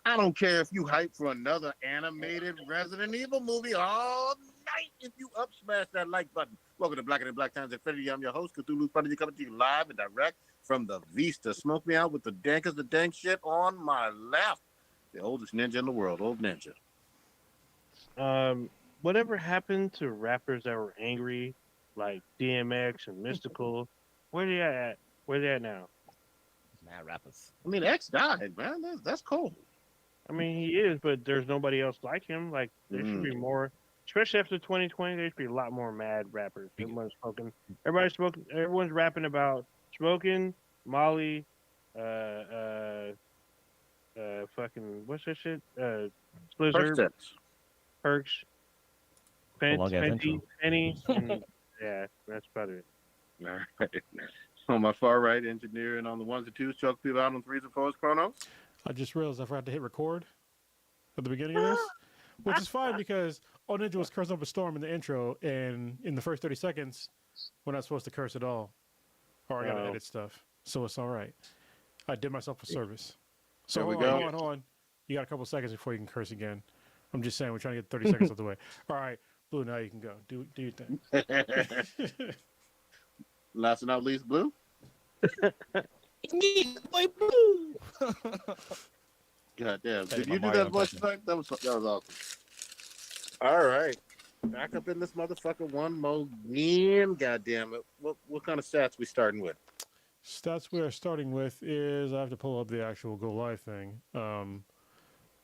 I don't care if you hype for another animated Resident Evil movie all night. If you up smash that like button. Welcome to Blacker Than Black Times Infinity. I'm your host, Cthulhu's Prodigy, coming to you live and direct from the Vista. Smoke me out with the dankest of dank shit on my left. The oldest ninja in the world, old ninja. Whatever happened to rappers that were angry, like DMX and Mystical? Where they at? Where they at now? Mad rappers. I mean, X died, man. That's cool. I mean, he is, but there's nobody else like him. Like, there should be more, especially after 2020. There should be a lot more mad rappers. Everyone's rapping about smoking, Molly, fucking what's that shit? Splizzard, Perks, Fenty, Penny, and yeah, that's about it. All right. On my far right, engineer, and on the ones and twos, choke people out on threes and fours, Chronos. I just realized I forgot to hit record at the beginning of this, which is fine because Old Ninja was cursing up a storm in the intro, and in the first 30 seconds, we're not supposed to curse at all. Or I got to edit stuff, so it's all right. I did myself a service. So there we hold go. on. You got a couple seconds before you can curse again. I'm just saying, we're trying to get 30 seconds out the way. All right, Blue, now you can go. Do your thing. Last but not least, Blue. Boy, Blue. God damn. Did you do that voice effect? That was awesome. All right. Back up in this motherfucker one more again. God damn it. What kind of stats we starting with? Stats we are starting with is, I have to pull up the actual go live thing.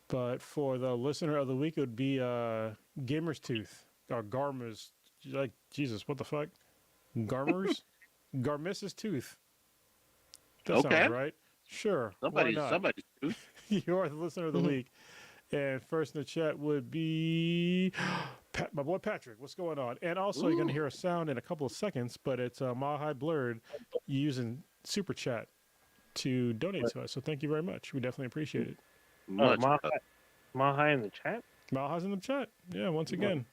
But for the listener of the week, it would be Gamer's Tooth. Or Garma's, like, Jesus, what the fuck? Garmer's? Garmis's Tooth. That sounds right. Sure. Somebody's tooth. You are the listener of the week. And first in the chat would be my boy Patrick. What's going on? And also, you're going to hear a sound in a couple of seconds, but it's Mile High Blurred using Super Chat to donate to us. So thank you very much. We definitely appreciate it. Mile High in the chat? Mile High's in the chat. Yeah, once again.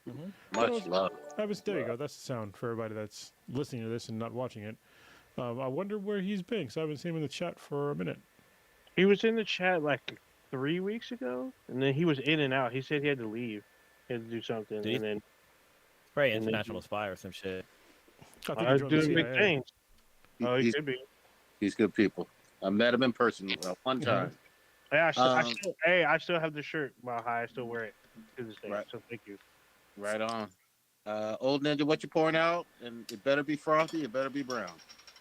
Much love. There you go. That's the sound for everybody that's listening to this and not watching it. I wonder where he's been, because I haven't seen him in the chat for a minute. He was in the chat like 3 weeks ago, and then he was in and out. He said he had to leave. He had to do something, and then... Probably international spy or some shit. I think doing big things. He could be. He's good people. I met him in person one time. Yeah, I still have the shirt. Mile High, I still wear it to this day. Right. So thank you. Right on. Old Ninja, what you pouring out? And it better be frothy. It better be brown.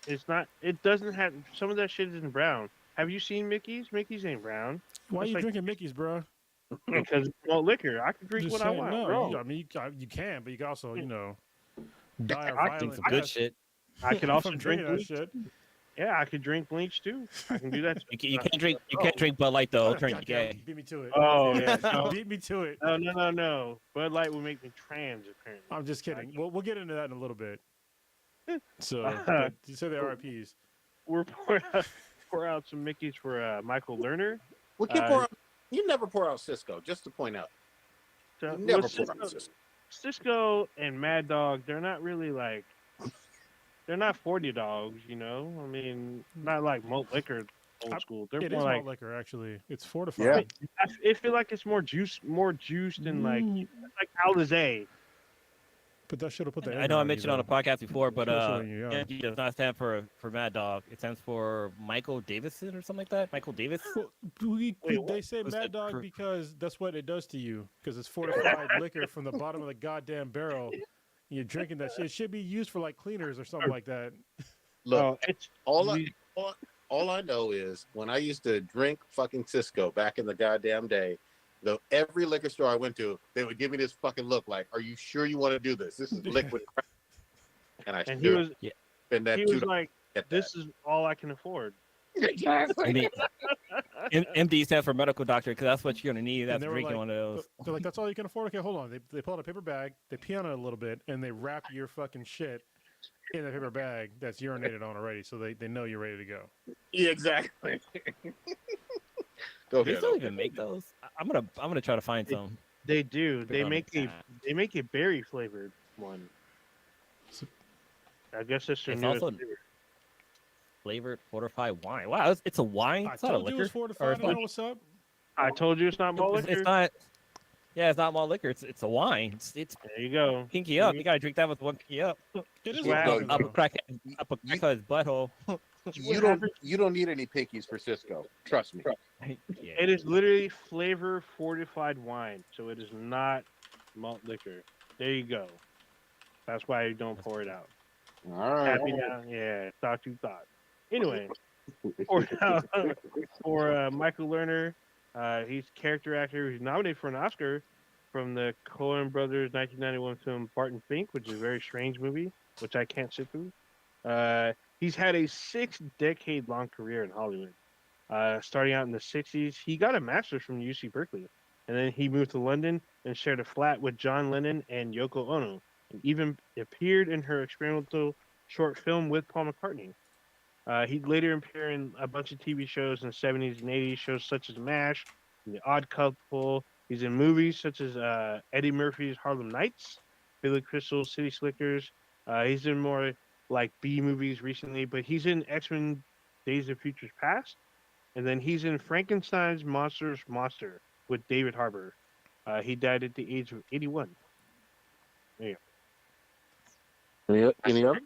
It's not. It doesn't have. Some of that shit isn't brown. Have you seen Mickey's? Mickey's ain't brown. Why are you drinking Mickey's, bro? Because it's malt liquor. I can drink what I want. No, I mean you can, but you can also, die of violent. Some good shit. I can also drink that shit. Yeah, I could drink bleach too. I can do that. You can't drink. You can't drink Bud Light though. Turn you gay. Beat me to it. Oh yeah, no. Beat me to it. No. Bud Light will make me trans. Apparently. I'm just kidding. We'll get into that in a little bit. So you say the RIPs. We're pour out some Mickeys for Michael Lerner. We can pour out. You never pour out Cisco. Just to point out. You never pour out Cisco. Cisco and Mad Dog. They're not really like. They're not 40 dogs, I mean, not like malt liquor, old school. They're more like malt liquor, actually. It's fortified. Yeah. I feel like it's more juiced than like Alizé. But that should have put that. I know I mentioned on the podcast before, but MD does not stand for Mad Dog. It stands for Michael Davison or something like that. Michael Davis. Well, they say Mad Dog because that's what it does to you. Because it's fortified liquor from the bottom of the goddamn barrel. You're drinking that shit. It should be used for like cleaners or something like that. Look, all I know is when I used to drink fucking Cisco back in the goddamn day, every liquor store I went to, they would give me this fucking look like, "Are you sure you want to do this? This is liquid crap." And he was like, "This is all I can afford." Exactly. MD stands for medical doctor because that's what you're gonna need. That's drinking one of those. They're like, that's all you can afford. Okay, hold on. They pull out a paper bag, they pee on it a little bit, and they wrap your fucking shit in the paper bag that's urinated on already, so they know you're ready to go. Yeah, exactly. Go ahead. They still even make those. I'm gonna try to find some. They do. They make a berry flavored one. I guess that's their newest flavor. Flavored fortified wine. Wow, it's a wine. It's not a liquor. Fortified. I know what's up. I told you it's not malt liquor. It's not. Yeah, it's not malt liquor. It's a wine. It's There you go. pinky up. You gotta drink that with one pinky up. It is Wow. liquor, Up a though. crackhead's butthole. You don't need any pickies for Cisco. Trust me. Yeah. It is literally flavor fortified wine, so it is not malt liquor. There you go. That's why you don't pour it out. All right. Happy now? Yeah, thought you thought. Anyway, for Michael Lerner, he's a character actor. He's nominated for an Oscar from the Coen Brothers 1991 film Barton Fink, which is a very strange movie, which I can't sit through. He's had a 6-decade-long career in Hollywood. Starting out in the 60s, he got a master's from UC Berkeley, and then he moved to London and shared a flat with John Lennon and Yoko Ono, and even appeared in her experimental short film with Paul McCartney. He'd later appear in a bunch of TV shows in the 70s and 80s, shows such as MASH, and The Odd Couple. He's in movies such as Eddie Murphy's Harlem Nights, Billy Crystal's City Slickers. He's in more like B movies recently, but he's in X-Men Days of Futures Past. And then he's in Frankenstein's Monster with David Harbour. He died at the age of 81. There you go. Any other?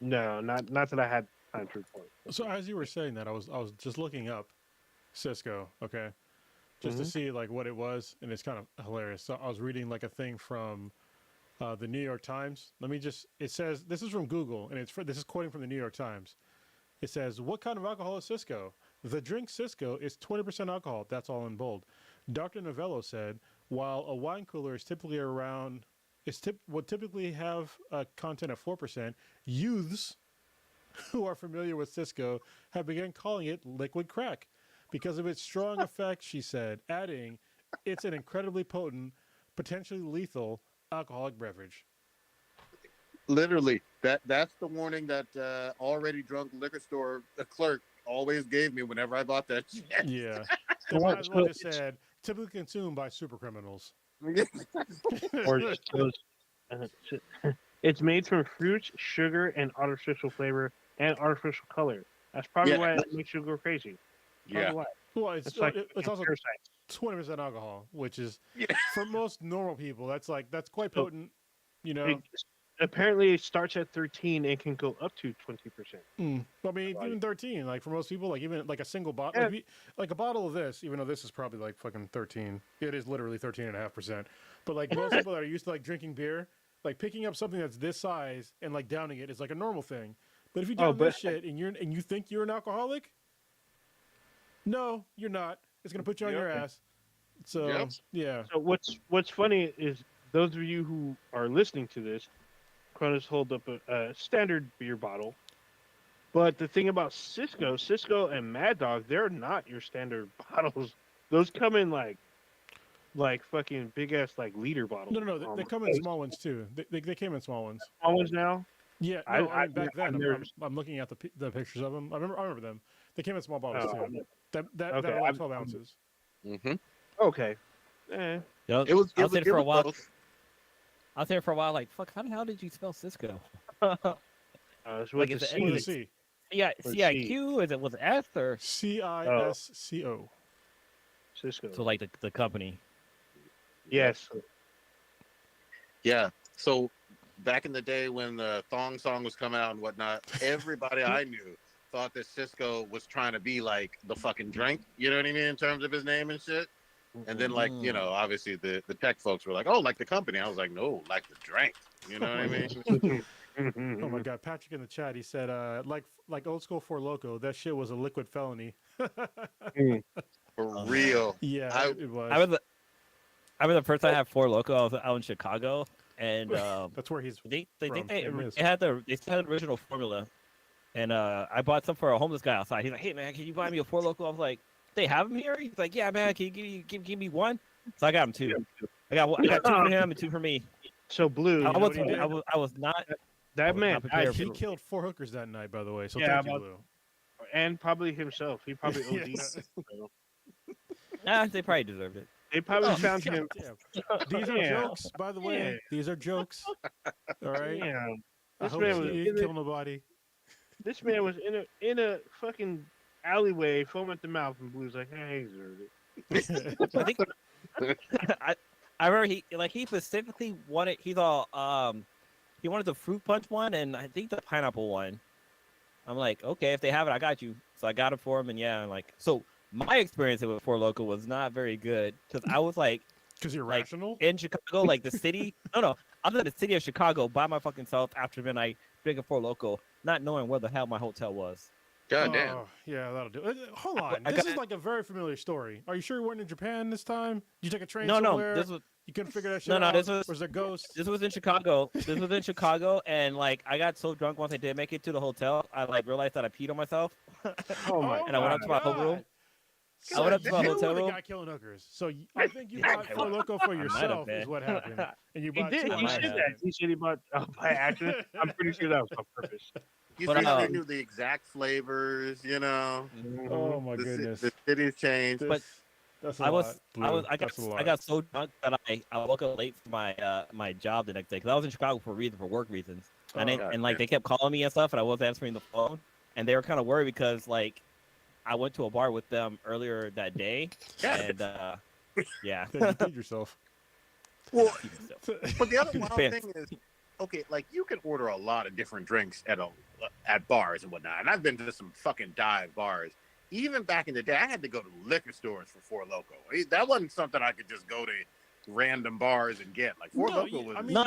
No, not that I had time to report. So as you were saying that, I was just looking up Cisco, okay, just to see like what it was, and it's kind of hilarious. So I was reading like a thing from the New York Times. It says, this is from Google, and this is quoting from the New York Times. It says, what kind of alcohol is Cisco? The drink Cisco is 20% alcohol. That's all in bold. Dr. Novello said, while a wine cooler is typically would typically have a content of 4%, youths who are familiar with Cisco have begun calling it liquid crack because of its strong effect, she said, adding, it's an incredibly potent, potentially lethal alcoholic beverage. Literally, that's the warning that already drunk liquor store clerk always gave me whenever I bought that shit. Yeah. The one just said, typically consumed by super criminals. Or just those, it's made from fruits, sugar, and artificial flavor and artificial color. That's probably why it makes you go crazy. Yeah. Why. Well, it's also parasites. 20% alcohol, which is for most normal people, that's quite potent. You know, apparently it starts at 13 and can go up to 20%. I mean, even 13, like for most people, like even like a single bottle, like a bottle of this, even though this is probably like fucking 13, it is literally 13.5%. But like most people that are used to like drinking beer, like picking up something that's this size and like downing it is like a normal thing. But if you down this shit and you think you're an alcoholic, no, you're not. It's gonna put you on your ass. So yeah. So what's funny is those of you who are listening to this, Cronus hold up a standard beer bottle. But the thing about Cisco and Mad Dog, they're not your standard bottles. Those come in like fucking big ass like liter bottles. No, they come in small ones too. They came in small ones. Small ones now. Yeah, no, I mean, back then I'm looking at the pictures of them. I remember them. They came in small bottles too. That are like 12 ounces. Mm-hmm. Okay. It was. I was there for a while. Both. I was there for a while. Like, fuck, how the hell did you spell Cisco? It's with the C. With a C. Yeah, CIQ? Was it S or CISCO? Cisco. So like the company. Yes. Yeah. So back in the day when the Thong Song was coming out and whatnot, everybody I knew thought that Cisco was trying to be like the fucking drink. You know what I mean in terms of his name and shit. And then, like, you know, obviously the tech folks were like, oh, like the company. I was like, no, like the drink. You know what I mean? Oh, my God. Patrick in the chat, he said, like old school Four Loko, that shit was a liquid felony. For real. Yeah, it was. I remember the first time I had Four Loko, I was out in Chicago. And that's where he's they from. still had the original formula. And I bought some for a homeless guy outside. He's like, hey, man, can you buy me a Four Loko? I was like, they have them here? He's like, yeah, man, can you give me one? So I got him two. I got two for him and two for me. So Blue, I was not that man. He killed 4 hookers that night, by the way. So yeah, thank you, Blue. And probably himself. He probably OD'd. They probably deserved it. They probably found him. These are jokes, by the way. Yeah. These are jokes. All right. Yeah. I hope he didn't kill nobody. This man was in a fucking alleyway, foam at the mouth, and Blue's like, "Hey, he's heard it." I think I I remember he specifically wanted he wanted the fruit punch one and I think the pineapple one. I'm like, okay, if they have it, I got you. So I got it for him, and yeah, I'm like, so my experience with Four Loco was not very good because I was Because you're like rational. in Chicago, like the city. No, I was in the city of Chicago by my fucking self after midnight, drinking Four Loco, not knowing where the hell my hotel was. God damn. Oh, yeah, that'll do. Hold I on. I This got is like a very familiar story. Are you sure you weren't in Japan this time? You took a train no, somewhere? this was You couldn't figure that shit no, out? this was Was there ghosts? this was in Chicago. This was in Chicago, and like I got so drunk once I did make it to the hotel, I like realized that I peed on myself, Oh my and I went up to my hotel room. So I went up to my you hotel were the room. guy killing hookers. So I think you Yeah, bought I Four was- Loco for I might have yourself is been. what happened. And you He bought did. two I He might said have. that. He said he bought by accident. I'm pretty sure that was on purpose. You But, see how they um, knew the exact flavors, you know? Oh my The, goodness. the city's changed. But That's a I lot. was Blue. I That's a lot. got so drunk that I woke up late for my job the next day because I was in Chicago for work reasons. And Oh, and like they kept calling me and stuff, and I wasn't answering the phone, and they were kind of worried because like I went to a bar with them earlier that day, Yeah. and yeah. Then you did yourself. Well, Keep it still. but the other Keep it wild fast. thing is, okay, like you can order a lot of different drinks at bars and whatnot, and I've been to some fucking dive bars. Even back in the day, I had to go to liquor stores for Four Loco. That wasn't something I could just go to random bars and get. Like Four No, Loco was. I mean- No,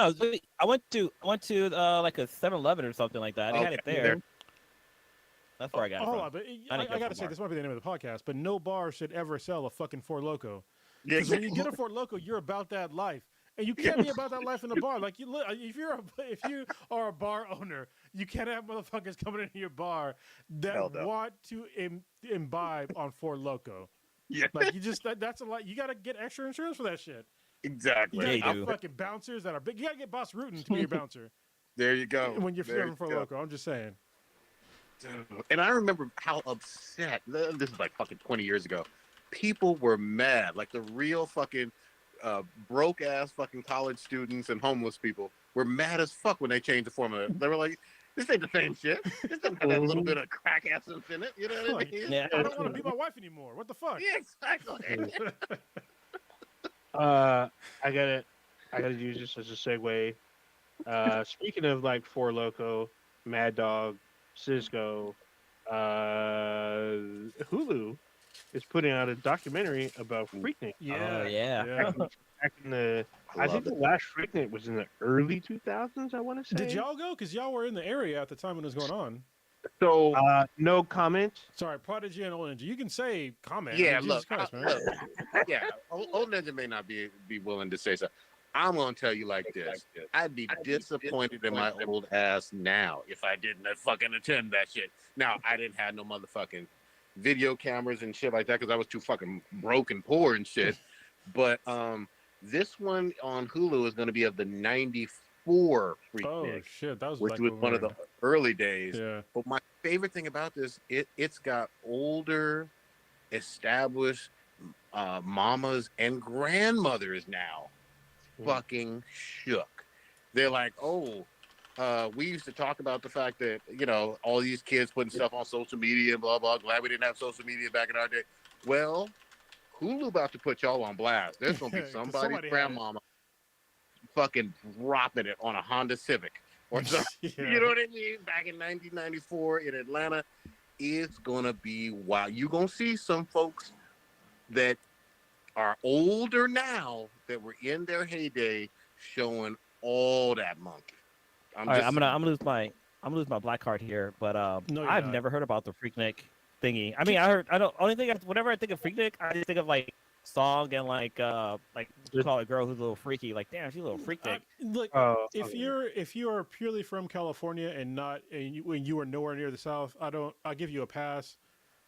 I went to like a 7-Eleven or something like that. They had it Okay. there. That's where I got it Hold from. on, but I didn't get I it gotta from say, bar. this might be the name of the podcast, but no bar should ever sell a fucking Four Loco. Yeah, Because when you get a Four Loco, you're about that life, and you can't be about that life in the bar. Like if you are a bar owner, you can't have motherfuckers coming into your bar that Hell no. want to imbibe on Four Loco. Yeah, Like you just that's a lot. You gotta get extra insurance for that shit. exactly. You gotta Yeah, you get do. fucking bouncers that are big. You gotta get Boss Rootin to be your bouncer There you go. when you're There serving you Four go. Loco. I'm just saying. And I remember how upset, this is like fucking 20 years ago, people were mad. Like the real fucking broke ass fucking college students and homeless people were mad as fuck when they changed the formula. They were like, this ain't the same shit. This doesn't have that little bit of crack essence in it. You know what I Like, mean? Yeah. I don't want to beat my wife anymore. What the fuck? Yeah, exactly. I gotta use this as a segue. Speaking of like Four Loco, Mad Dog, Cisco, Hulu is putting out a documentary about Freaknik. Oh yeah. Back in the, I think the last Freaknik was in the early 2000s. I want to say. Did y'all go? Because y'all were in the area at the time when it was going on. So, No comment. Sorry, Prodigy and Old Ninja. You can say comment. yeah, I mean, Jesus look, Christ, man. look, yeah, old Ninja may not be willing to say so. I'm gonna tell you like this: I'd be disappointed in my old ass now if I didn't fucking attend that shit. Now I didn't have no motherfucking video cameras and shit like that because I was too fucking broke and poor and shit. But this one on Hulu is gonna be of the '94 Oh Freaknik, shit, that was which like was when one we of were the early days. in- Yeah. But my favorite thing about this, it's got older, established mamas and grandmothers now fucking shook. They're like, oh, we used to talk about the fact that, you know, all these kids putting stuff on social media and blah, blah. Glad we didn't have social media back in our day. Well, Hulu about to put y'all on blast. There's going to be 'Cause somebody's somebody had it. grandmama fucking dropping it on a Honda Civic or something. Yeah. You know what I mean? Back in 1994 in Atlanta, it's gonna be wild. You're gonna see some folks that are older now that were in their heyday showing all that monkey. All right, I'm gonna lose my black card here, but No, you're I've not. never heard about the Freaknik thingy. I mean, whenever I think of Freaknik, I just think of like song and like you call a girl who's a little freaky. Like, damn, she's a little Freaknik. Look, Oh, if okay. you are purely from California and when you are nowhere near the South, I'll give you a pass.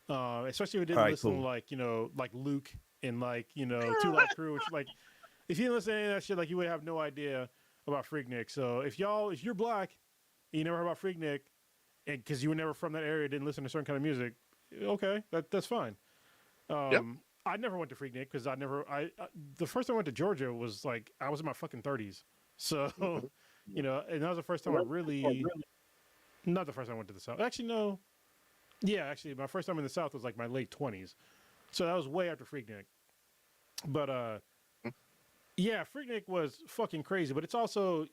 Especially if you didn't All right, listen cool. to like Luke and Two Live Crew, which like if you didn't listen to any of that shit, like you would have no idea about Freaknik. So if you're black and you never heard about Freaknik, and because you were never from that area, didn't listen to certain kind of music, okay, that's fine. I never went to Freaknik because the first time I went to Georgia was like I was in my fucking 30s. So, and that was the first time I really, not the first time I went to the South. Actually, no. Yeah, actually, my first time in the South was like my late 20s, so that was way after Freaknik. But yeah, Freaknik was fucking crazy. But it's also,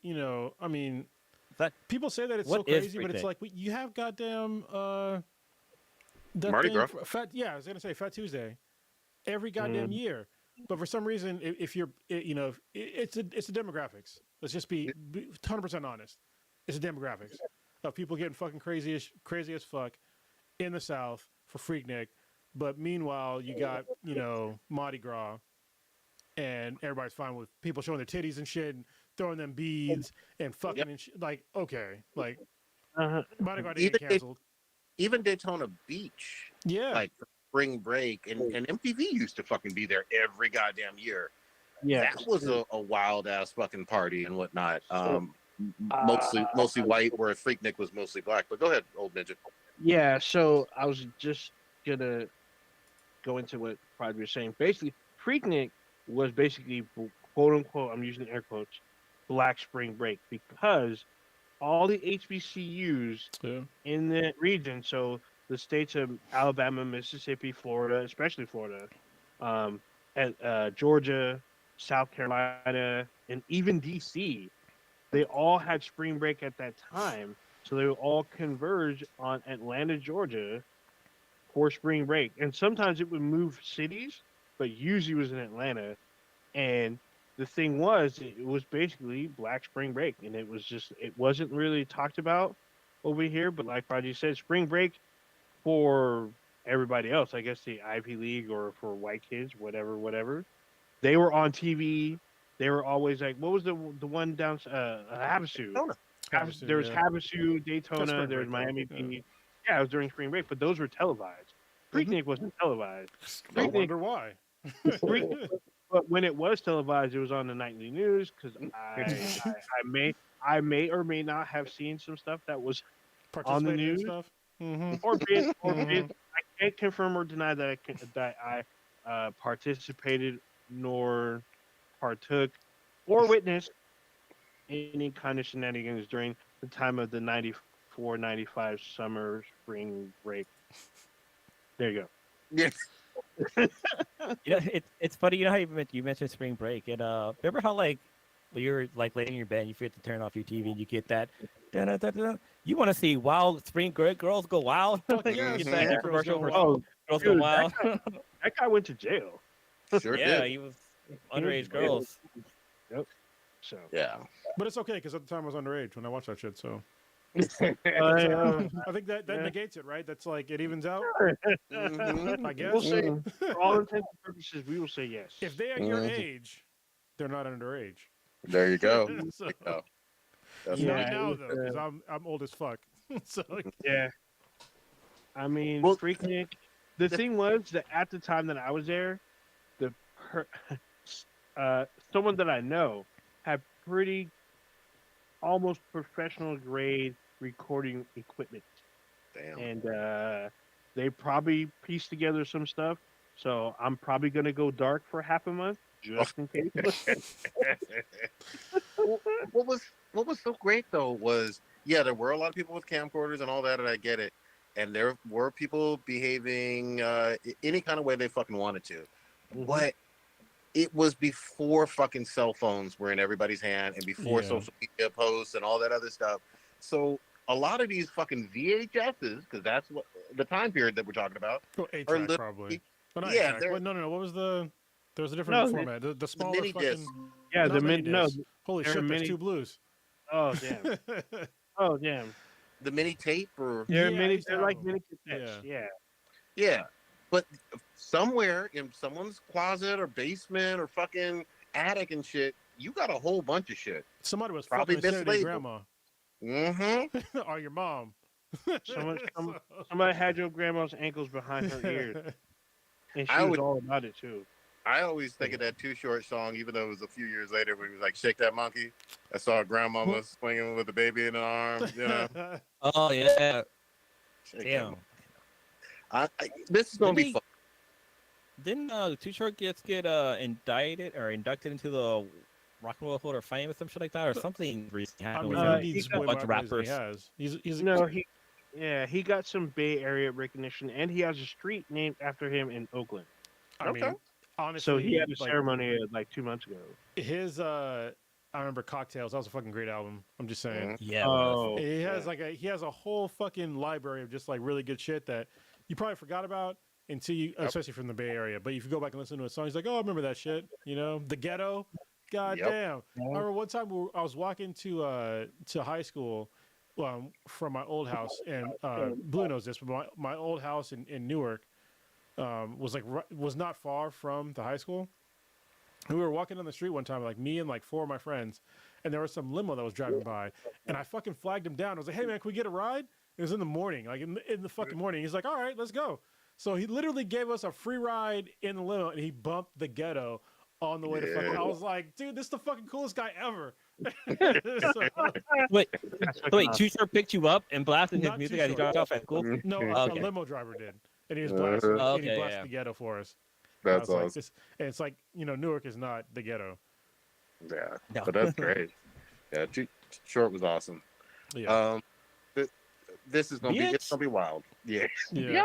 I mean, That people say that it's what so is crazy, but it's Freaknik? like you have goddamn that Mardi thing Gras. for Fat. Yeah, I was gonna say Fat Tuesday every goddamn Mm. year. But for some reason, if you're, it's the demographics. Let's just be 100% honest. It's the demographics of people getting fucking crazy as fuck in the South for Freaknik. But meanwhile, you got Mardi Gras, and everybody's fine with people showing their titties and shit and throwing them beads and fucking Yep. and shit. Like, okay, like Uh-huh. Mardi Gras didn't Even get canceled. even Daytona Beach, Yeah, like for spring break, and MTV used to fucking be there every goddamn year. Yes. That was a wild ass fucking party and whatnot. Uh, Mostly white, whereas Freaknik was mostly black. But go ahead, old midget. yeah. So I was just gonna go into what Pride was saying. Basically, Freaknik was basically quote unquote. I'm using air quotes. Black Spring Break because all the HBCUs yeah, in the region, so the states of Alabama, Mississippi, Florida, especially Florida, um, and Georgia, South Carolina, and even DC, they all had spring break at that time. So they would all converge on Atlanta, Georgia for spring break. And sometimes it would move cities, but usually it was in Atlanta. And the thing was, it was basically Black Spring Break, and it wasn't really talked about over here. But like Raji said, spring break for everybody else, I guess the Ivy League or for white kids, whatever, whatever. They were on TV. They were always like, what was the one down Havasu? Daytona. There was yeah. Havasu, That's Daytona, spring there was break though. Miami Yeah. Beach. Yeah, it was during spring break, but those were televised. Mhm. Freaknik wasn't televised. I Freaknik wonder why. Freak, but when it was televised, it was on the nightly news because I may or may not have seen some stuff that was on the Participated in news stuff. Mm-hmm. or been. Mm-hmm. I can't confirm or deny that I participated nor partook or witnessed any kind of shenanigans during the time of the 94-95 summer spring break. There you Yeah. Yeah, it's funny. You know how you mentioned spring break, and remember how like when you're like laying in your bed, and you forget to turn off your TV, and you get that. Da-da-da-da-da. You want to see wild spring girls go wild? Fuck You yes. get Mhm. that Girls infomercial Gone for go. Wild. Oh, girls go dude, wild. that guy went to jail. Sure Yeah, did. he was He went to underage jail. girls. Yep. So Yeah. But it's okay because at the time I was underage when I watched that shit. So I, I think that yeah. negates it, right? That's like it evens out. Mhm. I We'll guess. say, for all intents and purposes, we will say yes. If they are your age, they're not underage. There you go. So, There you go. That's Yeah, not right. now it though, was, because I'm old as fuck. So yeah. I mean, Well, Freaknik. The the- thing was that at the time that I was there, the per, someone that I know had pretty almost professional grade recording equipment, damn. and they probably pieced together some stuff. So I'm probably gonna go dark for half a month just in case. Well, what was so great though was there were a lot of people with camcorders and all that, and I get it. And there were people behaving any kind of way they fucking wanted to, Mhm. but it was before fucking cell phones were in everybody's hand and before Yeah. social media posts and all that other stuff. So a lot of these fucking VHSs, because that's what the time period that we're talking about, oh, eight are track literally probably. Oh, not eight yeah, track. they're What? No. What was the? There was a different No, format. The the smaller mini fucking. disc. yeah, Not the mini no, discs. Holy there are shit! There's many. two blues. Oh damn! Oh damn! The mini tape or There are Yeah, I many. used to They're have like them. mini cassettes. Yeah. Yeah. yeah. But somewhere in someone's closet or basement or fucking attic and shit, you got a whole bunch of shit. Somebody was Probably fucking Saturday mislabeled. grandma Mm-hmm. or your mom. Somebody had your grandma's ankles behind her ears, and I she was would- all about it too. I always think of that Too Short song, even though it was a few years later when he was like, "Shake that monkey." I saw a grandmama swinging with the baby in her arms. You know, Oh yeah, Shake that damn. monkey. This is gonna be fun. Didn't Too Short get indicted or inducted into the Rock and Roll Hall of Fame or some shit like that or something recently I happened mean, with he him? needs A way bunch more of accolades than he rappers. has. He's No, Yeah, he got some Bay Area recognition, and he has a street named after him in Oakland. I Okay. mean, So he honestly, had a like ceremony like 2 months ago. his I remember Cocktails. That was a fucking great album. I'm just saying. Mhm. Yeah, it was. Oh, He has he has a whole fucking library of just like really good shit that you probably forgot about until you, especially from the Bay Area. But if you go back and listen to a song, he's like, "Oh, I remember that shit." You know, the ghetto. God Yep. damn! I remember one time I was walking to high school from my old house, and Blue knows this, but my old house in Newark was was not far from the high school. And we were walking down the street one time, like me and like four of my friends, and there was some limo that was driving by, and I fucking flagged him down. I was like, "Hey man, can we get a ride?" It was in the morning, like in the fucking morning. He's like, "All right, let's go." So he literally gave us a free ride in the limo, and he bumped the ghetto on the way to fucking. I was like, "Dude, this is the fucking coolest guy ever." So, Wait, that's fucking wait, awesome. Too Short picked you up and blasted his Not music Too as he Short. dropped off at school? no, Oh, a okay. limo driver did, and he was Uh-huh. Oh, and he okay, blasted yeah. the ghetto for us. I That's was like, awesome. this, and it's like Newark is not the ghetto. Yeah, No. but that's great. Yeah, Short was awesome. Yeah, This is gonna be it's Bitch. gonna be wild. Yeah. yeah.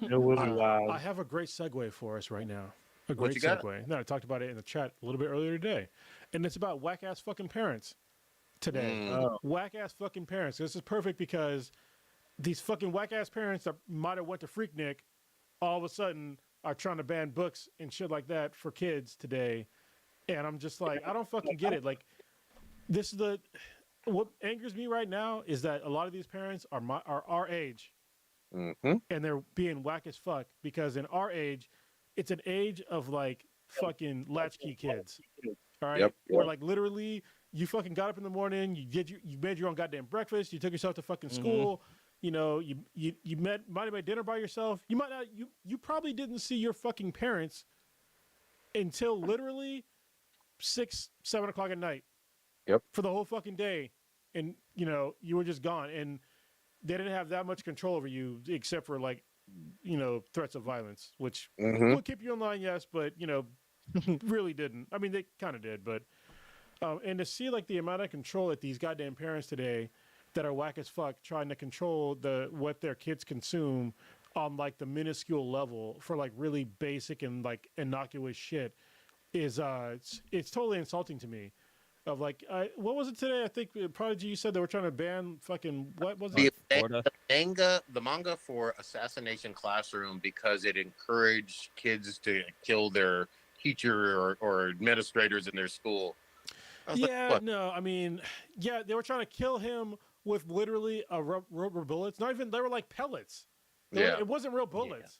It will be wild. I have a great segue for us right now. A What great you got? segue. No, I talked about it in the chat a little bit earlier today, and it's about whack ass fucking parents today. Mm. Whack ass fucking parents. This is perfect because these fucking whack ass parents that might have went to Freaknik all of a sudden are trying to ban books and shit like that for kids today, and I'm just like, I don't fucking get it. Like, this is what angers me right now is that a lot of these parents are our age, Mm-hmm. and they're being whack as fuck because in our age, it's an age of like fucking latchkey kids. All right, Yep. where like literally you fucking got up in the morning, you made your own goddamn breakfast, you took yourself to fucking school. You might have made dinner by yourself. You might not. You probably didn't see your fucking parents until literally 6, 7 o'clock at night. Yep. For the whole fucking day, and you were just gone, and they didn't have that much control over you except for like threats of violence, which Mm-hmm. will keep you in line, yes, but really didn't. I mean, they kind of did, but and to see like the amount of control that these goddamn parents today that are whack as fuck trying to control what their kids consume on like the minuscule level for like really basic and like innocuous shit is it's totally insulting to me. Of like, what was it today? I think Prodigy, you said they were trying to ban fucking what was it? Florida. The manga for Assassination Classroom because it encouraged kids to kill their teacher or administrators in their school. I was like, Yeah, what? no, I mean, yeah, they were trying to kill him with literally rubber bullets. Not even they were like pellets. Yeah. It wasn't real bullets.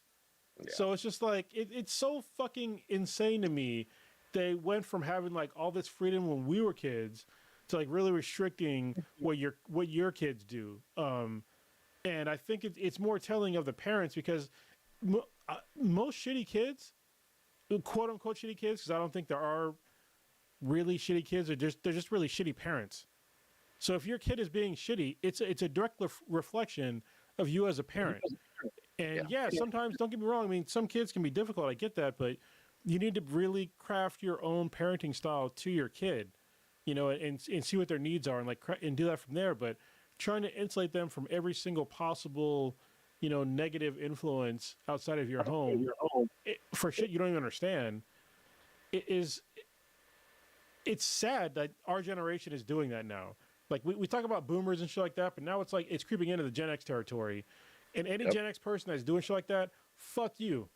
Yeah. So it's just like it's so fucking insane to me. They went from having like all this freedom when we were kids to like really restricting what your kids do. And I think it's more telling of the parents because most shitty kids, quote unquote shitty kids, because I don't think there are really shitty kids. They're just really shitty parents. So if your kid is being shitty, it's a direct reflection of you as a parent. And yeah, sometimes don't get me wrong. I mean, some kids can be difficult. I get that, but you need to really craft your own parenting style to your kid, and see what their needs are and do that from there. But trying to insulate them from every single possible, negative influence outside of your home for shit you don't even understand, it's sad that our generation is doing that now. Like we talk about boomers and shit like that, but now it's like it's creeping into the Gen X territory. And any Gen X person that's doing shit like that, fuck you.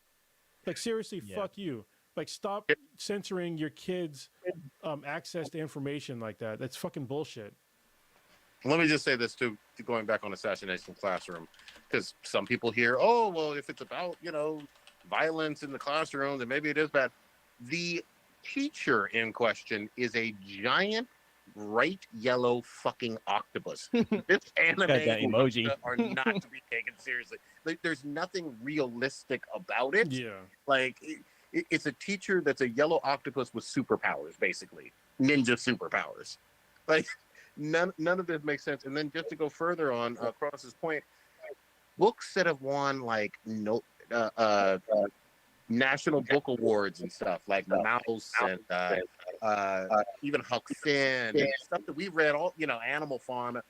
Like seriously, fuck you. Like stop censoring your kids' access to information like that. That's fucking bullshit. Let me just say this too, going back on Assassination Classroom, because some people hear, oh, well, if it's about, violence in the classroom, then maybe it is bad. The teacher in question is a giant bright yellow fucking octopus. This anime Got that emoji. are not to be taken seriously. Like, there's nothing realistic about it. Yeah. Like it's a teacher that's a yellow octopus with superpowers, basically ninja superpowers. Like none of this makes sense. And then just to go further on Cross's point, books that have won like national book awards and stuff like Mouse and even Huck Finn and stuff that we've read all, Animal Farm,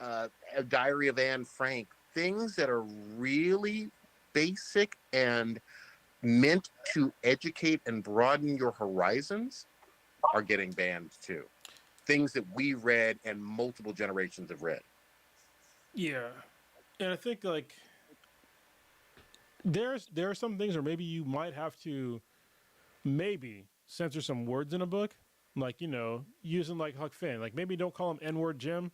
A Diary of Anne Frank, things that are really basic and meant to educate and broaden your horizons are getting banned too. Things that we read and multiple generations have read. Yeah, and I think like there are some things where maybe you might have to maybe censor some words in a book, like using like Huck Finn, like maybe don't call him N-word Jim,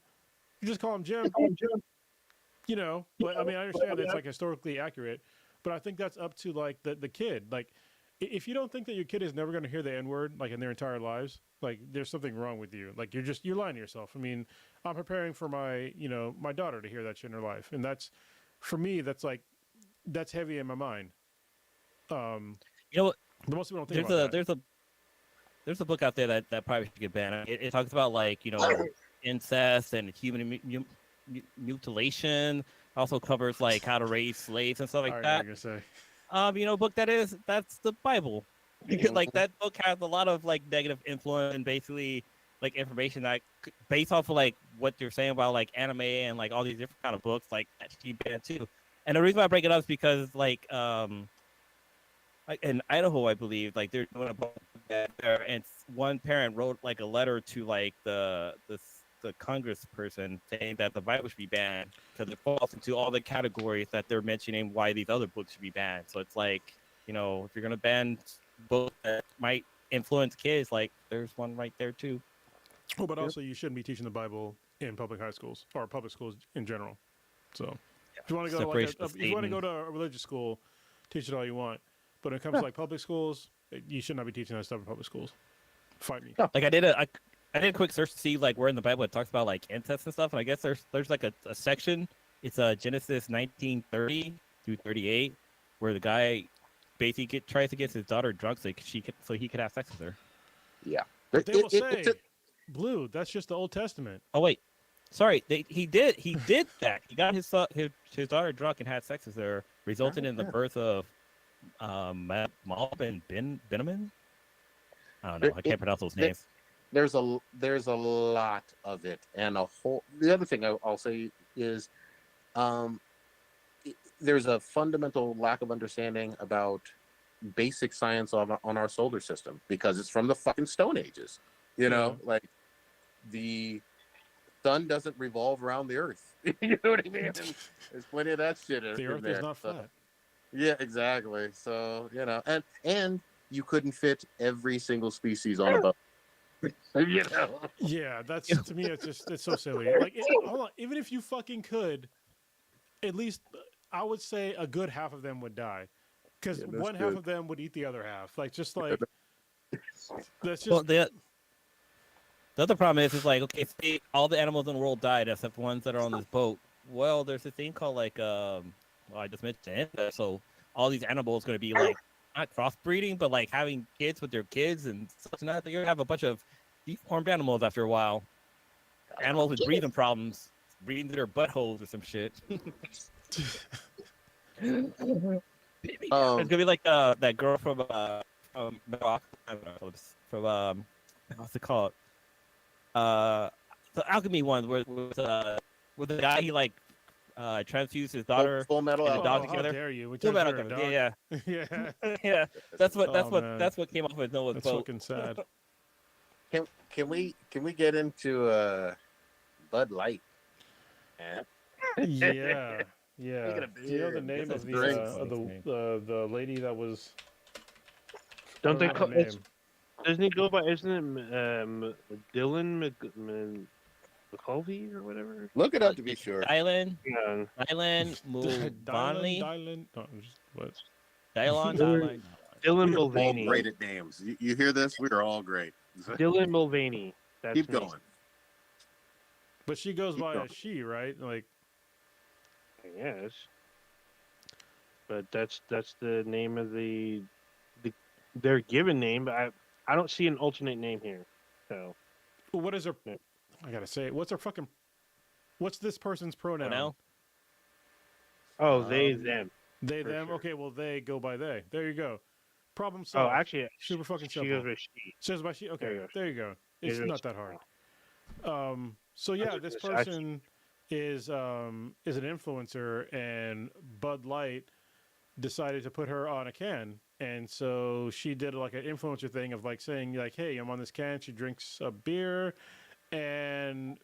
you just call him Jim. But I mean, I understand that's like historically accurate, but I think that's up to like the kid. Like, if you don't think that your kid is never going to hear the N word like in their entire lives, like there's something wrong with you. Like you're lying to yourself. I mean, I'm preparing for my daughter to hear that shit in her life, and that's for me. That's heavy in my mind. You know what? But most people don't think There's about a that. there's a book out there that probably should get banned. It talks about like incest and human mutilation. Also covers like how to raise slaves and stuff I like already know what that. you're gonna say. Book that's the Bible. Like that book has a lot of like negative influence and basically like information that based off of like what you're saying about like anime and like all these different kind of books like that should be banned too. And the reason why I bring it up is because like in Idaho, I believe, like they're doing a book there, and one parent wrote like a letter to like the congressperson saying that the Bible should be banned because it falls into all the categories that they're mentioning why these other books should be banned. So it's like, if you're gonna ban books that might influence kids, like there's one right there too. Oh, but also you shouldn't be teaching the Bible in public high schools or public schools in general. So if you want to go to like Separation of if you want to state go to a religious school, teach it all you want. But when it comes to like public schools, you should not be teaching that stuff in public schools. Fight me. Like I did a quick search to see like where in the Bible it talks about like incest and stuff, and I guess there's like a section. It's Genesis 19:30 through 38, where the guy basically tries to get his daughter drunk so he could have sex with her. Yeah. But they will say, Blue, that's just the Old Testament. Oh wait, sorry, he did that. He got his daughter drunk and had sex with her, resulting in the birth of Mob and Benjamin. I don't know. I can't pronounce those names. There's a lot of it, and the other thing I'll say is there's a fundamental lack of understanding about basic science on our solar system because it's from the fucking Stone Ages. Like the sun doesn't revolve around the Earth. You know what I mean? And there's plenty of that shit in The Earth there. is not flat. Yeah, exactly. So and you couldn't fit every single species on a boat. Yeah, that's to me. It's so silly. Like, hold on. Even if you fucking could, at least I would say a good half of them would die, because one half of them would eat the other half. Like, just like that's just. Well, the other problem is like, okay, say all the animals in the world died except the ones that are on this boat. Well, there's a thing called like I just mentioned it. So all these animals going to be like not crossbreeding, but like having kids with their kids and such and that. They're going to have a bunch of deformed animals after a while. Animals with breathing problems, breathing through their buttholes or some shit. It's gonna be like that girl from what's it called? The alchemy one where the guy he like transfused his daughter Full Metal and the dog Alchemist. How together. dare you? We Full turned Metal her into a Alchemist, dog. yeah. Yeah. Yeah, that's what man. that's what came off with Noah's That's boat. fucking sad. Can we get into Bud Light? Yeah. Yeah. Speaking of Do you know the beer, name this of is great. the lady that was? Don't they I call don't know her it? name. Doesn't he go by? Isn't it Dylan McCulvey or whatever? Look it up to be sure. Dylan Yeah. Mulvaney. Dylan. No, what? Dylan. Dylan We're all Mulvaney. great at names. You hear this? We are all great. Dylan Mulvaney. That's Keep me. going. But she goes by going. a she, right? Like, Yes. But that's the name of their given name. But I don't see an alternate name here. So what is her? Yeah. I gotta say, what's this person's pronoun? Now, they them. They, for them. sure. Okay, well, they go by they. There you go. Problem Oh, solved. actually, super fucking she simple. goes with she. Says by she. Okay, There you go. there you go. It's It not is- that hard. So yeah, this It's person is an influencer, and Bud Light decided to put her on a can. And so she did like an influencer thing of like saying like, "Hey, I'm on this can." She drinks a beer, and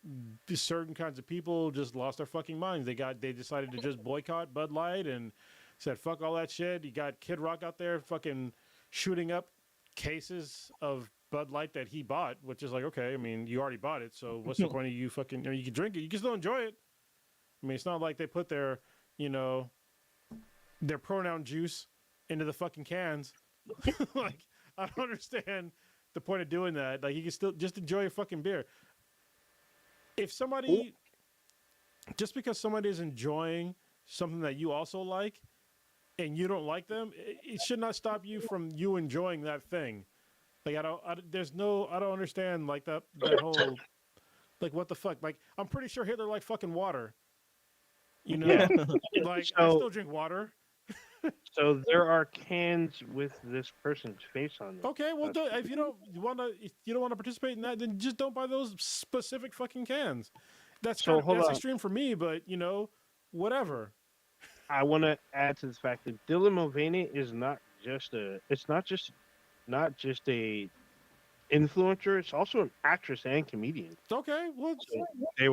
certain kinds of people just lost their fucking minds. They decided to just boycott Bud Light and said fuck all that shit. You got Kid Rock out there fucking shooting up cases of Bud Light that he bought, which is like, okay, I mean, you already bought it, so what's the point of you fucking? You can drink it, you can still enjoy it. I mean, it's not like they put their, you know, their pronoun juice into the fucking cans. Like, I don't understand the point of doing that. Like, you can still just enjoy your fucking beer. If somebody, just because somebody is enjoying something that you also like, and you don't like them, it should not stop you from you enjoying that thing. Like, I don't understand like that whole, like, what the fuck? Like, I'm pretty sure Hitler liked fucking water. You know, Yeah. like I So- still drink water. So there are cans with this person's face on them. Okay, well, if you don't want to participate in that, then just don't buy those specific fucking cans. That's So, hold that's on. extreme for me, but you know, whatever. I want to add to the fact that Dylan Mulvaney is not just a influencer. It's also an actress and comedian. Okay, well, They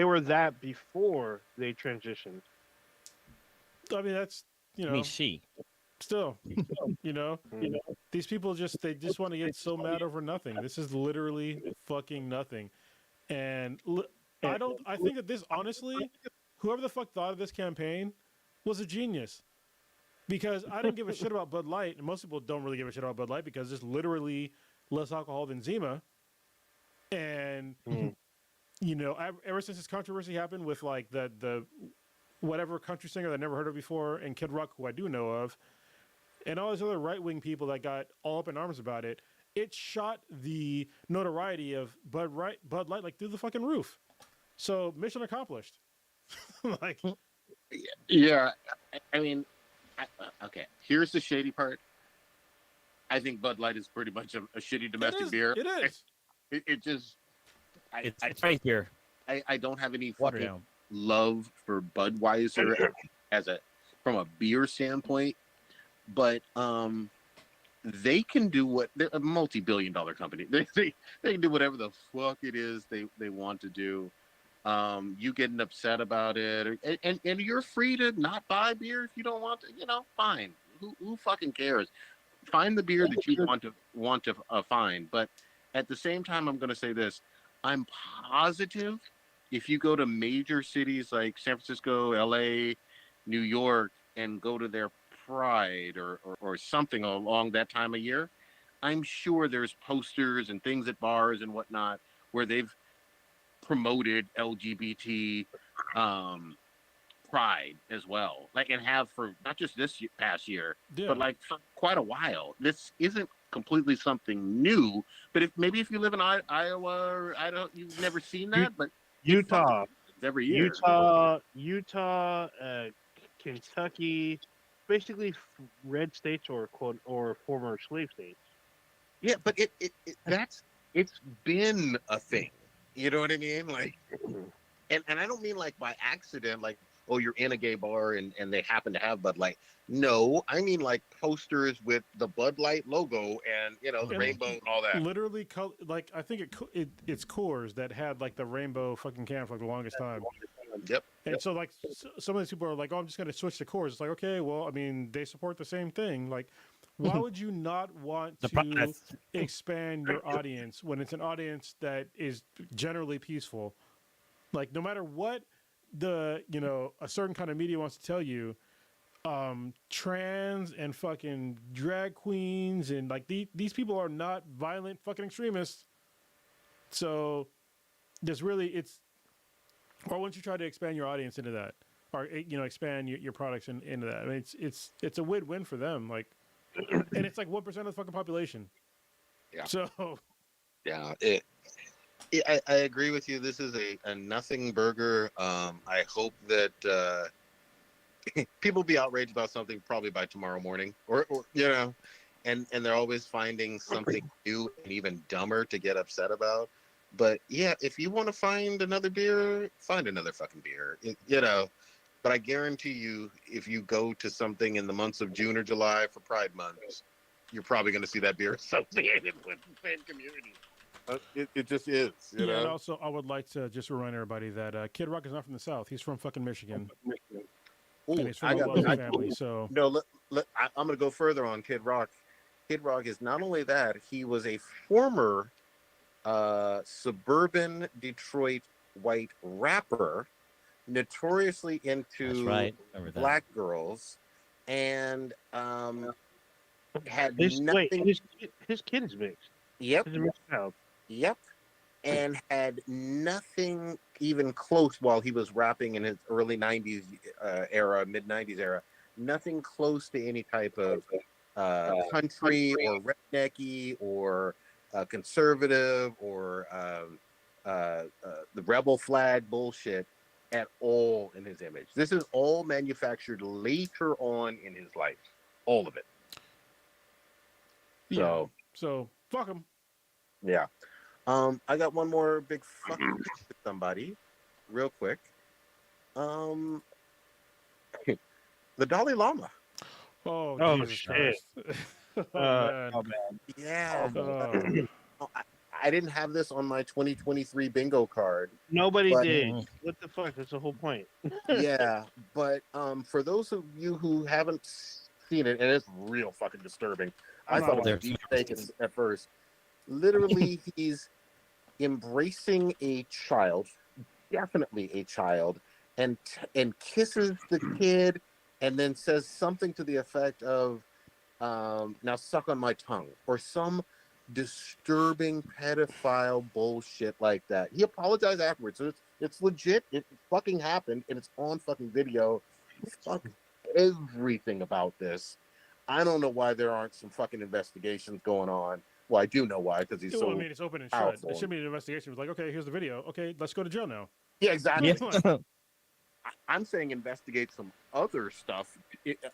were that before they transitioned. I mean, that's you I know, mean, she. still, you know, these people just want to get so mad over nothing. This is literally fucking nothing, and I think that this honestly, whoever the fuck thought of this campaign was a genius. Because I didn't give a shit about Bud Light, and most people don't really give a shit about Bud Light because it's literally less alcohol than Zima. And you know, ever since this controversy happened with like the whatever country singer that I never heard of before, and Kid Rock, who I do know of, and all these other right wing people that got all up in arms about it, it shot the notoriety of Bud Light like through the fucking roof. So mission accomplished. Like, Yeah, I mean, okay. Here's the shady part. I think Bud Light is pretty much a shitty domestic beer. It is. It just. It's face beer. I don't have any Water fucking down. love for Budweiser from a beer standpoint, but they can do what they're a multi-billion-dollar company. They can do whatever the fuck it is they want to do. You getting upset about it, and you're free to not buy beer if you don't want to. You know, fine. Who fucking cares? Find the beer that you want to find. But at the same time, I'm going to say this: I'm positive if you go to major cities like San Francisco, LA, New York, and go to their Pride or something along that time of year, I'm sure there's posters and things at bars and whatnot where they've promoted LGBT pride as well, like, and have for not just this past year, but like for quite a while. This isn't completely something new, but if you live in Iowa or Idaho, you've never seen that, but Utah, every year. Utah, Kentucky, basically red states or former slave states. Yeah, but it's been a thing. You know what I mean? Like, and I don't mean like by accident, like, oh, you're in a gay bar and they happen to have Bud Light. No, I mean like posters with the Bud Light logo and, you know, the rainbow and all that. Literally, like, I think it's Coors that had like the rainbow fucking can for like the longest time. Yep. And so like some of these people are like, oh, I'm just going to switch to Coors. It's like, okay, well, I mean, they support the same thing. Like, why would you not want to expand your audience when it's an audience that is generally peaceful? Like, no matter what a certain kind of media wants to tell you, trans and fucking drag queens and like these people are not violent fucking extremists. So there's really or once you try to expand your audience into that, or expand your products into that, I mean it's a win-win for them. Like, and it's like 1% of the fucking population. Yeah. So yeah, I agree with you. This is a nothing burger. I hope that people be outraged about something probably by tomorrow morning, or and they're always finding something new and even dumber to get upset about. But yeah, if you want to find another beer, find another fucking beer. You know, but I guarantee you, if you go to something in the months of June or July for Pride Month, you're probably going to see that beer associated with the same community. It just is, you Yeah, and know. also I would like to just remind everybody that Kid Rock is not from the South. He's from fucking Michigan, and Ooh, he's from a wealthy family. So no. I'm going to go further on Kid Rock. Kid Rock is not only that, he was a former suburban Detroit white rapper, notoriously That's into right. Remember that. black girls, and had Wait, nothing. his kid is mixed. Yep, He's a mixed child. yep, and had nothing even close while he was rapping in his early '90s era, mid '90s era. Nothing close to any type of country or rednecky or conservative or the rebel flag bullshit at all in his image. This is all manufactured later on in his life, all of it. yeah, So so fuck him. yeah, I got one more big fuck you to somebody, real quick. Um, the Dalai Lama. Oh, Oh Jesus shit. Christ. Oh Uh, man. Oh man. Yeah, Oh. I didn't have this on my 2023 bingo card, Nobody but did. Mhm. What the fuck? That's the whole point. yeah, but for those of you who haven't seen it, and it's real fucking disturbing. I'm I not thought it was They're watching. deep super fake stupid. at first. Literally, he's embracing a child, definitely a child, and kisses the kid, and then says something to the effect of, "Now suck on my tongue," or some disturbing pedophile bullshit like that. He apologized afterwards, so it's legit. It fucking happened, and it's on fucking video. Fuck everything about this. I don't know why there aren't some fucking investigations going on. Well, I do know why, because he's Well, I so mean, it's open and shut. There powerful. should be an investigation. It was like, okay, here's the video. Okay, let's go to jail now. Yeah, Yeah. exactly. Come on. I'm saying investigate some other stuff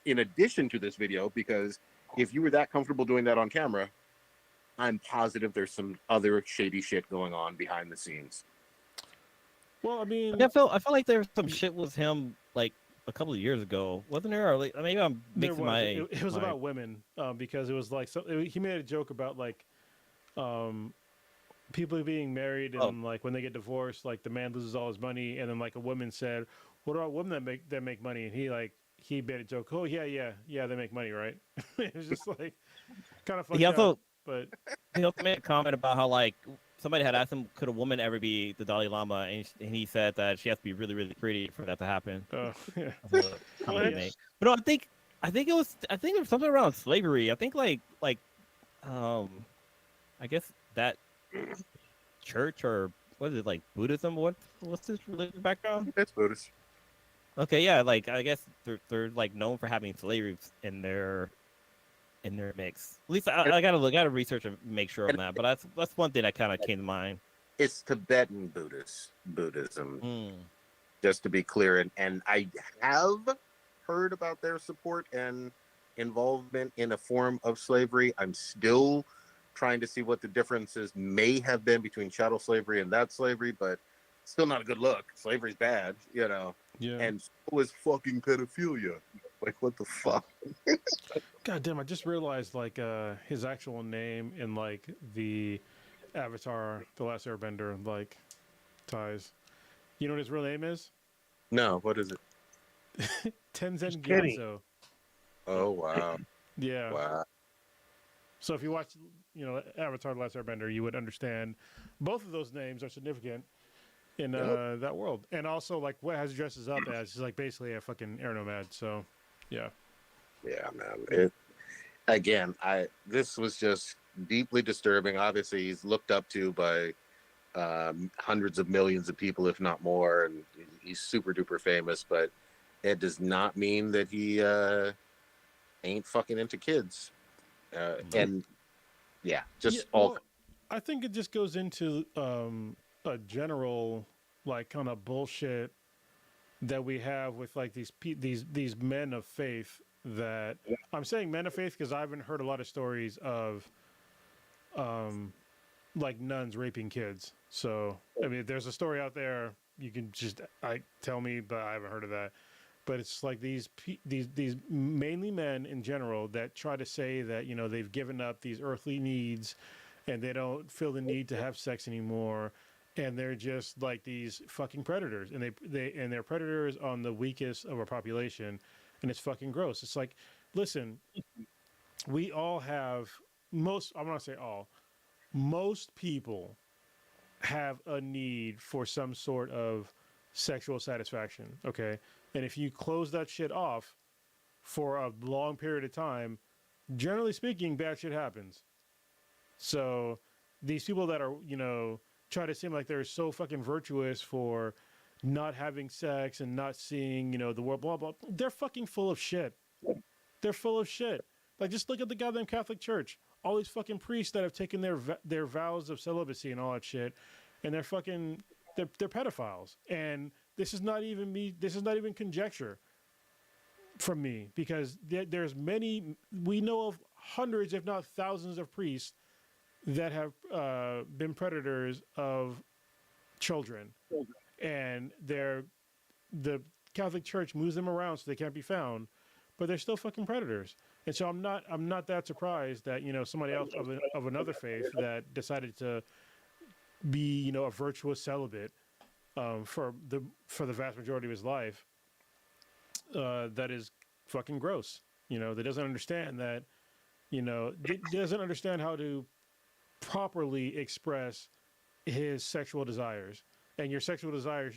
in addition to this video, because if you were that comfortable doing that on camera, I'm positive there's some other shady shit going on behind the scenes. Well, I mean, I feel like there was some shit with him like a couple of years ago, wasn't there? Or like, maybe I'm there mixing was. my It was my. about women because it was like he made a joke about like um, people being married Oh, and like when they get divorced, like the man loses all his money, and then like a woman said, "What about women that make money?" And he made a joke. Oh yeah, they make money, right? It was just like kind of he fucked up, also but he also made a comment about how like somebody had asked him, could a woman ever be the Dalai Lama, and he said that she has to be really really pretty for that to happen. yeah, That's a comment he yeah. made. But no, I think it was something around slavery. I think um I guess that church or what is it, like Buddhism? What's his religious background? That's Buddhist. Okay, yeah, like I guess they're like known for having slavery in their mix. At least I gotta research and make sure on And that. But that's one thing that kind of came to mind. it's Tibetan Buddhism, Mm. just to be clear. And I have heard about their support and involvement in a form of slavery. I'm still trying to see what the differences may have been between chattel slavery and that slavery, but still not a good look. Slavery's bad, you know. Yeah. And so is fucking pedophilia. Like, what the fuck? God damn! I just realized like his actual name in like the Avatar, The Last Airbender, like ties. You know what his real name is? No, what is it? Tenzin Kenny. Gyatso. Oh, wow. Yeah. Wow. So if you watch, Avatar: The Last Airbender, you would understand both of those names are significant in Yep. that world, and also like what has dresses up as is like basically a fucking air nomad. So, yeah. Yeah, man. This was just deeply disturbing. Obviously, he's looked up to by hundreds of millions of people, if not more, and he's super duper famous. But it does not mean that he ain't fucking into kids. And yeah, Yeah. just all. Well, I think it just goes into a general like kind of bullshit that we have with like these men of faith that I'm saying men of faith because I haven't heard a lot of stories of like nuns raping kids. So I mean, if there's a story out there, you can just tell me, but I haven't heard of that. But it's like these mainly men in general that try to say that they've given up these earthly needs and they don't feel the need to have sex anymore, and they're just like these fucking predators, and they're predators on the weakest of our population, and it's fucking gross. It's like, listen, we all have most. I'm not say all. Most people have a need for some sort of sexual satisfaction. Okay, and if you close that shit off for a long period of time, generally speaking, bad shit happens. So these people that are, try to seem like they're so fucking virtuous for not having sex and not seeing, the world, blah, blah, they're fucking full of shit. They're full of shit. Like, just look at the goddamn Catholic Church. All these fucking priests that have taken their vows of celibacy and all that shit, and they're pedophiles. And this is not even me. This is not even conjecture from me, because there's many. We know of hundreds, if not thousands, of priests that have been predators of children, and the Catholic Church moves them around so they can't be found, but they're still fucking predators. And so I'm not that surprised that somebody else of another faith that decided to be a virtuous celibate for the vast majority of his life, that is fucking gross. That doesn't understand that doesn't understand how to properly express his sexual desires. And your sexual desires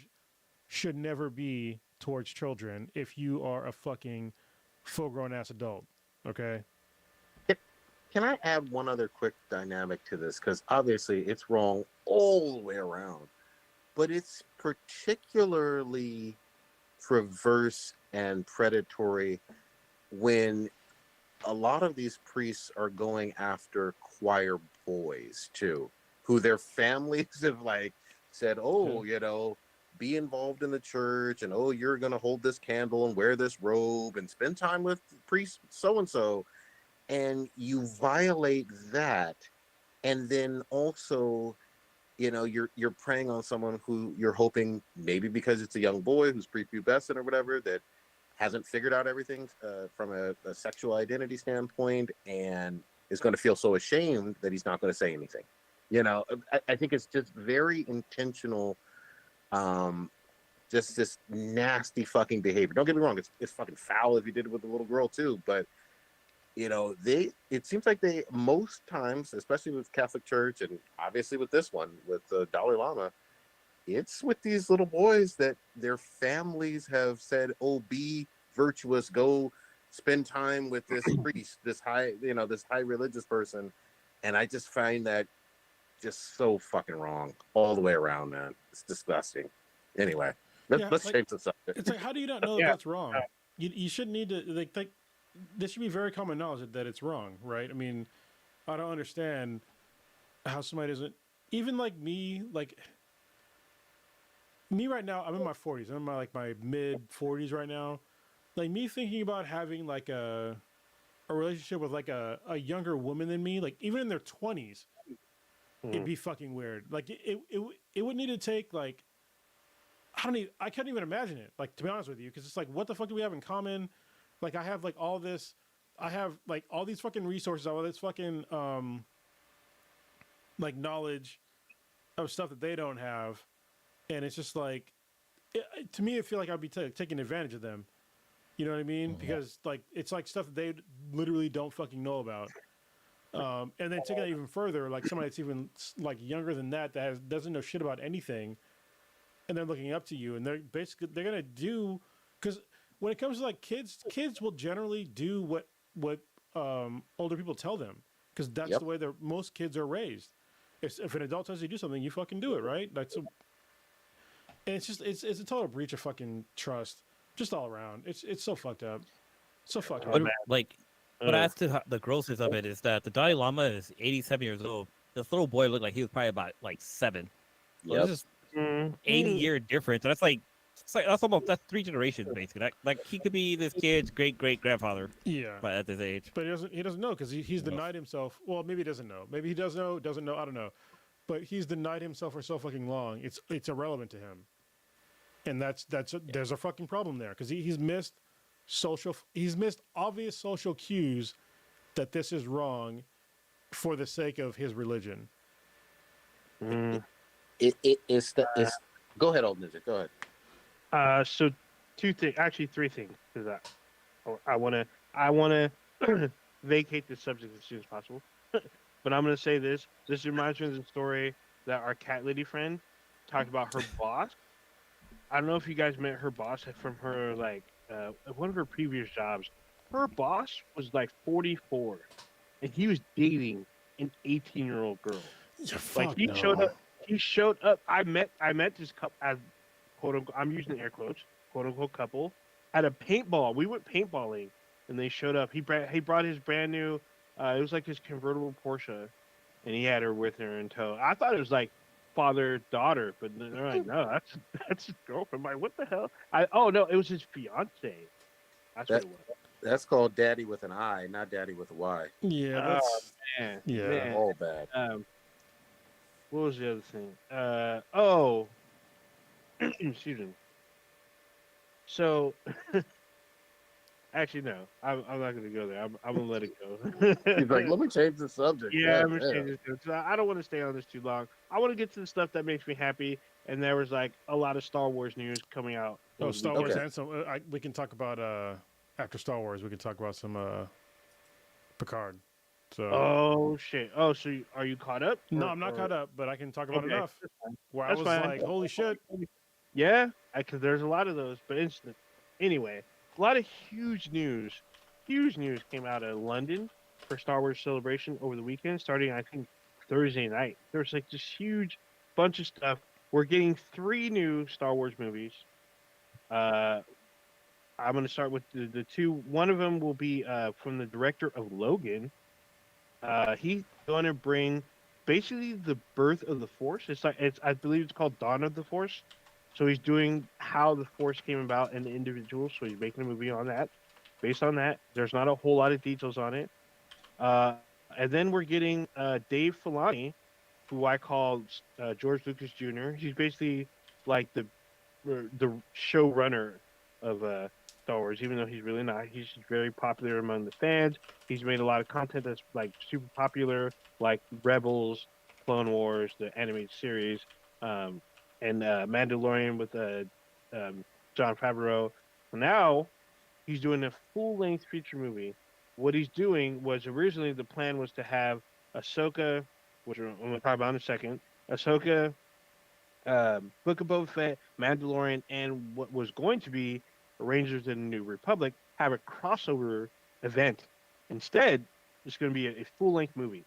should never be towards children if you are a fucking full grown ass adult. Okay? Can I add one other quick dynamic to this? Because obviously it's wrong all the way around, but it's particularly perverse and predatory when a lot of these priests are going after choir boys too, who their families have like said, oh, be involved in the church, and oh, you're gonna hold this candle and wear this robe and spend time with priest so and so, and you violate that, and then also you're preying on someone who you're hoping, maybe because it's a young boy who's prepubescent or whatever, that hasn't figured out everything from a sexual identity standpoint, and is going to feel so ashamed that he's not going to say anything. I think it's just very intentional, just this nasty fucking behavior. Don't get me wrong, it's fucking foul if you did it with a little girl too, but it seems like they, most times, especially with Catholic Church, and obviously with this one, with the Dalai Lama, it's with these little boys that their families have said, oh, be virtuous, go spend time with this priest, this high religious person. And I just find that just so fucking wrong all the way around, man. It's disgusting. Anyway, let's change the subject. It's like, how do you not know that that's wrong? You shouldn't need to like this should be very common knowledge that it's wrong, right? I mean, I don't understand how somebody doesn't, even like me right now. I'm in my 40s. I'm in my mid 40s right now. Like, me thinking about having like a relationship with like a younger woman than me, like even in their 20s, it'd be fucking weird. Like it would need to take like, I can't even imagine it. Like, to be honest with you, because it's like, what the fuck do we have in common? Like, I have like all this, I have like all these fucking resources, all this fucking like knowledge of stuff that they don't have, and it's just like, to me, I feel like I'd be taking advantage of them. You know what I mean? Because like, it's like stuff that they literally don't fucking know about. And then taking it even further, like somebody that's even like younger than that doesn't know shit about anything, and they're looking up to you, and they're gonna do, because when it comes to like kids will generally do what older people tell them, because that's the way most kids are raised. If an adult tells you to do something, you fucking do it, right? And it's just it's a total breach of fucking trust, just all around. It's so fucked up, so fucked up. But as to the grossness of it is that the Dalai Lama is 87 years old. This little boy looked like he was probably about like 7. So it's just 80-year difference. And that's 3 generations basically. Like he could be this kid's great grandfather. Yeah. But at this age. But he doesn't know, because he's denied himself. Well, maybe he doesn't know. Maybe he does know, doesn't know. I don't know. but he's denied himself for so fucking long. It's irrelevant to him, and there's a fucking problem there because he's missed obvious social cues that this is wrong for the sake of his religion. Mm. It's. Go ahead, old ninja. Go ahead. So actually three things, because I want to vacate the subject as soon as possible. But I'm going to say this. This reminds me of the story that our cat lady friend talked about her boss. I don't know if you guys met her boss from her, one of her previous jobs. Her boss was like 44, and he was dating an 18-year-old girl. Yeah, Like fuck he no. showed up. I met this couple as quote unquote. I'm using air quotes, quote unquote couple at a paintball. We went paintballing, and they showed up. He brought his brand new. It was like his convertible Porsche, and he had her with her in tow. I thought it was like father daughter, but they're like, no, that's his girlfriend. I'm like, what the hell? No, it was his fiance. That's what it was. That's called daddy with an I, not daddy with a Y. Yeah, that's Man, yeah. man. All bad. What was the other thing? Excuse me. So, actually, no, I'm not going to go there. I'm going to let it go. He's like, let me change the subject. Yeah, I'm going to change this. I don't want to stay on this too long. I want to get to the stuff that makes me happy. And there was like a lot of Star Wars news coming out. Oh, Star Wars, Okay. and some. We can talk about after Star Wars. We can talk about some Picard. So. Oh shit! Oh, so are you caught up? No, I'm not caught up, but I can talk about Okay, enough that's fine. where That's I was fine. like, "Holy shit!" Yeah, because there's a lot of those, but instant. Anyway, a lot of huge news came out of London for Star Wars Celebration over the weekend, starting I think Thursday night. There was like this huge bunch of stuff. We're getting 3 new Star Wars movies. I'm going to start with the 2. One of them will be from the director of Logan. He's going to bring basically the birth of the Force. I believe it's called Dawn of the Force. So he's doing how the Force came about in the individual. So he's making a movie on that, based on that. There's not a whole lot of details on it. And then we're getting Dave Filoni, who I call George Lucas Jr. He's basically like the showrunner of Star Wars, even though he's really not. He's very popular among the fans. He's made a lot of content that's like super popular, like Rebels, Clone Wars, the animated series, and Mandalorian with Jon Favreau. Now he's doing a full-length feature movie. What he's doing was originally the plan was to have Ahsoka, which I'm going to talk about in a second. Ahsoka, Book of Boba Fett, Mandalorian, and what was going to be Rangers of the New Republic have a crossover event. Instead, it's going to be a full-length movie.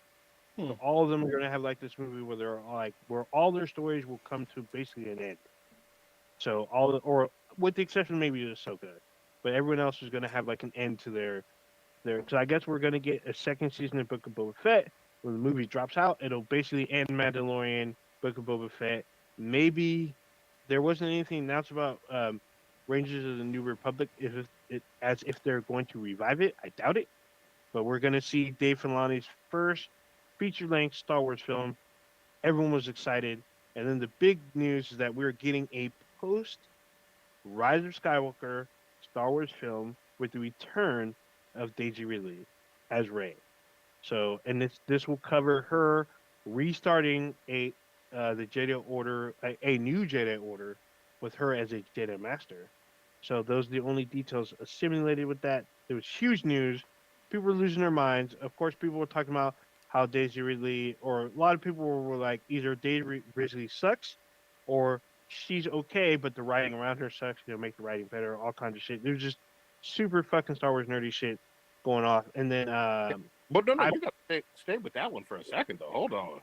So all of them are going to have like this movie where all their stories will come to basically an end. So or with the exception maybe of Ahsoka, but everyone else is going to have like an end to their. So I guess we're going to get a second season of Book of Boba Fett. When the movie drops out, it'll basically end Mandalorian, Book of Boba Fett. Maybe there wasn't anything announced about Rangers of the New Republic as if they're going to revive it. I doubt it. But we're going to see Dave Filoni's first feature-length Star Wars film. Everyone was excited. And then the big news is that we're getting a post-Rise of Skywalker Star Wars film with the return of Daisy Ridley as Rey. So, and this will cover her restarting the Jedi Order, a new Jedi Order, with her as a Jedi Master. So those are the only details assimilated with that. There was huge news. People were losing their minds. Of course, people were talking about how Daisy Ridley, or a lot of people were like, either Daisy Ridley sucks, or she's okay, but the writing around her sucks. Make the writing better, all kinds of shit. There's just super fucking Star Wars nerdy shit going off. And then, But no, you got to stay with that one for a second, though. Hold on.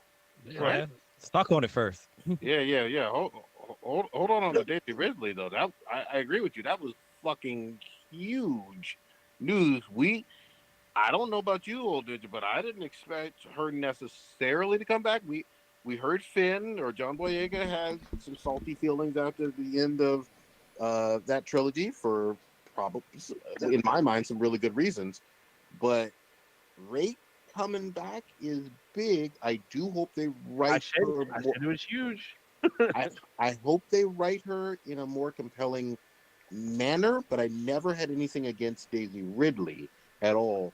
Yeah, Right. Stock on it first. Yeah. Hold on the Daisy Ridley though. That I agree with you. That was fucking huge news. I don't know about you, old digit, but I didn't expect her necessarily to come back. We heard Finn or John Boyega had some salty feelings after the end of that trilogy for probably, in my mind, some really good reasons. But Ray coming back is big. I do hope they I write said, her I more. said it was huge. I I hope they write her in a more compelling manner, but I never had anything against Daisy Ridley at all.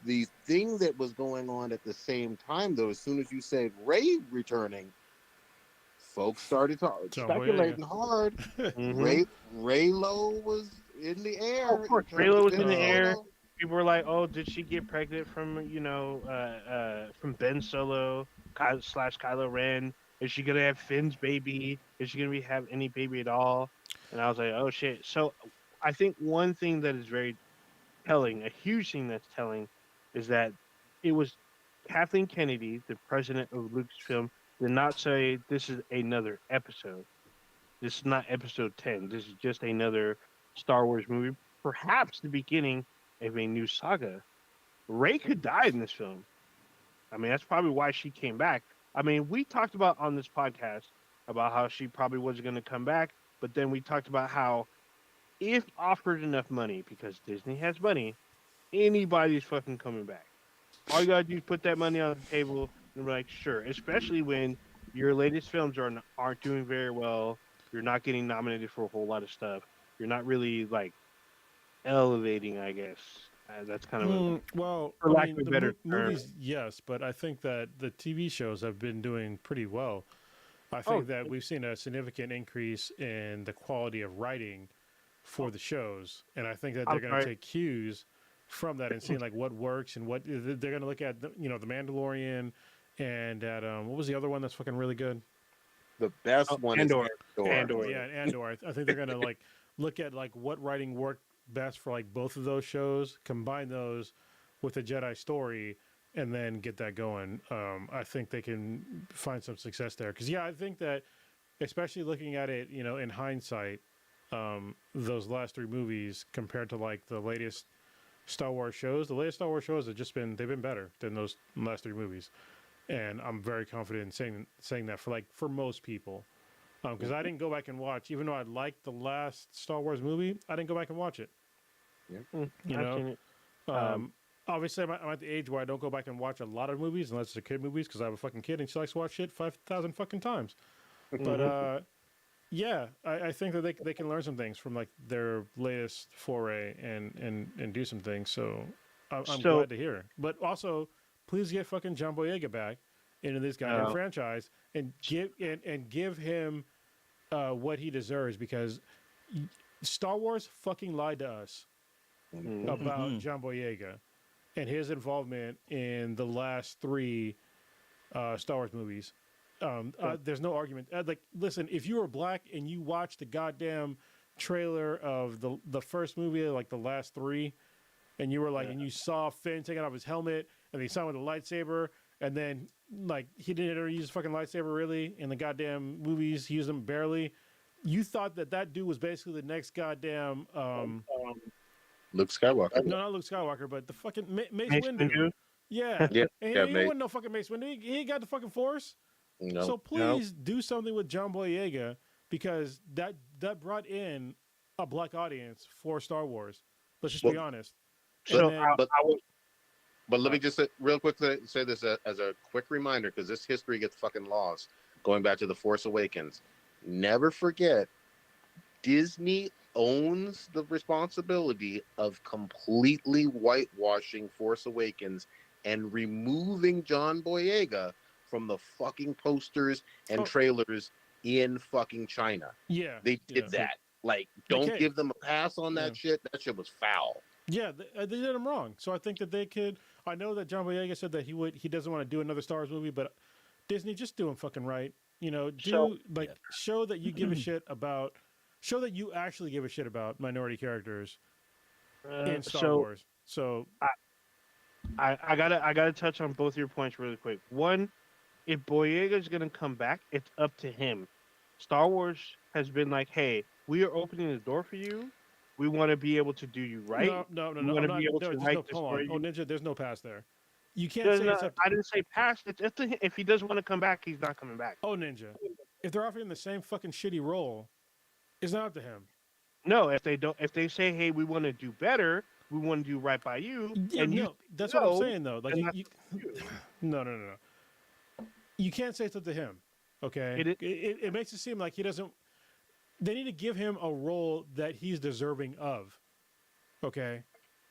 The thing that was going on at the same time, though, as soon as you said Ray returning, folks started John Boyega. speculating hard. Hmm. Raylo was in the Oh, of air in course, terms Raylo of was in Ben the air. Solo. People were like, "Oh, did she get pregnant from from Ben Solo slash Kylo Ren? Is she gonna have Finn's baby? Is she gonna have any baby at all?" And I was like, "Oh shit!" So I think one thing that is very telling, a huge thing that's telling, is that it was Kathleen Kennedy, the president of Lucasfilm, did not say this is another episode. This is not episode 10. This is just another Star Wars movie, perhaps the beginning of a new saga. Rey could die in this film. I mean, that's probably why she came back. I mean, we talked about on this podcast about how she probably wasn't going to come back, but then we talked about how if offered enough money, because Disney has money, anybody's fucking coming back. All you gotta do is put that money on the table and be like, sure. Especially when your latest films aren't doing very well. You're not getting nominated for a whole lot of stuff. You're not really like elevating, I guess. That's kind of a, Well, for I lack of mean, a the better term. movies, yes, but I think that the TV shows have been doing pretty well. I Oh, think that we've seen a significant increase in the quality of writing for the shows, and I think that I'm they're going to sorry. take cues from that and seeing like what works and what they're going to look at. The Mandalorian, and at what was the other one that's fucking really good? The best Oh, one is Andor. Andor. Andor, Andor. yeah, Andor. I think they're gonna like look at like what writing worked best for like both of those shows, combine those with the Jedi story, and then get that going. I think they can find some success there. Because yeah, I think that especially looking at it, in hindsight, those last three movies compared to like the latest Star Wars shows, the latest Star Wars shows have just they've been better than those last three movies, and I'm very confident in saying that for most people. Because I didn't go back and watch, even though I liked the last Star Wars movie, I didn't go back and watch it. You I've know, seen it. um, obviously I'm at the age where I don't go back and watch a lot of movies unless it's a kid movies because I have a fucking kid and she likes to watch shit 5,000 fucking times. But Mhm. yeah, I think that they can learn some things from like their latest foray and do some things. So I'm So, glad to hear. But also, please get fucking John Boyega back into this goddamn uh, franchise and give him what he deserves because Star Wars fucking lied to us mm, about John Boyega and his involvement in the last three Star Wars movies. There's no argument. Like, listen, if you were black and you watched the goddamn trailer of the first movie, like the last three, and you were like, yeah. and you saw Finn taking off his helmet, and he saw him with a lightsaber, and then like he didn't ever use his fucking lightsaber really in the goddamn movies. He used them barely. You thought that dude was basically the next goddamn Luke Skywalker. no, not Luke Skywalker, but the fucking Mace Mace Windu. Windu. Yeah, Yeah, and yeah, he mate. wasn't no fucking Mace Windu. He ain't got the fucking Force. No, So please do something with John Boyega because that brought in a black audience for Star Wars. Let's just be well, honest. And So then I was. but let me just say, real quick say this as a quick reminder because this history gets fucking lost. Going back to the Force Awakens, never forget Disney owns the responsibility of completely whitewashing Force Awakens and removing John Boyega from the fucking posters and oh trailers in fucking China. yeah, They yeah, did that. Like, they don't can't. give them a pass on Yeah, that shit. That shit was foul. yeah, they did him wrong. So I think that they could. I know that John Boyega said that he doesn't want to do another Star Wars movie, but Disney just do him fucking right. So Do like show that you give a shit about. Show that you actually give a shit about minority characters in Star so Wars. So I gotta touch on both your points really quick. One, if Boyega's gonna come back, it's up to him. Star Wars has been like, hey, we are opening the door for you. We want to be able to do you right. no, no, no, We no. want I'm to be not. able No, to there's write no. the Hold on. story. Oh, Ninja, there's no pass there. You can't There's say it's not, up. I didn't say past. It's up to him. If he doesn't want to come back, he's not coming back. Oh, Ninja. If they're offering the same fucking shitty role, it's not up to him. No, if they don't, if they say, hey, we want to do better, we want to do right by you, Yeah, and you no, that's what I'm no, saying though. Like and you, that's you you. no. You can't say it's up to him. Okay, It is- it makes it seem like he doesn't. They need to give him a role that he's deserving of. Okay,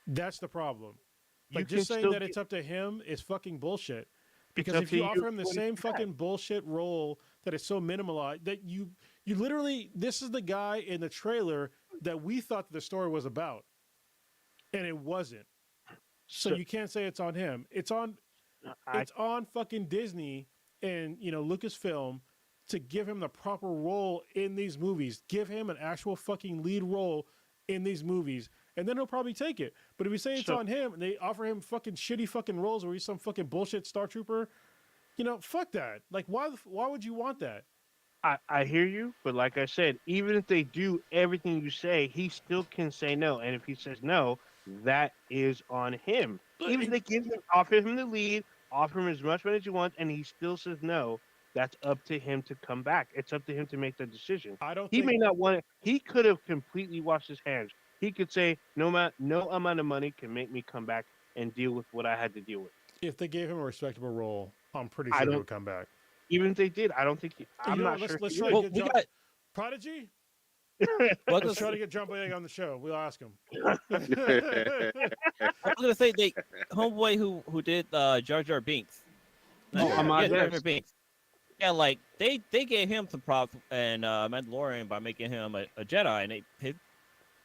that's the problem. you Like can just saying still that get, it's up to him is fucking bullshit. it's Because up if to you you offer him the what he same decides. fucking bullshit role that is so minimalized that you literally this is the guy in the trailer that we thought the story was about, and it wasn't. So So you can't say it's on him. I It's on fucking Disney and Lucasfilm to give him the proper role in these movies. Give him an actual fucking lead role in these movies, and then he'll probably take it. But if you say it's so on him and they offer him fucking shitty fucking roles where he's some fucking bullshit Star Trooper, fuck that. Like, why would you want that? I hear you, but like I said, even if they do everything you say, he still can say no. And if he says no, that is on him. But Even if they offer him the lead, offer him as much money as you want, and he still says no, that's up to him to come back. It's up to him to make the decision. I don't He think may not want it. He could have completely washed his hands. He could say, no amount of money can make me come back and deal with what I had to deal with. if they gave him a respectable role, I'm pretty I sure he don't- would come back. Even if they did, I don't think I'm not Let's sure. let's he try to would. Well, get we John got. Prodigy. Well, Let's try to get John Boyega on the show. We'll ask him. I was gonna say they homeboy who did Jar Jar Binks. Oh, Ahmad Jar Jar Best. Binks. Yeah, like they gave him some props and Mandalorian by making him a Jedi, and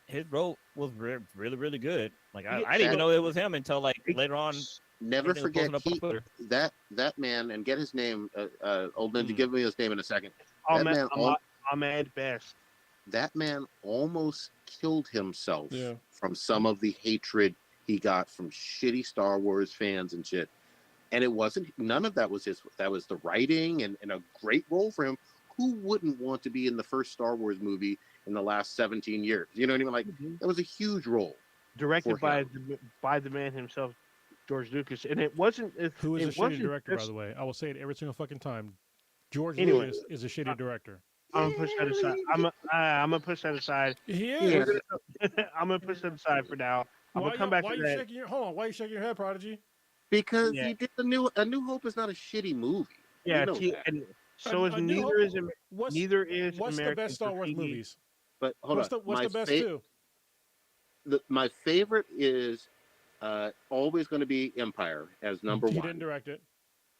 his role was really good. Like I didn't even know it was him until like later on. Never everything was forget posted up on Twitter. that man, and get his name. Old Ninja, Hmm. give me his name in a second. That man, Ahmad Best. that man almost killed himself Yeah. from some of the hatred he got from shitty Star Wars fans and shit. And it wasn't, none of that was his, that was the writing and a great role for him. Who wouldn't want to be in the first Star Wars movie in the last 17 years? You know what I mean? Like, that was a huge role. Directed for by the man himself, George Lucas, and it wasn't. Who is it a shitty wasn't director, by just- the way? I will say it every single fucking time. George Anyway. Lucas is a shitty director. I'm gonna push that aside. I'm gonna push that aside. He Yeah. is. I'm gonna push that aside for now. I'm gonna come back why to you that. shaking your hold on? Why you shaking your head, Prodigy? Because Yeah. he did A New Hope is not a shitty movie. Yeah, You know that. and so is A New neither is What's neither is what's the American best Star Wars Graffiti. movies? But hold What's on. the best two? My favorite is always going to be Empire as number He one. didn't direct it.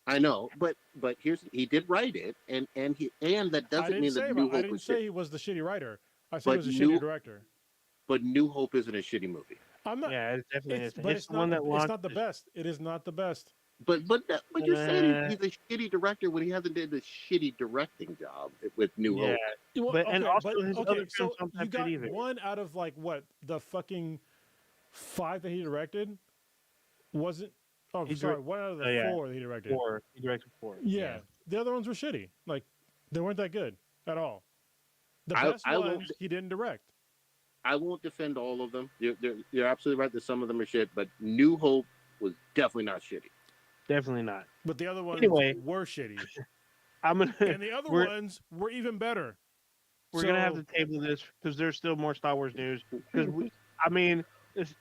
I know, but he did write it, and that doesn't mean that New I Hope didn't was say shit. he was the shitty writer. I said he But was a shitty New- director. But New Hope isn't a shitty movie. I'm not. Yeah, it definitely is. But It's it's the not. one that It's launched. not the best. It is not the best. But you're saying Uh, he's a shitty director when he hasn't did a shitty directing job with New Yeah, Hope. Well, but and also his other so films sometimes you got good either. one out of like what the fucking 5 that he directed wasn't. Oh, He sorry, direct- one out of the yeah. 4 that he directed. Four. He directed four. Yeah. The other ones were shitty. Like they weren't that good at all. The I- best I won't- ones he didn't direct. I won't defend all of them. You're absolutely right that some of them are shit, but New Hope was definitely not shitty. Definitely not. But the other ones Anyway. were shitty. I'm gonna. And the other We're- ones were even better. We're gonna have So- to table this because there's still more Star Wars news. Because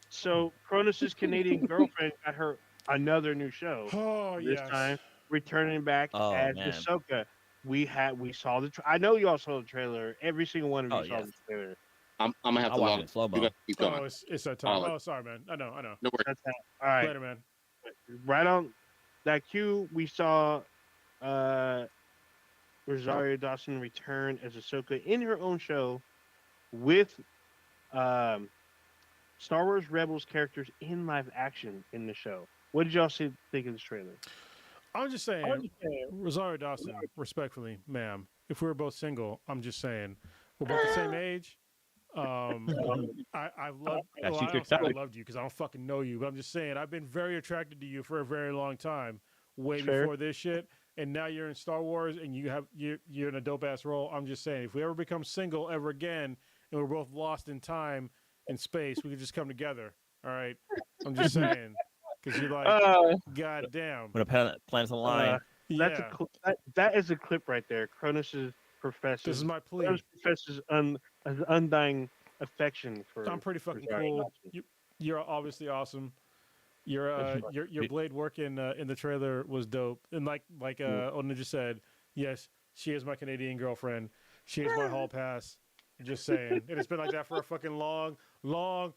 so Cronus's Canadian girlfriend got her another new show Oh this yes. time, returning back Oh, as man. Ahsoka. We saw the. I know y'all saw the trailer. Every single one of you Oh, saw yes. the trailer. I'm gonna have I'll to watch log. it in slow You mo. gotta keep going. Oh, it's that time. Solid. Oh, sorry, man. I know. No worries. That's how. All right. Later, man. Right on that cue, we saw Rosario Dawson return as Ahsoka in her own show with Star Wars Rebels characters in live action in the show. What did y'all think of this trailer? I'm just saying, Rosario Dawson, respectfully, ma'am, if we were both single, I'm just saying, we're both the same age. I love. Yeah, Well, she I took don't say I that. loved you because I don't fucking know you, but I'm just saying I've been very attracted to you for a very long time, way Fair. before this shit. And now you're in Star Wars and you're in a dope ass role. I'm just saying, if we ever become single ever again and we're both lost in time and space, we could just come together. All right. I'm just saying because you're like, goddamn. When a planet's aligned. That's Yeah. that is a clip right there. Cronus's professor. This is my plea. Cronus professor's undying affection for. I'm pretty fucking Rosario cool. Dawson. You're obviously awesome. Your blade work in the trailer was dope. And like Onin just said, yes, she is my Canadian girlfriend. She is my hall pass. Just saying. And it's been like that for a fucking long time.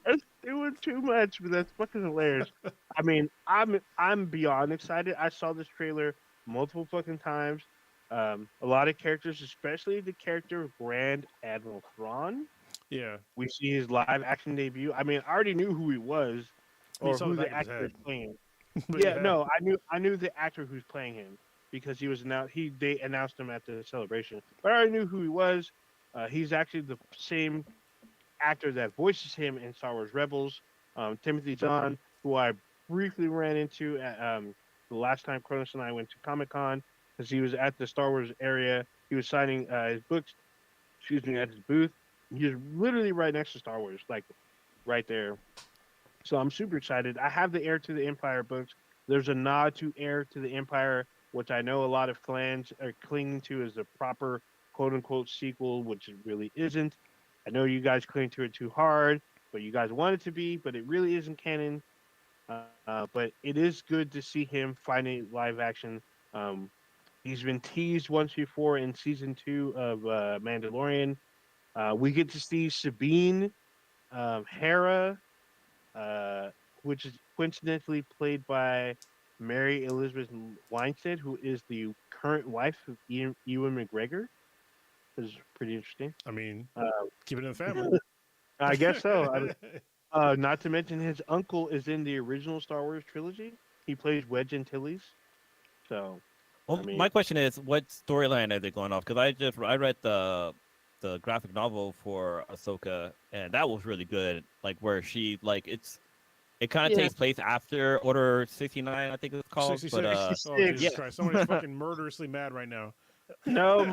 That's doing too much, but that's fucking hilarious. I mean, I'm beyond excited. I saw this trailer multiple fucking times. A lot of characters, especially the character of Grand Admiral Thrawn. Yeah. We see his live action debut. I mean, I already knew who he was, You or saw the who back the of his actor is head. playing. But Yeah, no, I knew the actor who's playing him because he was announced. They announced him at the celebration, but I already knew who he was. He's actually the same actor that voices him in Star Wars Rebels. Timothy Zahn, who I briefly ran into at the last time Cronus and I went to Comic Con because he was at the Star Wars area. He was signing his books, excuse me, at his booth. He was literally right next to Star Wars, like right there. So I'm super excited. I have the Heir to the Empire books. There's a nod to Heir to the Empire, which I know a lot of fans are clinging to as the proper quote unquote sequel, which it really isn't. I know you guys cling to it too hard, but you guys want it to be, but it really isn't canon. But it is good to see him finally live action. Um, he's been teased once before in season 2 of Mandalorian. We get to see Sabine, Hera, uh, which is coincidentally played by Mary Elizabeth Winstead, who is the current wife of Ewan McGregor. This is pretty interesting. I mean, Uh, keep it in the family. I guess so. Not to mention his uncle is in the original Star Wars trilogy. He plays Wedge Antilles. So, Well, I mean, my question is, what storyline are they going off? Because I read the graphic novel for Ahsoka, and that was really good. Like where she it kind of yeah, takes place after Order 69, I think it's called. But 66. Oh, 66. yeah, Jesus Christ. Somebody's fucking murderously mad right now. no,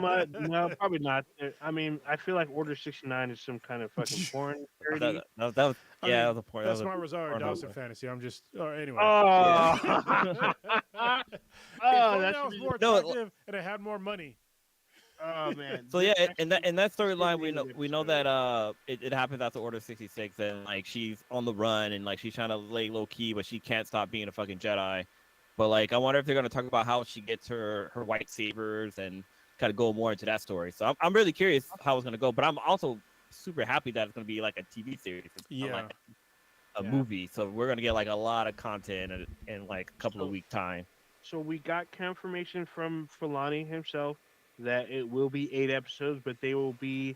probably not. I mean, I feel like Order 69 is some kind of fucking porn parody. that was I yeah, that mean, was a point. That that's was a my Rosario porn Dawson novel. fantasy. I'm just. Anyway. Oh, Yeah. If oh, only that's I was more No, attractive and I had more money. oh man. so This yeah, actually in that should storyline, be an we know episode. that it happens after Order 66, and like she's on the run, and like she's trying to lay low key, but she can't stop being a fucking Jedi. But like, I wonder if they're gonna talk about how she gets her white sabers and kind of go more into that story. So I'm really curious how it's gonna go. But I'm also super happy that it's gonna be like a TV series. It's not Yeah. like a Yeah. movie. So we're gonna get like a lot of content in like a couple of So, week time. so we got confirmation from Filani himself that it will be 8 episodes, but they will be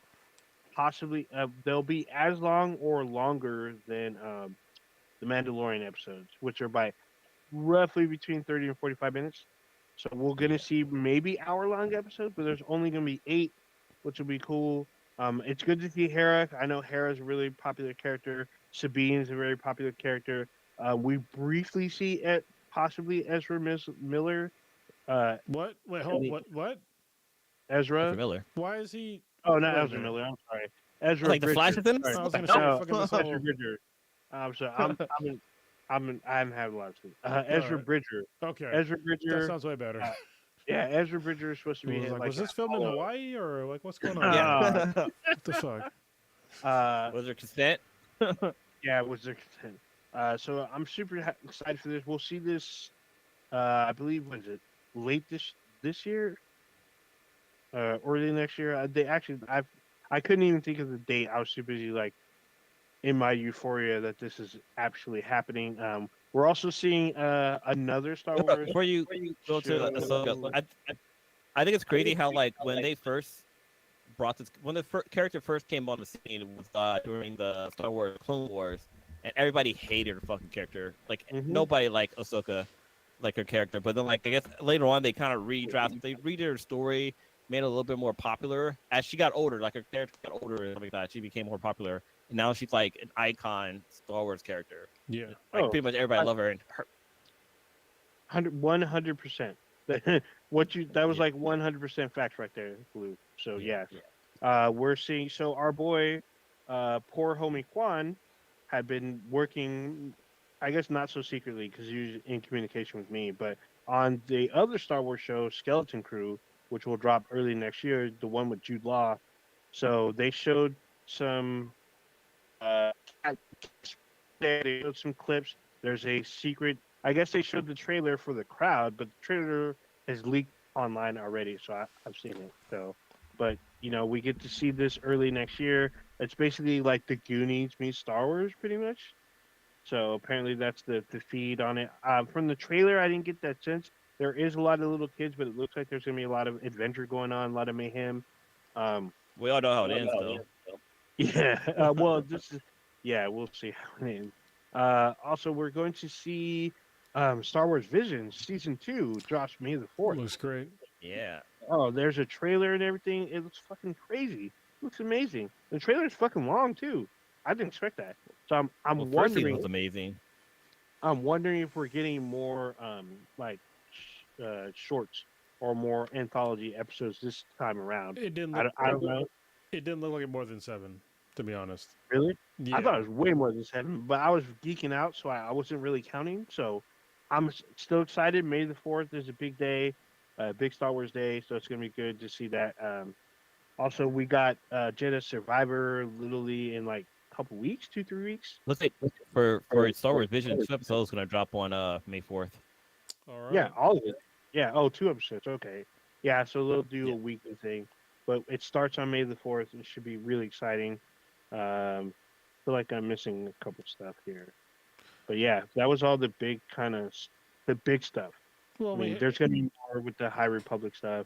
possibly they'll be as long or longer than the Mandalorian episodes, which are by roughly between 30 and 45 minutes. So we're gonna Yeah. see maybe hour-long episodes, but there's only gonna be 8, which will be cool. It's good to see Hera. I know Hera's a really popular character. Sabine's a very popular character. We briefly see it possibly Ezra Miller. What? Wait, In hold. the What? Ezra Ezra. Miller. Why is he? Oh, not Wait a Ezra minute. Miller. I'm sorry. Ezra Like the Flash Bridger. is in Sorry. this? I was gonna What say the No, fucking this hell? Ezra whole. Bridger. I'm sorry. I'm having a lot of sleep. All Ezra right. Bridger. Okay, Ezra that Bridger. sounds way better. Uh, yeah, Ezra Bridger is supposed to I be was like, like was an this filmed in Apollo. Hawaii or like what's going on? Yeah. Here? What the fuck? Was there consent? Yeah, was their consent. So I'm super excited for this. We'll see this. I believe was it late this year, early next year. They actually I couldn't even think of the date. I was too busy like in my euphoria that this is actually happening. We're also seeing another Star Hold up, Wars before you go to Ahsoka, show. I think it's crazy how like when they first brought this when the character first came on the scene was during the Star Wars Clone Wars, and everybody hated her fucking character. Like Mhm. nobody liked Ahsoka, like her character. But then like I guess later on they kind of they redid her story, made it a little bit more popular as she got older. Like her character got older and something like that, she became more popular. And now she's like an icon Star Wars character. Yeah. Like Oh, pretty much everybody love her. And her 100%. What you that was Yeah. like 100% facts right there, Blue. So Yeah, yes, we're seeing. So our boy, poor homie Quan, had been working, I guess not so secretly because he was in communication with me, but on the other Star Wars show, Skeleton Crew, which will drop early next year, the one with Jude Law. So they showed some uh they showed some clips. There's a secret. I guess they showed the trailer for the crowd, but the trailer has leaked online already, so I've seen it. So, but we get to see this early next year. It's basically like the Goonies meets Star Wars, pretty much. So apparently that's the feed on it. From the trailer, I didn't get that sense. There is a lot of little kids, but it looks like there's gonna be a lot of adventure going on, a lot of mayhem. Um, We all know how it ends, though. yeah. Well, this is. Yeah, we'll see how it ends. Also, we're going to see Star Wars Visions season 2 drops May the 4th. Looks great. Yeah. Oh, there's a trailer and everything. It looks fucking crazy. It looks amazing. The trailer's fucking long too. I didn't expect that. So I'm Well, first season wondering. was amazing. I'm wondering if we're getting more shorts or more anthology episodes this time around. It didn't I look. don't know. It didn't look like more than 7, to be honest. Really? Yeah. I thought it was way more than 7, but I was geeking out, so I wasn't really counting. So I'm still excited. May the 4th is a big day, big Star Wars day, so it's gonna be good to see that. Also, we got Jedi Survivor literally in like a couple weeks, 2-3 weeks. Looks like for Star Wars Vision, 2 episodes gonna drop on May 4th. All right. Yeah, all of it. Yeah. Oh, 2 episodes. Okay. Yeah. So they'll do a weekly thing, but it starts on May the 4th. It should be really exciting. Feel like I'm missing a couple stuff here, but yeah, that was all the big the big stuff. Well, I mean, there's gonna be more with the High Republic stuff.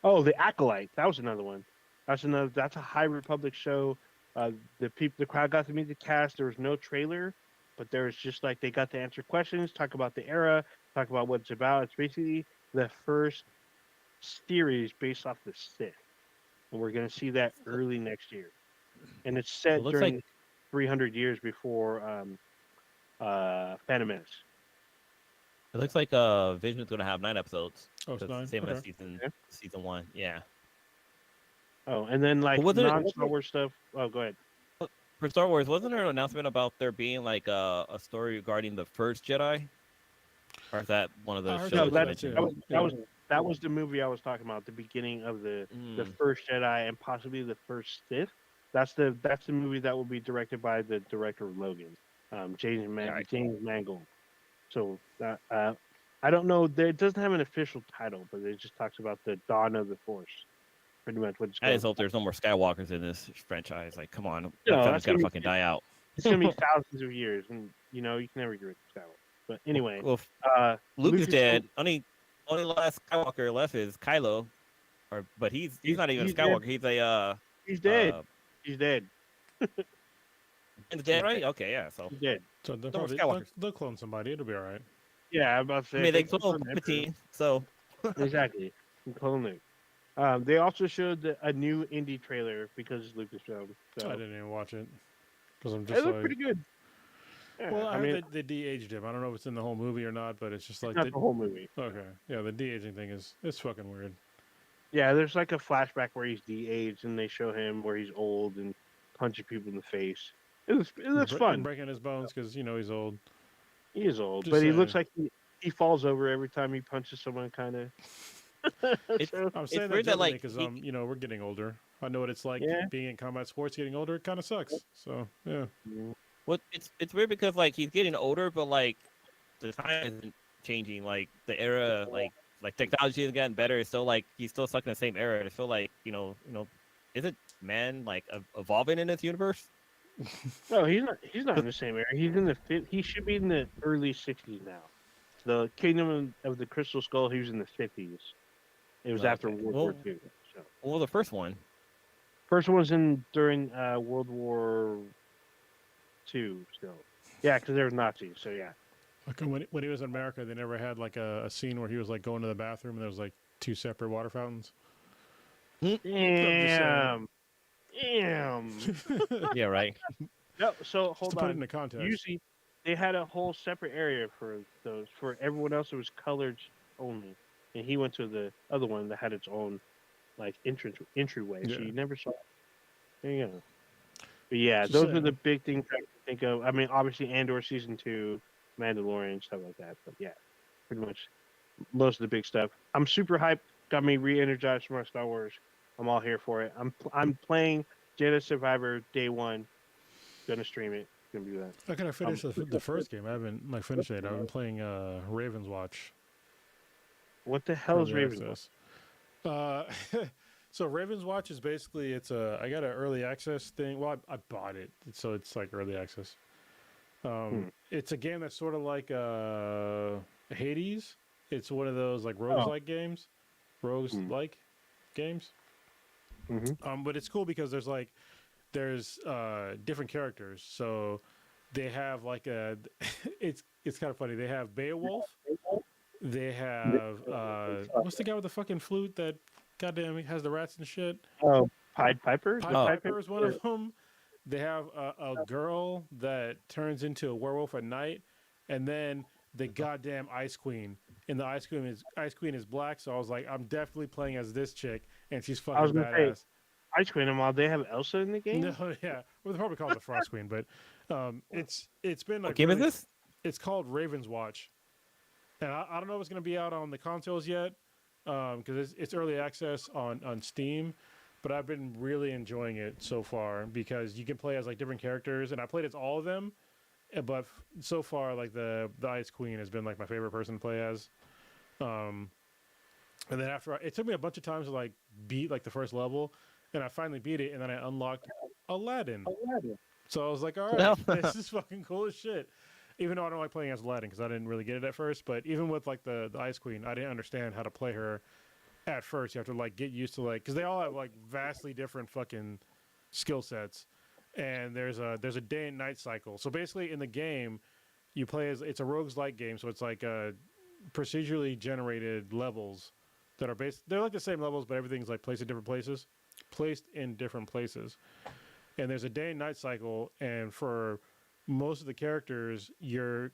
Oh, the Acolyte. That was another one. That's a High Republic show. The crowd got to meet the cast. There was no trailer, but there was just like they got to answer questions, talk about the era, talk about what it's about. It's basically the first series based off the Sith, and we're gonna see that early next year. And it's set It looks during like 300 years before Phantom Menace. Vision's gonna have 9 episodes. Oh, it's That's 9. same as Okay. season 1. Yeah. Oh, and then like wasn't it- non-Star Wars stuff. Oh, go ahead. For Star Wars, wasn't there an announcement about there being like a story regarding the first Jedi? Or is that one of I those heard shows No, you that mentioned? too. that was the movie I was talking about. The beginning of the first Jedi and possibly the first Sith. That's the movie that will be directed by the director of Logan, James Mangold. So I don't know. It doesn't have an official title, but it just talks about the dawn of the Force. Pretty much what it's I going. just hope there's no more Skywalkers in this franchise. Like, come on, No, that family's that's gotta gonna be- fucking die out. It's gonna be thousands of years, and you can never get rid of Skywalker. But anyway, Well, Luke is dead. Only last Skywalker left is Kylo, but he's not even a he's Skywalker. dead. He's a He's dead. He's dead. Ben's dead, right? Okay, yeah. So He's dead. So they'll, No more probably, Skywalker. they'll clone somebody. It'll be all right. Yeah, I'm about to say. I mean, they if cloned clone Emperor- Palpatine, so Exactly. Clone Luke. They also showed a new indie trailer because it's Lucasfilm. So I didn't even watch it because I'm it just looked like. pretty good. Yeah, Well, I mean, heard they de-aged him. I don't know if it's in the whole movie or not, but it's just like not the whole movie. okay, yeah, the de-aging thing it's fucking weird. Yeah, there's like a flashback where he's de-aged, and they show him where he's old and punching people in the face. It looks And fun. breaking his bones because he's old. He is old, Just but he saying. looks like he falls over every time he punches someone, kind of. I'm saying that weird that, like, because he- we're getting older. I know what it's like Yeah. being in combat sports. Getting older, it kind of sucks. So yeah, well, it's weird because like he's getting older, but like the time isn't changing. Like the era, like technology has gotten better. It's still like he's still stuck in the same era. I feel like isn't man like evolving in this universe? No, he's not. He's not in the same era. He's in the he should be in the early '60s now. The Kingdom of the Crystal Skull. He was in the '50s. It was after Okay. World Well- War II. So Well, the first one. first one was during World War II. Still, yeah, because there was Nazis. So yeah. like when he was in America, they never had like a scene where he was like going to the bathroom and there was like 2 separate water fountains. Damn. Yeah, right. No, so Just hold to put it on. into context. Usually, they had a whole separate area for those. For everyone else, it was colored only, and he went to the other one that had its own like entryway. So Yeah. you never saw it. There you go. But yeah, Just those are saying. the big things I can think of. I mean, obviously, Andor season 2, Mandalorian, stuff like that. But yeah, pretty much most of the big stuff. I'm super hyped. Got me re-energized for my Star Wars. I'm all here for it. I'm playing Jedi Survivor day one. Gonna stream it. Gonna do that. I kind of finished the first game. I haven't like finished it. I've been playing Raven's Watch What the hell is early Raven? access. Uh, so Raven's Watch is basically I got an early access thing. Well, I bought it, so it's like early access. It's a game that's sort of like Hades. It's one of those like roguelike games, rogues-like games. Mm-hmm. But it's cool because there's different characters. So they have like a it's kind of funny. They have Beowulf. They have what's the guy with the fucking flute that goddamn has the rats and shit? Oh, Pied Piper. Pied Piper is one of them. They have a girl that turns into a werewolf at night, and then the goddamn Ice Queen. And the Ice Queen is black, so I was like, I'm definitely playing as this chick, and she's I was fucking gonna say, badass. Ice Queen. And while they have Elsa in the game, No, yeah, well, they probably call it the Frost Queen, but it's been like What game is really- this? It's called Raven's Watch, and I don't know if it's going to be out on the consoles yet, because it's early access on Steam. But I've been really enjoying it so far because you can play as like different characters, and I played as all of them. But so far, like the Ice Queen has been like my favorite person to play as. And then it took me a bunch of times to like beat like the first level, and I finally beat it, and then I unlocked Aladdin. So I was like, all right, this is fucking cool as shit. Even though I don't like playing as Aladdin because I didn't really get it at first, but even with like the Ice Queen, I didn't understand how to play her at first. You have to like get used to like because they all have like vastly different fucking skill sets, and there's a day and night cycle. So basically, in the game, you play as it's a rogues-like game, so it's like procedurally generated levels that are they're like the same levels, but everything's like placed in different places. And there's a day and night cycle, and for most of the characters, your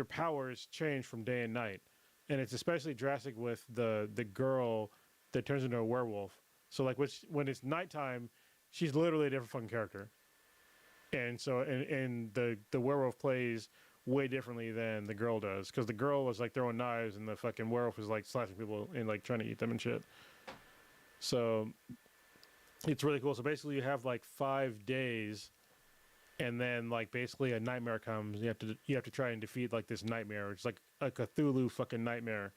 powers change from day and night, and it's especially drastic with the girl that turns into a werewolf. So like when it's nighttime, she's literally a different fucking character, and so and the werewolf plays way differently than the girl does because the girl was like throwing knives and the fucking werewolf was like slashing people and like trying to eat them and shit. So it's really cool. So basically, you have like 5 days, and then like basically a nightmare comes. You have to try and defeat like this nightmare. It's like a Cthulhu fucking nightmare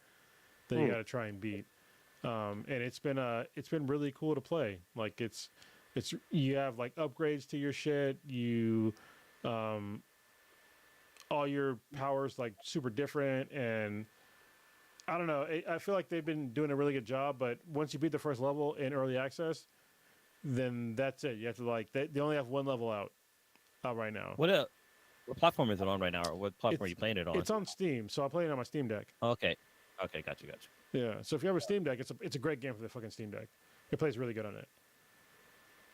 that you got to try and beat. And it's been really cool to play. Like it's you have like upgrades to your shit. You all your powers like super different, and I don't know. I feel like they've been doing a really good job. But once you beat the first level in early access, then that's it. You have to like they only have one level out right now. What platform is it on right now, or what platform are you playing it on? It's on Steam, so I'm playing it on my Steam Deck. Okay, got you. Yeah, so if you have a Steam Deck, it's a great game for the fucking Steam Deck. It plays really good on it.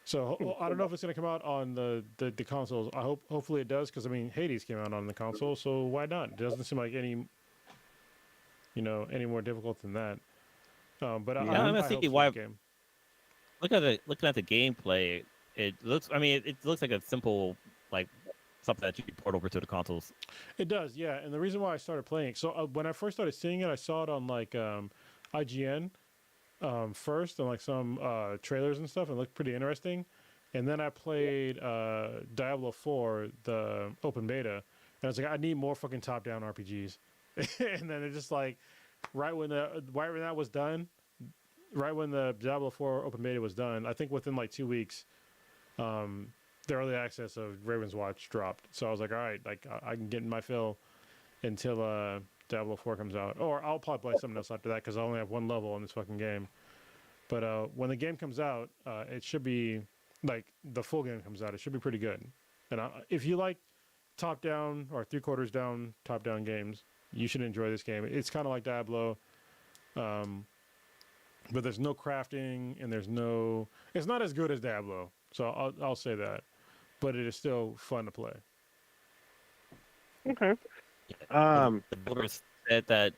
So I don't know if it's going to come out on the consoles. Hopefully it does, because I mean Hades came out on the console, so why not? It doesn't seem like any more difficult than that. But I'm I hope thinking so, why. game. Looking at the gameplay, it looks. I mean, it looks like a simple like something that you can port over to the consoles. It does, yeah. And the reason why I started playing it, so when I first started seeing it, I saw it on like IGN first, and like some trailers and stuff. And it looked pretty interesting. And then I played Diablo 4, the open beta, and I was like, I need more fucking top-down RPGs. And then it just like right when that was done, right when the Diablo 4 open beta was done, I think within like 2 weeks, the early access of Raven's Watch dropped. So I was like, all right, like I can get in my fill until Diablo 4 comes out, or I'll probably play something else after that because I only have one level in this fucking game. But when the game comes out, it should be like the full game comes out. It should be pretty good. And if you like top-down or three-quarters down top-down games, you should enjoy this game. It's kind of like Diablo, but there's no crafting and it's not as good as Diablo. So I'll say that, but it is still fun to play. Okay. The developers said that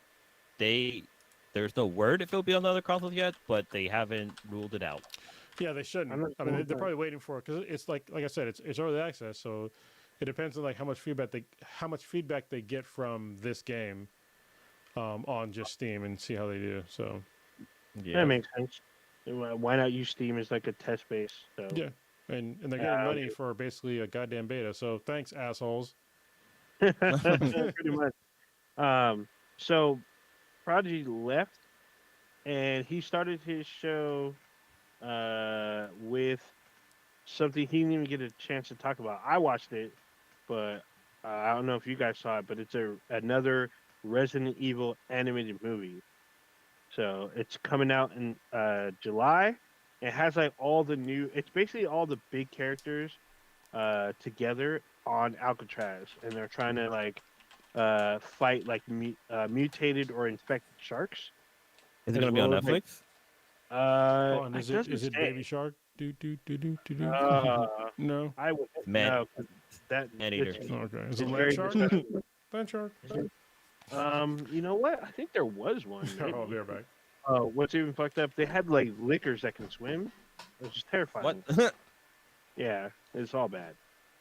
there's no word if it'll be on the other consoles yet, but they haven't ruled it out. Yeah, they shouldn't. I mean, they're probably waiting for it because it's like I said, it's early access, so it depends on like how much feedback they get from this game on just Steam and see how they do. So Yeah. That makes sense. Why not use Steam as like a test base? So Yeah, and they're getting Um, money for basically a goddamn beta. So thanks, assholes. pretty much. Um, so Prodigy left, and he started his show with something he didn't even get a chance to talk about. I watched it, but I don't know if you guys saw it. But it's another Resident Evil animated movie. So it's coming out in July. It has like all the new. It's basically all the big characters together on Alcatraz, and they're trying to like fight like mutated or infected sharks, Is it as gonna be on well as like Netflix? Oh, and it is doesn't it say. Baby Shark? Do do do do do do. Uh, No. I would Man, no 'cause that Maneater. Okay. Is it it's Land very Shark? disgusting. Land Shark. You know what? I think there was one. Oh, I'll be Maybe. right back. What's even fucked up? They had like lickers that can swim, which is What? terrifying. Yeah, it's all bad.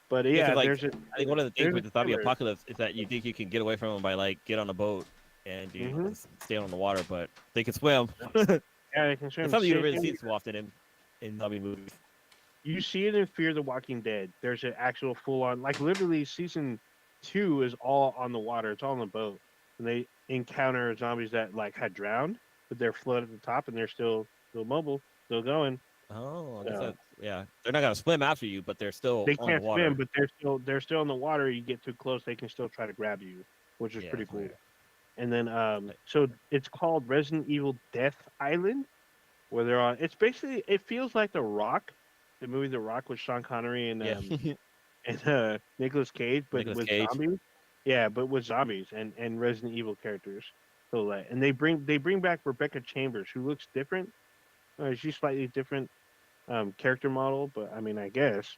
But Yeah, yeah, because like there's a I think one of the things there's a with the zombie trailer. apocalypse is that you think you can get away from them by like get on a boat and you Mhm. just stay on the water, but they can swim. Yeah, they can swim. It's something you don't Same really thing see too often in zombie movies. You see it in Fear the Walking Dead. There's an actual full on, like literally season 2 is all on the water. It's all on the boat, and they encounter zombies that like had drowned, but they're floated at the top and they're still mobile, still going. Oh, I guess So that's yeah. They're not gonna swim after you, but they're still they on the can't swim, water. but they're still in the water. You get too close, they can still try to grab you, which is Yeah, pretty that's cool. weird. And then so it's called Resident Evil Death Island, where they're on. It's basically it feels like The Rock, the movie The Rock with Sean Connery and Yeah, Nicolas Cage, but Nicolas with Cage. zombies. Yeah, but with zombies and Resident Evil characters. So like, and they bring back Rebecca Chambers, who looks different. She's slightly different character model, but I mean, I guess.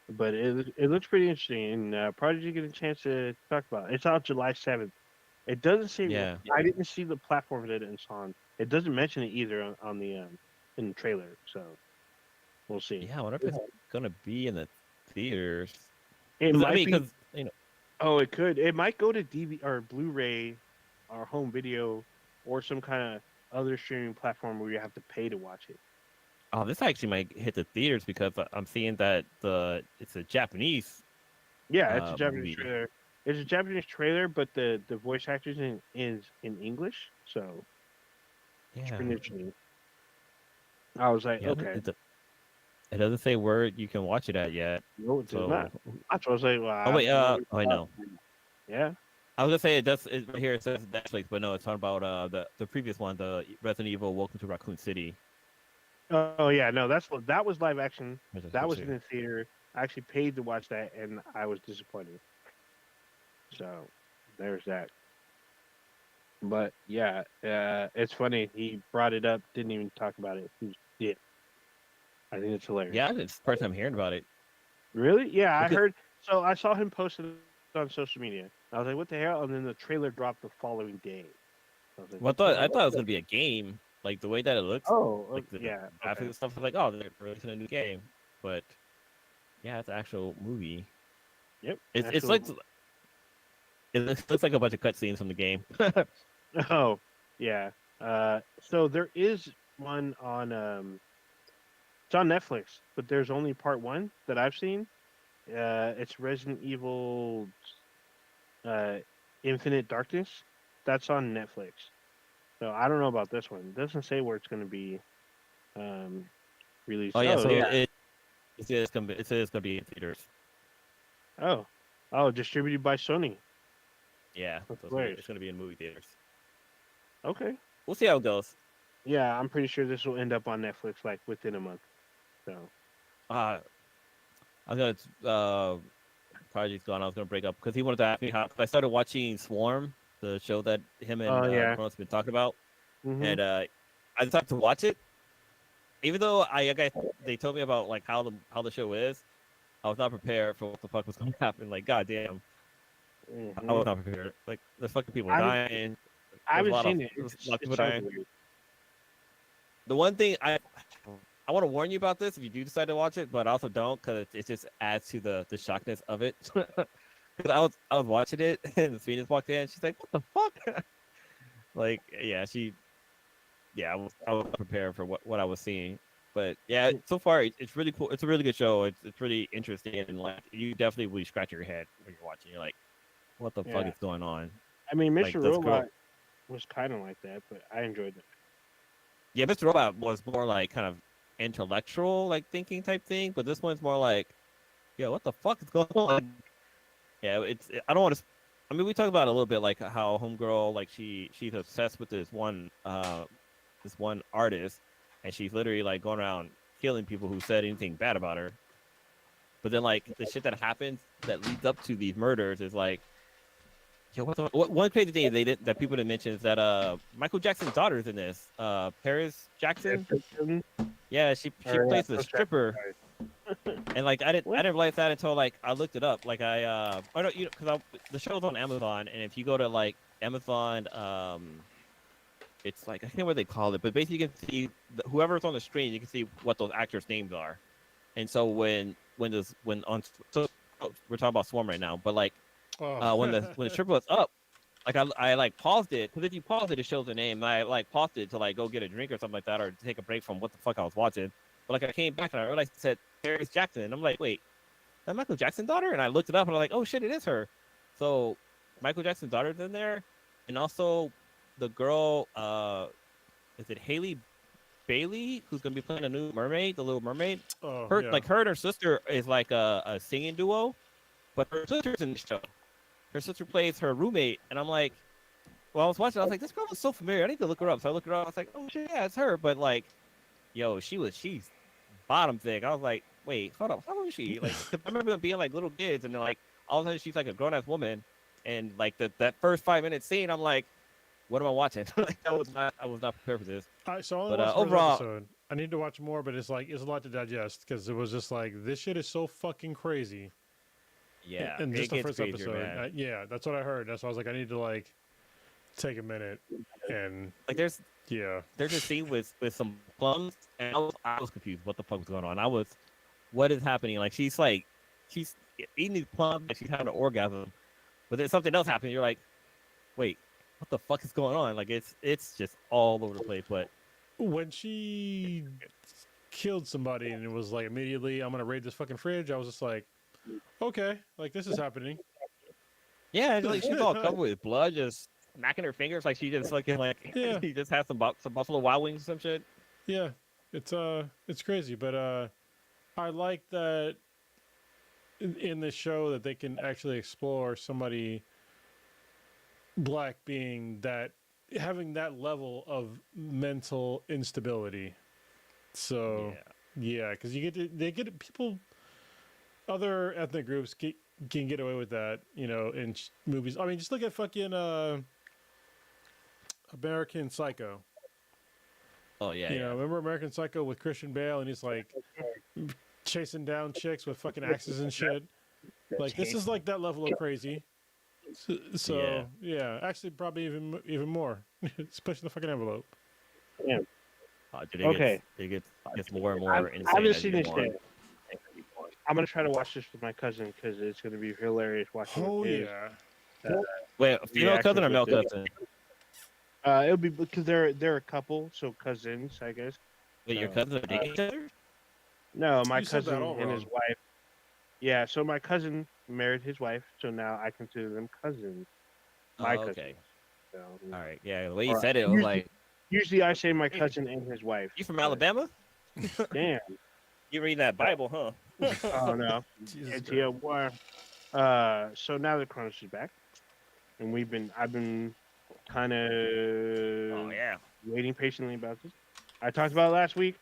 But it looks pretty interesting, and probably did get a chance to talk about it. It's out July 7th. It doesn't say. Yeah, I didn't see the platform that it's on. It doesn't mention it either on the in the trailer. So we'll see. yeah. I wonder if it's gonna be in the theaters. It 'Cause, I might mean, be. because you know, Oh, it could. It might go to DV or Blu-ray, or home video, or some kind of other streaming platform where you have to pay to watch it. oh, this actually might hit the theaters because I'm seeing that it's a Japanese Yeah, it's a Japanese movie. trailer. It's a Japanese trailer, but the voice actors is in English, so it's Yeah, pretty interesting. I was like, yeah. okay, It doesn't say where you can watch it at yet. no, it does So, not. That's what I was like. Well, oh wait, oh, I know. Yeah. I was gonna say it does. Right here it says Netflix, but no, it's talking about the previous one, the Resident Evil: Welcome to Raccoon City. Oh yeah, no, that was live action. There's a That was picture. in the theater. I actually paid to watch that, and I was disappointed. So there's that. But yeah, it's funny. He brought it up, didn't even talk about it. Yeah, I think it's hilarious. Yeah, it's the first time hearing about it. Really? Yeah, I Look at- heard. So I saw him post it on social media. I was like, "What the hell?" And then the trailer dropped the following day. I was like, Well, "What the I hell?" thought it was gonna be a game, like the way that it looks, Oh, like the yeah. graphics Okay. and stuff. I was like, oh, they're releasing a new game, but yeah, it's an actual movie. Yep. It's actual- like looks like a bunch of cutscenes from the game. Oh, yeah. So there is one on it's on Netflix, but there's only part 1 that I've seen. It's Resident Evil Infinite Darkness. That's on Netflix. So I don't know about this one. It doesn't say where it's going to be released. Oh yeah, so yeah. it says it's gonna be in theaters. Oh, distributed by Sony. Yeah, so That's hilarious. it's gonna be in movie theaters. Okay. We'll see how it goes. Yeah, I'm pretty sure this will end up on Netflix like within a month. So I was gonna Project's gone. I was gonna break up because he wanted to ask me how. Cause I started watching Swarm, the show that him and Oh, yeah. Chronos been talking about, mhm. and I decided to watch it. Even though they told me about like how the show is, I was not prepared for what the fuck was gonna happen. Like, goddamn, I was not prepared. Like, there's fucking people I dying. I haven't There's a lot of- seen it. there's It's, a lot of it people sounds dying. weird. The one thing I want to warn you about this if you do decide to watch it, but I also don't because it just adds to the shockness of it. Because I was watching it and Phoenix walked in. And she's like, "What the fuck?" Like, yeah, she yeah, I was prepared for what I was seeing. But yeah, so far it's really cool. It's a really good show. It's really interesting, and like you definitely will scratch your head when you're watching. You're like, what the fuck Yeah. is going on? I mean, Like Mr. this Robot girl. was kind of like that, but I enjoyed it. Yeah, Mr. Robot was more like kind of intellectual, like thinking type thing, but this one's more like, yo, what the fuck is going on? Yeah, I don't want to. I mean, we talked about it a little bit, like how homegirl, like she's obsessed with this one artist, and she's literally like going around killing people who said anything bad about her. But then like the shit that happens that leads up to these murders is like, yo, one crazy thing that people didn't mention is that Michael Jackson's daughter's in this. Paris Jackson. Yeah, she Or, plays the Phil Jackson, stripper. sorry. And like I What? didn't realize that until like I looked it up. Like I don't, because the show's on Amazon, and if you go to like Amazon, it's like I can't remember what they call it, but basically you can see whoever's on the screen, you can see what those actors' names are. And so when on so we're talking about Swarm right now, but like Oh. when the stripper was up, like I like paused it, because if you pause it, it shows the name. And I like paused it to like go get a drink or something like that, or take a break from what the fuck I was watching. But like I came back and I realized it said Paris Jackson, and I'm like, wait, that Michael Jackson's daughter? And I looked it up and I'm like, oh shit, it is her. So Michael Jackson's daughter's in there, and also the girl, is it Haley Bailey, who's gonna be playing a new mermaid, the Little Mermaid? Oh, Her yeah. like her and her sister is like a singing duo, but her sister's in the show. Her sister plays her roommate, and I'm like, well, I was watching, I was like, this girl is so familiar. I need to look her up. So I looked her up. I was like, oh shit, yeah, it's her. But like, yo, she's bottom thick. I was like, wait, hold up, how old is she? Like, 'cause I remember them being like little kids, and then like all of a sudden she's like a grown ass woman, and like that first 5 minute scene, I'm like, what am I watching? Like, I was not prepared for this. So I only But watched the first overall, episode. I need to watch more, but it's like it's a lot to digest because it was just like this shit is so fucking crazy. yeah, And it just the gets first crazier, episode, man. yeah, that's what I heard. That's why I was like, I need to like take a minute and Like yeah. there's a scene with some plums, and I was confused. What the fuck was going on? What is happening? Like she's eating these plums, like she's having an orgasm, but then something else happened. You're like, wait, what the fuck is going on? Like it's just all over the place. But When she killed somebody and it was like immediately, I'm gonna raid this fucking fridge. I was just like, okay, like this is happening. yeah, like she's all covered with blood, just smacking her fingers like she just like Yeah. she just has some Buffalo Wild Wings or some shit. Yeah, it's crazy, but I like that in this show that they can actually explore somebody black being that having that level of mental instability. So yeah, because they get people, other ethnic groups can get away with that, you know, in movies. I mean, just look at fucking American Psycho. Oh yeah, You know, yeah. remember American Psycho with Christian Bale, and he's like chasing down chicks with fucking axes and shit. Like this is like that level of crazy. So yeah, actually probably even more, especially the fucking envelope. Yeah. Dude, Okay. it gets more and more I insane. haven't as you seen this go on. yet. I'm gonna try to watch this with my cousin because it's gonna be hilarious watching. Oh his, yeah. Wait, a female cousin or reactions male with it. cousin? It'll be because they're a couple, so cousins, I guess. Wait, your cousins are dating each other? No, my You said that cousin all and his wrong. wife. Yeah, so my cousin married his wife, so now I consider them cousins. My Oh, cousin. okay. So, All right. Yeah, the way you Or said it, I was like, usually I say my cousin and his wife. you from but Alabama? Damn. You reading that Bible, huh? Oh no. Jesus It's Christ. yeah. So now the Cronus is back, and I've been kind of Oh yeah. waiting patiently about this. I talked about it last week,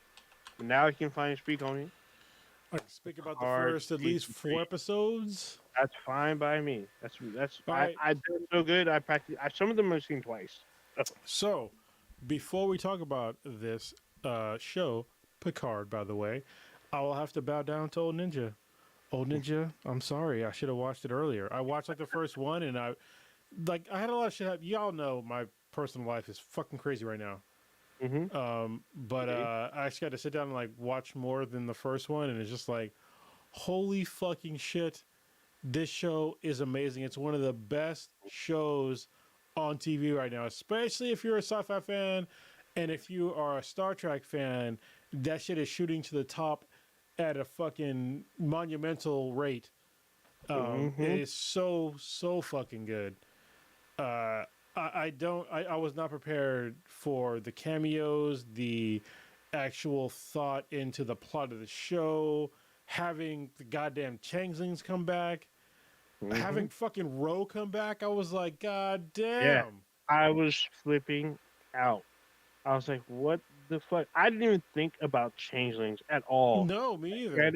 but now I can finally speak on it. I can speak about the Hard first at season least 4 3. episodes. That's fine by me. That's Alright. I did so good. I practiced. Some of them I've seen twice. So, before we talk about this show, Picard, by the way, I will have to bow down to Old Ninja. Old Ninja, I'm sorry. I should have watched it earlier. I watched like the first one, and I had a lot of shit happen. Y'all know my personal life is fucking crazy right now. Mm-hmm. But I actually had to sit down and like watch more than the first one, and it's just like, holy fucking shit, this show is amazing. It's one of the best shows on TV right now, especially if you're a sci-fi fan And if you are a Star Trek fan, that shit is shooting to the top at a fucking monumental rate. It is so fucking good. I was not prepared for the cameos, the actual thought into the plot of the show, having the goddamn changelings come back, having fucking Ro come back. I was like, God Yeah, damn. I was flipping out. I was like, what the fuck? I didn't even think about changelings at all. No, me either.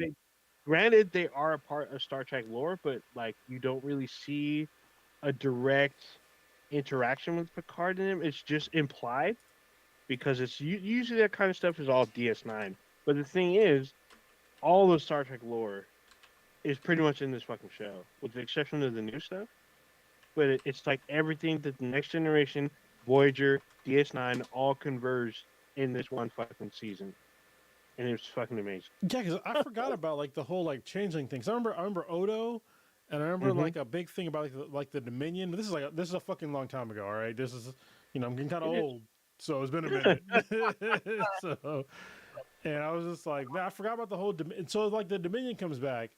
Granted, they are a part of Star Trek lore, but like you don't really see a direct interaction with Picard in them. It's just implied because it's usually that kind of stuff is all DS9. But the thing is, all the Star Trek lore is pretty much in this fucking show, with the exception of the new stuff. But it's like everything that the Next Generation, Voyager, DS9 all converged in this one fucking season, and it was fucking amazing. Yeah, because I forgot about like the whole like changeling things. I remember Odo, and I remember like a big thing about like the Dominion. This is this is a fucking long time ago. All right, this is I'm getting kind of It is. old, so it's been a minute. So, and I was just like, man, I forgot about the whole. And so like the Dominion comes back,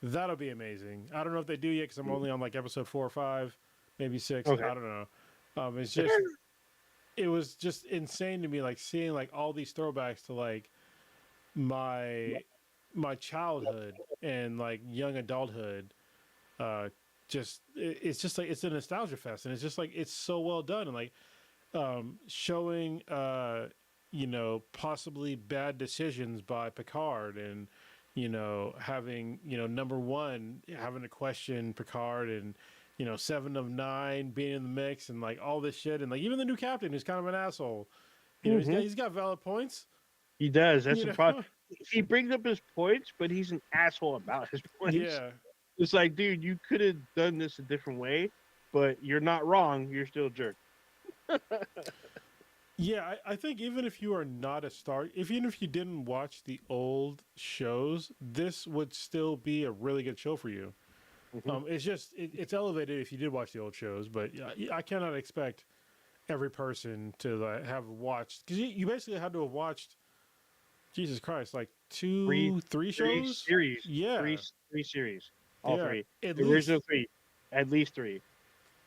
that'll be amazing. I don't know if they do yet because I'm only on like episode 4 or 5, maybe 6. Okay. I don't know. It's just it was just insane to me, like seeing like all these throwbacks to like my childhood and like young adulthood. It's just like it's a nostalgia fest, and it's just like it's so well done, and like showing possibly bad decisions by Picard, and having number one having to question Picard, and 7 of 9 being in the mix, and like all this shit, and like even the new captain who's kind of an asshole. He's got valid points. He does. That's You the know? problem. He brings up his points, but he's an asshole about his points. Yeah. It's like, dude, you could have done this a different way, but you're not wrong. You're still a jerk. Yeah, I think even if you are not a star, even if you didn't watch the old shows, this would still be a really good show for you. It's just it's elevated if you did watch the old shows, but I cannot expect every person to have watched, because you basically had to have watched, Jesus Christ, like three shows, series. yeah, Three series. All yeah, three. at The least, original 3. At least 3.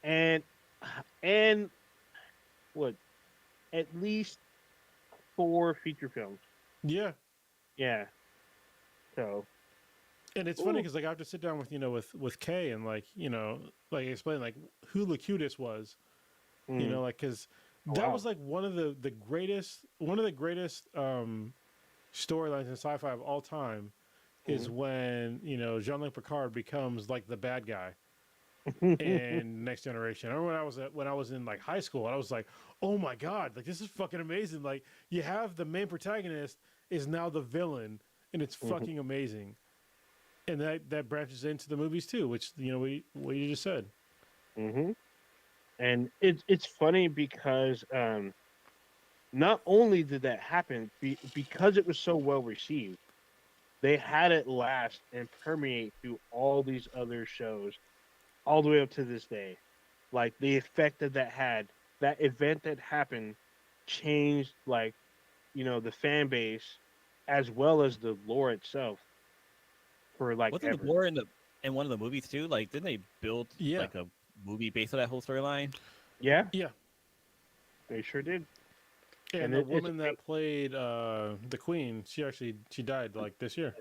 And what? At least 4 feature films. yeah. Yeah. So. And it's funny because like I have to sit down with Kay and like explain like who Locutus was, like because that was like one of the greatest storylines in sci-fi of all time is when Jean-Luc Picard becomes like the bad guy in Next Generation. I remember when I was in like high school, and I was like, oh my god, like this is fucking amazing. Like you have the main protagonist is now the villain, and it's fucking amazing. And that branches into the movies too, which what you just said. And it's funny because not only did that happen, because it was so well received, they had it last and permeate through all these other shows, all the way up to this day. Like the effect that had, that event that happened, changed like the fan base, as well as the lore itself. For like wasn't ever. the lore in one of the movies too? Like, didn't they build like a movie based on that whole storyline? Yeah, yeah, they sure did. And the woman that played the Queen, she died like this year.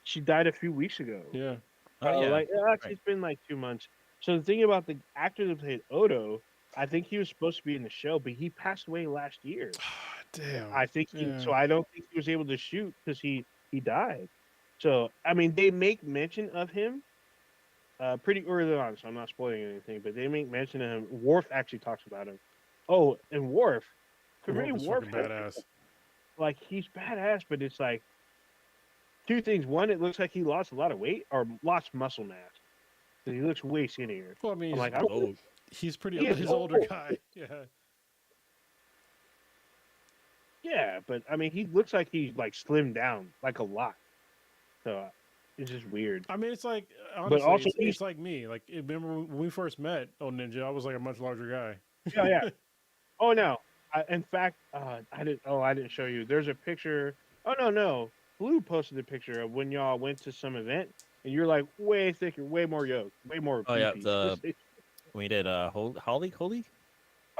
She died a few weeks ago. Yeah. Oh yeah. Like actually, it's been like 2 months. So the thing about the actor that played Odo, I think he was supposed to be in the show, but he passed away last year. Damn. I think so. I don't think he was able to shoot because he died. So I mean, they make mention of him pretty early on, so I'm not spoiling anything. But they make mention of him. Worf actually talks about him. Oh, and Worf, for me, Worf badass. Like he's badass, but it's like 2 things. One, it looks like he lost a lot of weight or lost muscle mass. So he looks way skinnier. Well, I mean, I'm he's, like, old. He's pretty. Yeah, he's an older guy. Yeah. Yeah, but I mean, he looks like he's like slimmed down like a lot. So it's just weird. I mean, it's like honestly, but also it's like me. Like remember when we first met, Ninja, I was like a much larger guy. Yeah. Oh no, In fact, I didn't. Oh, I didn't show you. There's a picture. Oh no. Blue posted a picture of when y'all went to some event, and you're like way thicker, way more yoked, way more Oh yeah, beefy. we did Holly.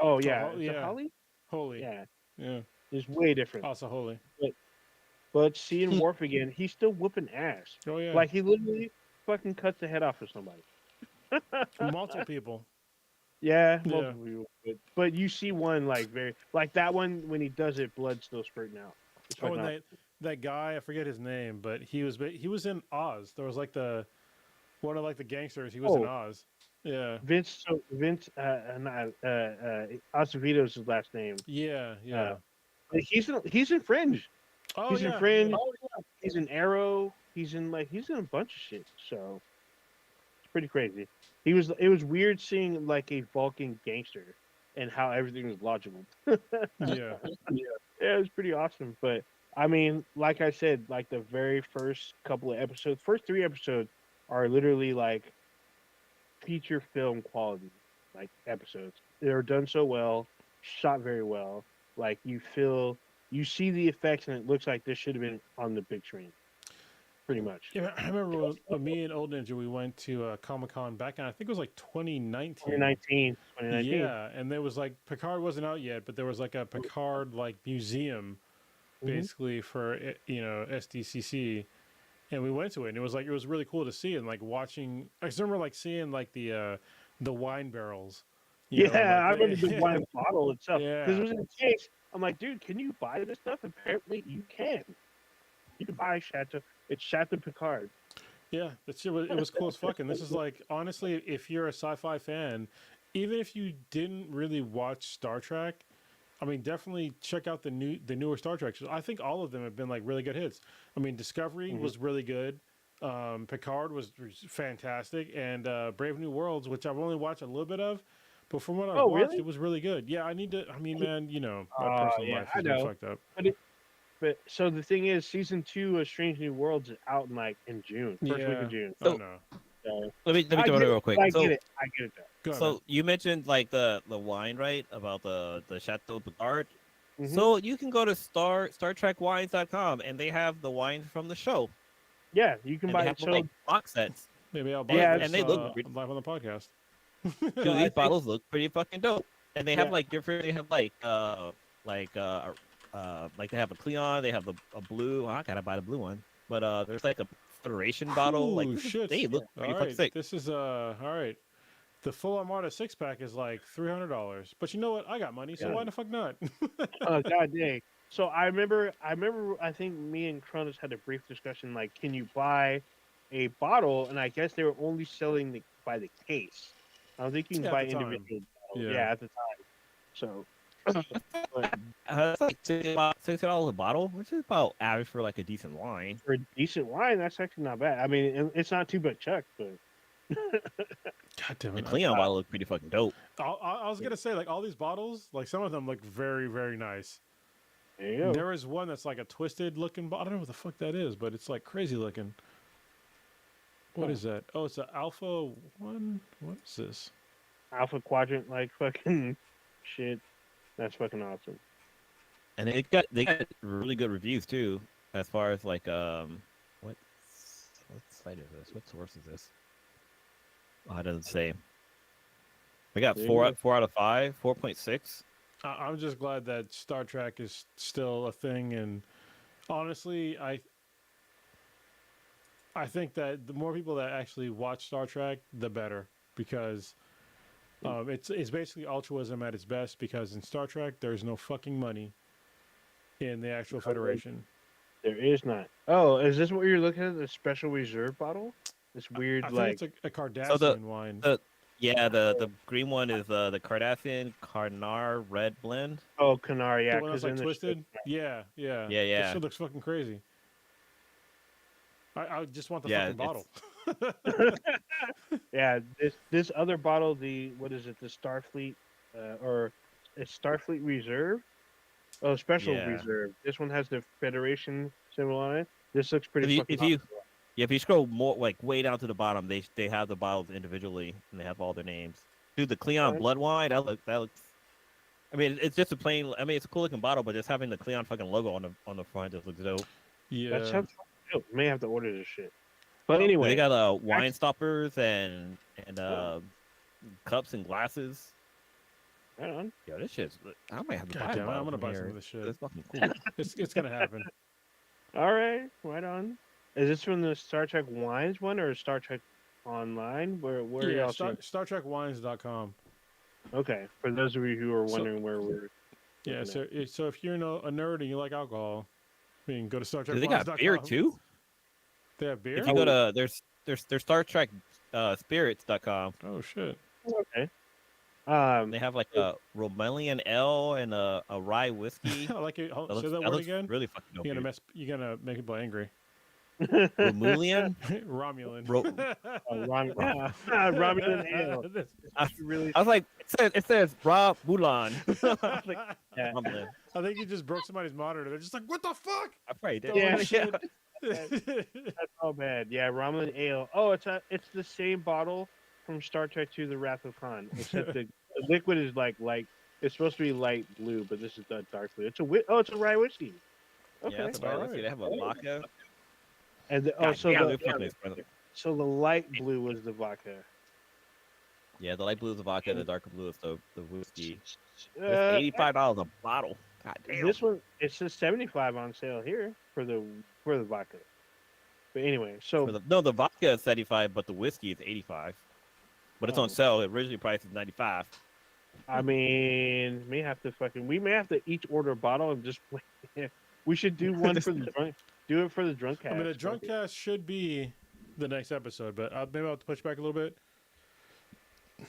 Oh Oh, yeah, is it yeah, Holly? holy, Yeah, yeah, it's way different. also holy. But seeing Worf again, he's still whooping ass. Oh yeah, Like he literally fucking cuts the head off of somebody. multiple people. Yeah, Yeah. multiple people. But you see one like very like that one when he does it, blood still spurting out. It's Oh, fucking and awesome. that guy, I forget his name, but he was in Oz. There was like the one of like the gangsters. He was in Oh, Oz. Yeah, Vince, not Acevedo's his last name. yeah, Uh, yeah. but he's in Fringe. Oh He's in yeah, Fringe. yeah. He's in Arrow. He's in a bunch of shit. So it's pretty crazy. It was weird seeing like a Vulcan gangster and how everything was logical. Yeah. Yeah, it was pretty awesome. But I mean, like I said, like the very first couple of episodes, first three episodes are literally like feature film quality, like episodes. They're done so well, shot very well. Like you see the effects, and it looks like this should have been on the big screen, pretty much. Yeah, I remember when, me and Old Ninja we went to Comic Con back in I think it was like 2019. 2019. Yeah, and there was like Picard wasn't out yet, but there was like a Picard like museum Mm-hmm. basically for SDCC, and we went to it, and it was really cool to see, and like watching. I just remember like seeing like the wine barrels, Yeah, I remember the like wine bottle itself because yeah, it was in a case. I'm like, dude, can you buy this stuff? Apparently, you can. You can buy Chateau. It's Chateau Picard. yeah, that shit was it was cool as fuck. And this is like honestly, if you're a sci-fi fan, even if you didn't really watch Star Trek, I mean, definitely check out the newer Star Trek shows. I think all of them have been like really good hits. I mean, Discovery Mhm. was really good. Picard was fantastic, and Brave New Worlds, which I've only watched a little bit of, but from what I've Oh, watched, really? it was really good. Yeah, I need to. I mean, man, my Oh, personal yeah, life I has been know. fucked up. But so the thing is, season 2 of Strange New Worlds is out in like in June, first week Yeah, of June. I So know. So let me I come in get it. real quick. I So get it. I get it. Go ahead, man. so you mentioned like the wine, right? About the Chateau Picard. Hmm. So you can go to StarTrekWines.com and they have the wines from the show, Yeah, you can and they buy have it. So like box sets, Maybe I'll buy and yeah, and this they look live on the podcast. so I these think bottles look pretty fucking dope. And they have yeah. like different. They have like they have a Cleon. They have a blue. I gotta buy the blue one. But there's like a Federation bottle. Like Ooh, shit! they look pretty All fucking right, sick. this is all right. The full Armada 6-pack is like $300, but you know what? I got money, so Yeah. why the fuck not? Oh god dang. So I remember. I think me and Cronus had a brief discussion. Like, can you buy a bottle? And I guess they were only selling by the case. I don't think you can At buy the time. individual bottles. Yeah. Yeah, at the time. So, but That's like $60 a bottle, which is about average for like a decent wine. for a decent wine, that's actually not bad. I mean, it's not too much Chuck, but God damn The it! Cleon bottle looked pretty fucking dope. I was gonna say like all these bottles, like some of them look very very nice. there you go. There is one that's like a twisted looking bottle. I don't know what the fuck that is, but it's like crazy looking. What Huh. is that? Oh, it's an Alpha one. What is this? Alpha Quadrant, like fucking shit. That's fucking awesome. And they got really good reviews too, as far as like what site is this? What source is this? Oh, it doesn't say. We got There you go. 4 out of 5, 4.6. I'm just glad that Star Trek is still a thing, and honestly, I think that the more people that actually watch Star Trek, the better, because it's basically altruism at its best. Because in Star Trek, there's no fucking money in the actual Federation. There is not. Oh, is this what you're looking at? The special reserve bottle? This weird, I like think it's a Cardassian wine. The green one is the Cardassian Carnar Red Blend. oh Canary, yeah, The one that's like twisted. Yeah, yeah, Yeah, yeah. That shit looks fucking crazy. I just want the Yeah, fucking bottle. yeah. This other bottle, what is it? The Starfleet, or it's Starfleet Reserve. Oh, Special Yeah. Reserve. This one has the Federation symbol on it. This looks pretty. If fucking you awesome. if you scroll more like way down to the bottom, they have the bottles individually and they have all their names. Dude, the Cleon Okay. Blood Wine that looks I mean, it's just a plain. I mean, it's a cool looking bottle, but just having the Cleon fucking logo on the front just looks dope. That Yeah. sounds dope. May have to order this shit. But They anyway, got wine stoppers and cups and glasses. right on. Yo, this shit's. I might have to God buy a damn it, bottle I'm gonna from buy some here. of this shit. It's fucking cool. It's gonna happen. All right on. Is this from the Star Trek Wines one or Star Trek Online? Where Yeah, y'all seeing? StarTrekWines.com. Okay, for those of you who are So- wondering where we're. Yeah, so if you're a nerd and you like alcohol, you can go to StarTrekWines.com. They got beer too. They have beer. If you go to there's Star Trek spirits.com. Oh shit. Okay. They have like a Romelian ale and a rye whiskey. I like it. That Say looks, that that word looks again. really fucking dope. dude. You're gonna make people angry. Romulian? Romulan. Romulan ale. I, Really? I was like, it says Rob Mulan. I was like, Yeah. Romulan. I think you just broke somebody's monitor. They're just like, what the fuck? I probably did. Yeah, Holy shit. That's all bad. Yeah, Romulan ale. Oh, it's the same bottle from Star Trek II: The Wrath of Khan, except the liquid is like light. It's supposed to be light blue, but this is the dark blue. It's a rye whiskey. Okay. Yeah, that's a rye All whiskey. right. They have a vodka. And God so damn, the, they're fucking expensive. so the light blue was the vodka. Yeah, the light blue is the vodka, the darker blue is the whiskey. It's Uh, $85 a bottle. God damn. This one, it says 75 on sale here for the vodka. But anyway, so The vodka is 75, but the whiskey is 85. But it's Oh. on sale. It originally priced is 95. I mean, we may have to each order a bottle and just we should do one for the drunk. Do it for the drunk cast. I mean, the drunk cast should be the next episode, but maybe I'll have to push back a little bit.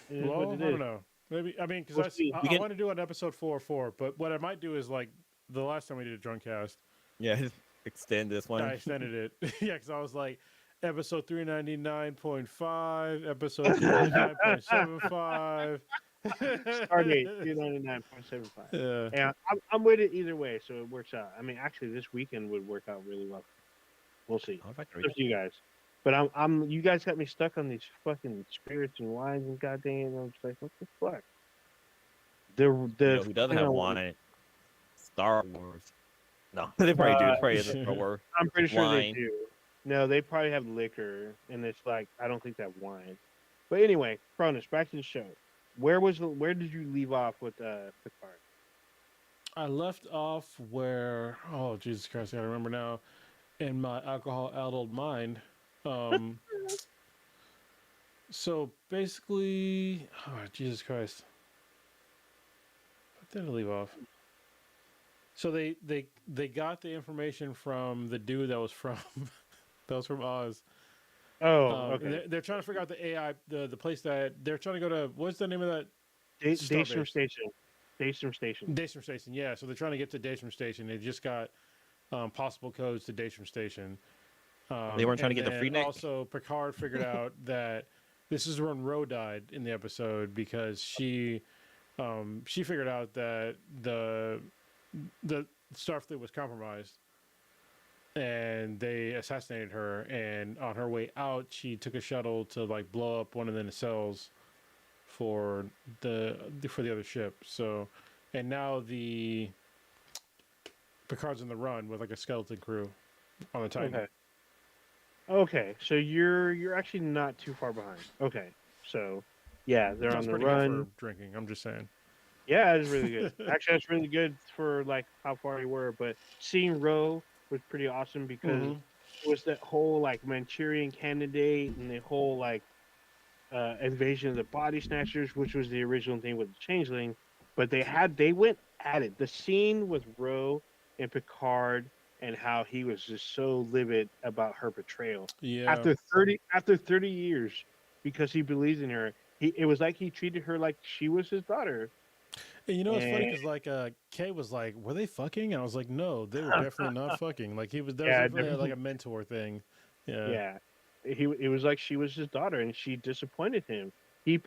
It is Well, what I it don't is. know. Maybe because We'll see. I want to do an episode 404, but what I might do is like the last time we did a drunk cast, Yeah, just extend this one. I extended it. Yeah, because I was like episode 399.5, episode 399.75. Stardate 299.75. Yeah. Yeah, I'm with it either way, so it works out. I mean, actually, this weekend would work out really well. We'll see. I'll have to Up to you guys. But you guys got me stuck on these fucking spirits and wines and goddamn. I'm just like, what the fuck? who doesn't have wine? Star Wars. No, they probably do. It's probably Star Wars. I'm pretty sure they Wine. do. No, they probably have liquor, and it's like I don't think they have wine. But anyway, Cronus, back to the show. Where did you leave off with Picard? I left off where, oh, Jesus Christ, I gotta remember now, in my alcohol-addled mind. So basically, oh, Jesus Christ. What did I leave off? So they got the information from the dude that was from Oz. Oh, okay. They're trying to figure out the AI, the place that they're trying to go to. What's the name of that? Daystrom Station. Daystrom Station. Daystrom Station. Yeah, so they're trying to get to Daystrom Station. They just got possible codes to Daystrom Station. They weren't trying to get the then free neck? Also, Picard figured out that this is when Ro died in the episode because she figured out that the Starfleet was compromised and they assassinated her. And on her way out, she took a shuttle to like blow up one of the nacelles for the other ship. So, and now the Picard's on the run with like a skeleton crew on the Titan. Okay, so you're actually not too far behind. Okay, so yeah, they're That's on the pretty run. good for drinking. I'm just saying. Yeah, it's really good. Actually, that's really good for like how far you were. But seeing Ro was pretty awesome because it was that whole like Manchurian Candidate and the whole like invasion of the Body Snatchers, which was the original thing with the Changeling. But they went at it. The scene with Ro and Picard and how he was just so livid about her betrayal. Yeah. After 30 years, because he believes in her, it was like he treated her like she was his daughter. And you know what's funny? Because like Kay was like, "Were they fucking?" And I was like, "No, they were definitely not fucking." Like that was definitely like a mentor thing. Yeah. Yeah. It was like she was his daughter, and she disappointed him. He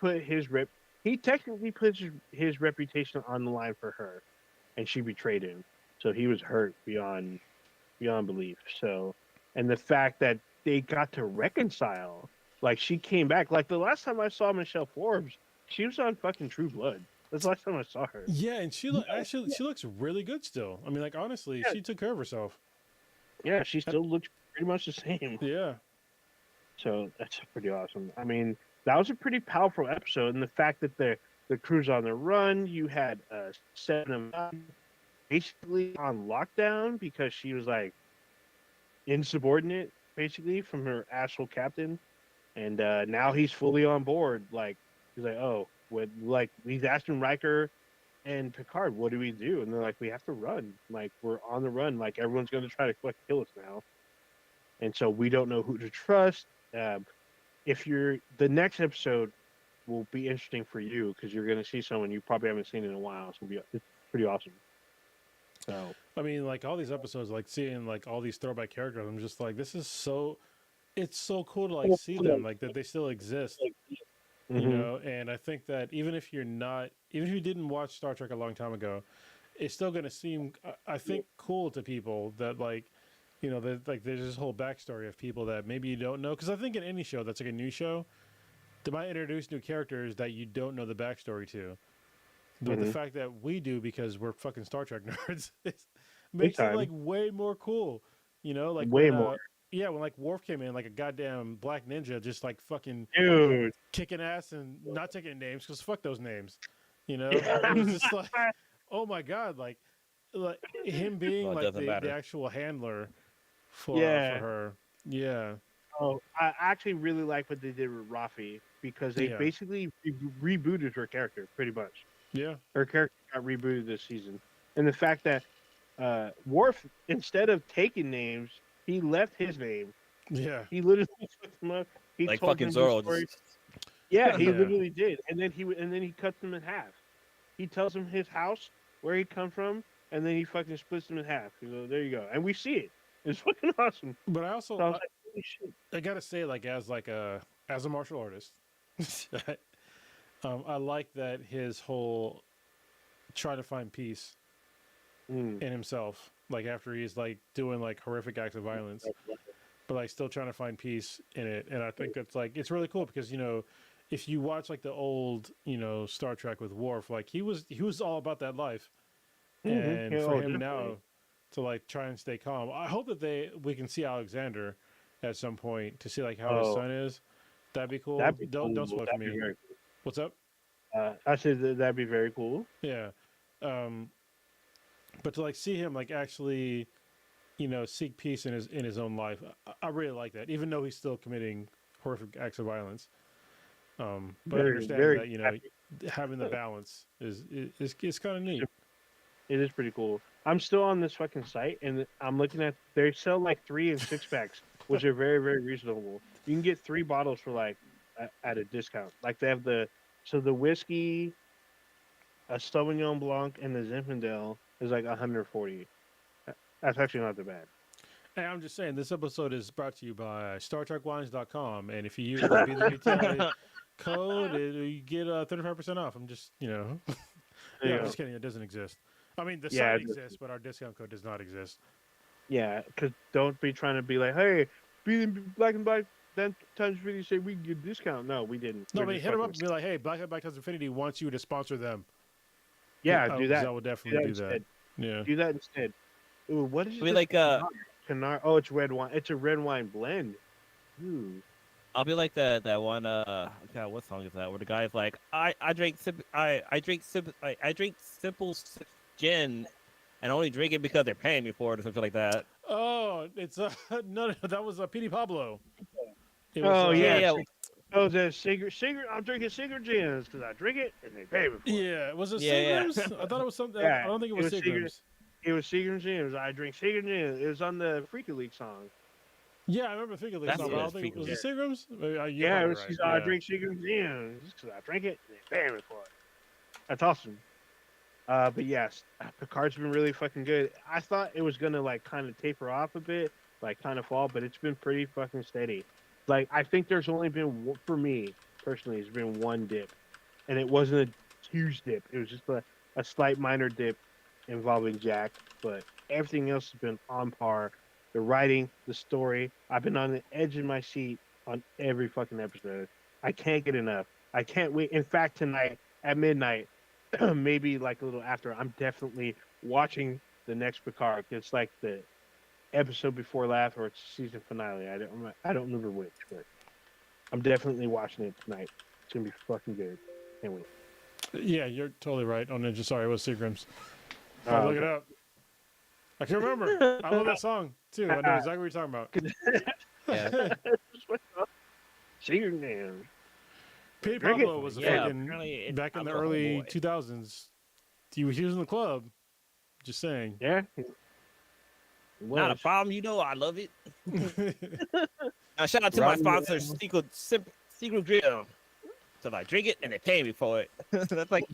technically put his reputation on the line for her, and she betrayed him. So he was hurt beyond belief. So, and the fact that they got to reconcile, like she came back. Like the last time I saw Michelle Forbes, she was on fucking True Blood. That's the last time I saw her. Yeah, and actually she looks really good still. I mean, like honestly, Yeah. she took care of herself. Yeah, she still looks pretty much the same. Yeah. So that's pretty awesome. I mean, that was a pretty powerful episode, and the fact that the crew's on the run, you had 7 of 9 basically on lockdown because she was like insubordinate, basically from her actual captain, and now he's fully on board. Like he's like, oh, what? Like he's asking Riker and Picard, what do we do? And they're like, we have to run. Like we're on the run. Like everyone's going to try to kill us now, and so we don't know who to trust. If you're the next episode will be interesting for you because you're going to see someone you probably haven't seen in a while. It's pretty awesome. So I mean, like all these episodes, like seeing like all these throwback characters, I'm just like, this is so. It's so cool to like see them, like that they still exist, you know. And I think that even if you're not, even if you didn't watch Star Trek a long time ago, it's still going to seem, I think, cool to people that like, you know, that like there's this whole backstory of people that maybe you don't know. Because I think in any show that's like a new show, they might introduce new characters that you don't know the backstory to. But the fact that we do because we're fucking Star Trek nerds makes it like way more cool. You know, like way when, more. yeah, when like Worf came in like a goddamn black ninja, just like fucking Dude, kicking ass and not taking names because fuck those names. You know, it was just like, oh my god, like him being Well, it like doesn't the matter. actual handler for Yeah. her. Yeah, Oh, I actually really like what they did with Rafi because they Yeah. basically rebooted her character pretty much. yeah, Her character got rebooted this season, and the fact that Worf, instead of taking names, he left his name. yeah. He literally took them up. He Like told fucking them his Zorro. story. Just, Yeah, he Yeah. literally did, and then he cuts them in half. He tells them his house, where he come from, and then he fucking splits them in half. He goes, there you go, and we see it. It's fucking awesome. But I also So I was like, holy shit. I gotta say, like as a martial artist, I like that his whole trying to find peace Mm. in himself, like after he's like doing like horrific acts of violence, but like still trying to find peace in it. And I think that's like it's really cool because you know, if you watch like the old Star Trek with Worf, like he was all about that life, and Yeah, for him definitely. now to like try and stay calm. I hope that we can see Alexander at some point to see like how his son is. That'd be cool. That'd be Don't cool. spoil for That'd be me. very What's up? cool. I said that'd be very cool. Yeah. But to like see him like actually, seek peace in his own life, I really like that. Even though he's still committing horrific acts of violence, but I understand that having the balance is kind of neat. It is pretty cool. I'm still on this fucking site, and I'm looking at they sell like 3 and 6 packs, which are very very reasonable. You can get 3 bottles for like at a discount. Like they have the whiskey, a Sauvignon Blanc, and the Zinfandel is like 140. That's actually not that bad. Hey, I'm just saying, this episode is brought to you by StarTrekWines.com, and if you use the BTI code, you get 35% off. I'm just, I'm just kidding. It doesn't exist. I mean, the site exists, but our discount code does not exist. Yeah, because don't be trying to be like, hey, be Black and Black. Then Times Infinity say we can get a discount. No, we didn't. No, but hit them up and be like, hey, Black and Black Times Infinity wants you to sponsor them. Yeah, do that. I would definitely do that. Yeah. Do that instead. Ooh, what is it? like Canard. Oh, it's red wine. It's a red wine blend. Ooh. I'll be like that one God, what song is that? Where the guy's like, I drink simple gin and only drink it because they're paying me for it or something like that. Oh, it's no, that was P.D. Pablo. It Oh yeah. yeah. Oh, the cigarette. I'm drinking cigarette gins because I drink it and they pay me for it. Yeah, was it Yeah, Seagrams? I thought it was something. Yeah, I don't think it was Seagrams. It was cigarette gins. I drink cigarette gins. It was on the Freaky League song. Yeah, I remember Figure League That's song, what but I it don't think is, was it Figure Seagrams? Yeah, it was. Right. I drink cigarette gins because I drink it and they pay me for it. That's awesome. But yes, Picard's been really fucking good. I thought it was gonna like kind of taper off a bit, like kind of fall, but it's been pretty fucking steady. Like I think there's only been for me personally, it's been one dip, and it wasn't a huge dip. It was just a slight minor dip involving Jack, but everything else has been on par. The writing, the story. I've been on the edge of my seat on every fucking episode. I can't get enough. I can't wait. In fact, tonight at midnight, maybe like a little after, I'm definitely watching the next Picard. It's like the episode before last, or it's season finale. I don't remember which, but I'm definitely watching it tonight. It's gonna be fucking good. Can't wait. Yeah, you're totally right on Ninja. Sorry, it was Seagrams. Oh, I look it okay. up. I can remember. I love that song too. I know exactly what you're talking Yeah. about. Secret names. P. Drink it. Pablo was a Yeah, fucking apparently back in I'm the a early homeboy. 2000s. He was in the club. Just saying. Yeah. Not a problem. You know, I love it. Shout out to my Rotten sponsor, Secret Grill. So I drink it and they pay me for it. That's like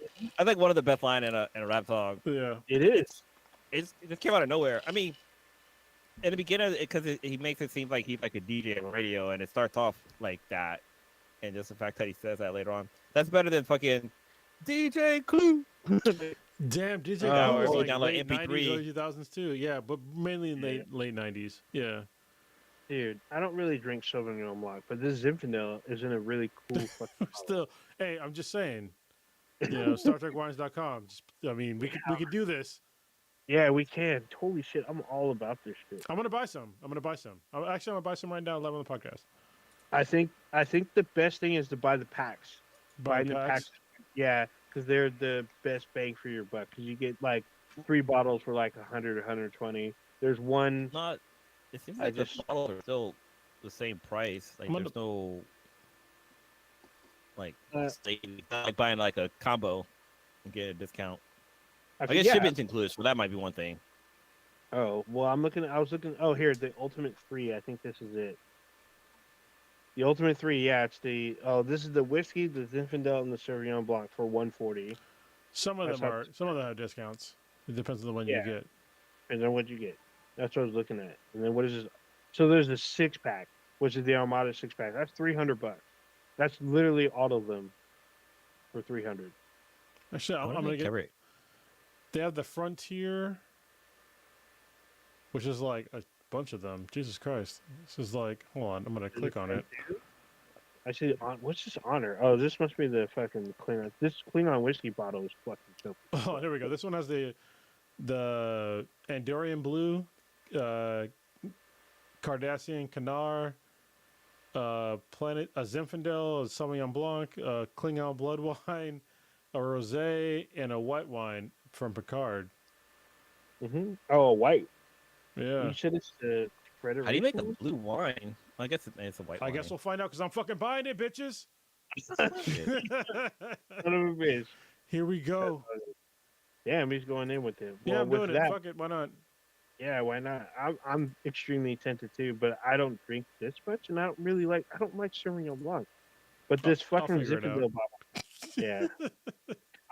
one of the best line in a rap song. Yeah. It is. It just came out of nowhere. I mean, in the beginning, because he makes it seem like he's like a DJ on radio, and it starts off like that, and just the fact that he says that later on, that's better than fucking DJ Clue. Damn, DJ Oh, Clue was or like download late MP3. 90s, early 2000s too. Yeah, but mainly in Yeah. late 90s. Yeah. Dude, I don't really drink Sauvignon Blanc, but this Zinfandel is in a really cool fucking. Still, hey, I'm just saying. You know, StarTrekWines.com. I mean, we could do this. Yeah, we can. Holy shit, I'm all about this shit. I'm gonna buy some. I'm gonna buy some right now live on the podcast. I think the best thing is to buy the packs. Buy Buying the packs, yeah, because they're the best bang for your buck. Because you get like 3 bottles for like 100 or 120. There's one. Not. It seems I like the just- bottles are still the same price. Like I'm on there's no like Uh, not like buying like a combo and get a discount. I think- guess yeah. shipping's included, so that might be one thing. Oh well, I was looking. Oh, here the Ultimate 3. I think this is it. The Ultimate 3, yeah, it's the. Oh, this is the whiskey, the Zinfandel, and the Sauvignon Blanc for 140. Some of That's them how- are. Some of them have discounts. It depends on the one Yeah. you get. And then what you get? That's what I was looking at. And then what is this? So there's a 6-pack, which is the Armada 6-pack. That's $300. That's literally all of them for 300. Actually, I'm What do gonna they get. carry? They have the Frontier, which is like a bunch of them. Jesus Christ! This is like. Hold on, I'm gonna click on it. I see. What's this honor? Oh, this must be the fucking Klingon. This Klingon whiskey bottle is fucking dope. Oh, there we go. This one has the Andorian Blue, Cardassian Canar, Planet a Zinfandel, a Sauvignon Blanc, a Klingon blood wine, a rosé, and a white wine from Picard. Oh, white. Yeah, You said it's the Frederick. How do you make a blue wine? I guess it's a white I wine. guess we'll find out because I'm fucking buying it, bitches. Shit. Son of a bitch. Here we go. Damn, he's going in with it. Yeah, Well, I'm with doing that, it. Fuck it. Why not? yeah, why not? I'm extremely tempted too, but I don't drink this much, and I don't like Sauvignon Blanc. But this I'll fucking figure it out. Zinfandel bottle, yeah.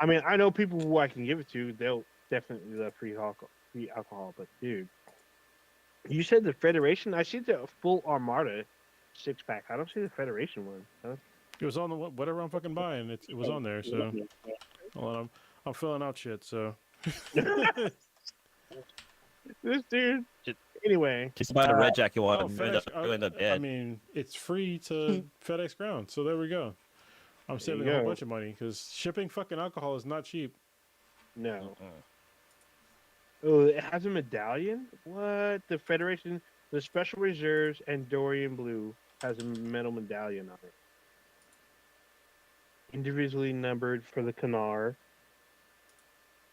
I mean, I know people who I can give it to. They'll definitely love free alcohol. But dude, you said the Federation. I see the full Armada 6-pack. I don't see the Federation one. Huh? It was on the whatever I'm fucking buying. It was on there. So hold on, I'm filling out shit. So This dude. Just- Anyway, Just buy the red jacket one. oh, and FedEx. you end up I dead. mean, it's free to FedEx Ground. So there we go. I'm There you saving a whole go. bunch of money because shipping fucking alcohol is not cheap. no. Mm-mm. Oh, it has a medallion? What? The Federation, the Special Reserves, and Dorian Blue has a metal medallion on it. Individually numbered for the Canar.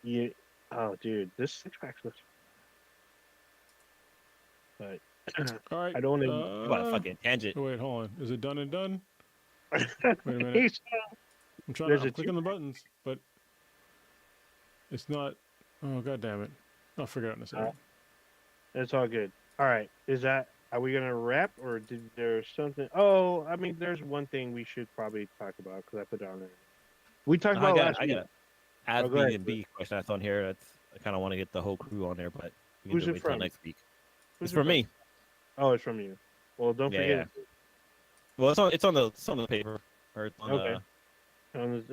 Yeah. Oh, dude, this 6-pack looks. But All right. I don't want You about a fucking tangent. Wait, hold on. Is it done and done? to. Wait a minute. I'm trying. There's I'm a clicking the buttons, but it's not. Oh god damn it! I'll figure it out in a second. It's all good. All right. Are we gonna wrap, or did there something? Oh, I mean, there's one thing we should probably talk about because I put it on there. We talked about last I week. got Ask Oh, go B ahead. and B question that's on here. I kind of want to get the whole crew on there, but we can Who's do it wait till from? next week. Who's It's it for from? me. Oh, it's from you. Well, don't Yeah, forget. Well, it's on the paper or it's on Okay.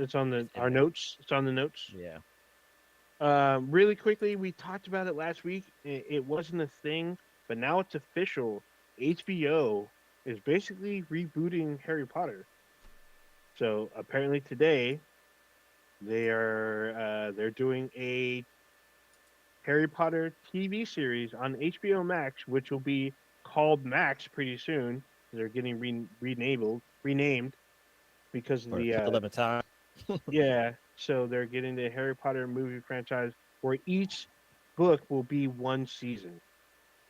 It's on the our Yeah. notes. It's on the notes. yeah. Really quickly, we talked about it last week. It wasn't a thing, but now it's official. HBO is basically rebooting Harry Potter. So apparently today, they are they're doing a Harry Potter TV series on HBO Max, which will be called Max pretty soon. They're getting renamed because of For the 11th time. yeah. So they're getting the Harry Potter movie franchise where each book will be one season,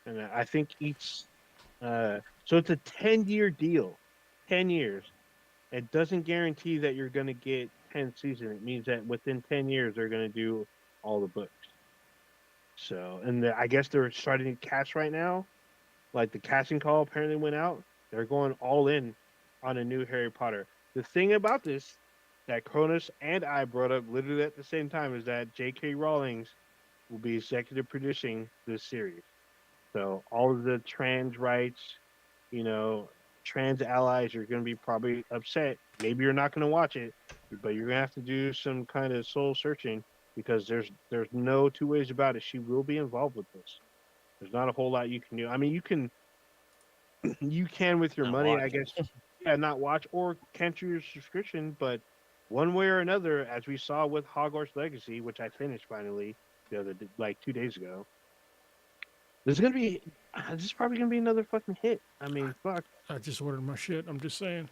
and I think each so it's a 10-year deal, 10 years. It doesn't guarantee that you're going to get 10 seasons. It means that within 10 years they're going to do all the books. So, and I guess they're starting to cast right now. Like the casting call apparently went out. They're going all in on a new Harry Potter. The thing about this that Cronus and I brought up literally at the same time is that J.K. Rowling's will be executive producing this series. So all of the trans rights, you know, trans allies are going to be probably upset. Maybe you're not going to watch it, but you're going to have to do some kind of soul searching because there's no two ways about it. She will be involved with this. There's not a whole lot you can do. I mean, you can with your Not money, I watch. guess. Yeah, not watch or cancel your subscription, but one way or another, as we saw with Hogwarts Legacy, which I finished finally like 2 days ago. This is probably gonna be another fucking hit. I mean, fuck, I just ordered my shit. I'm just saying.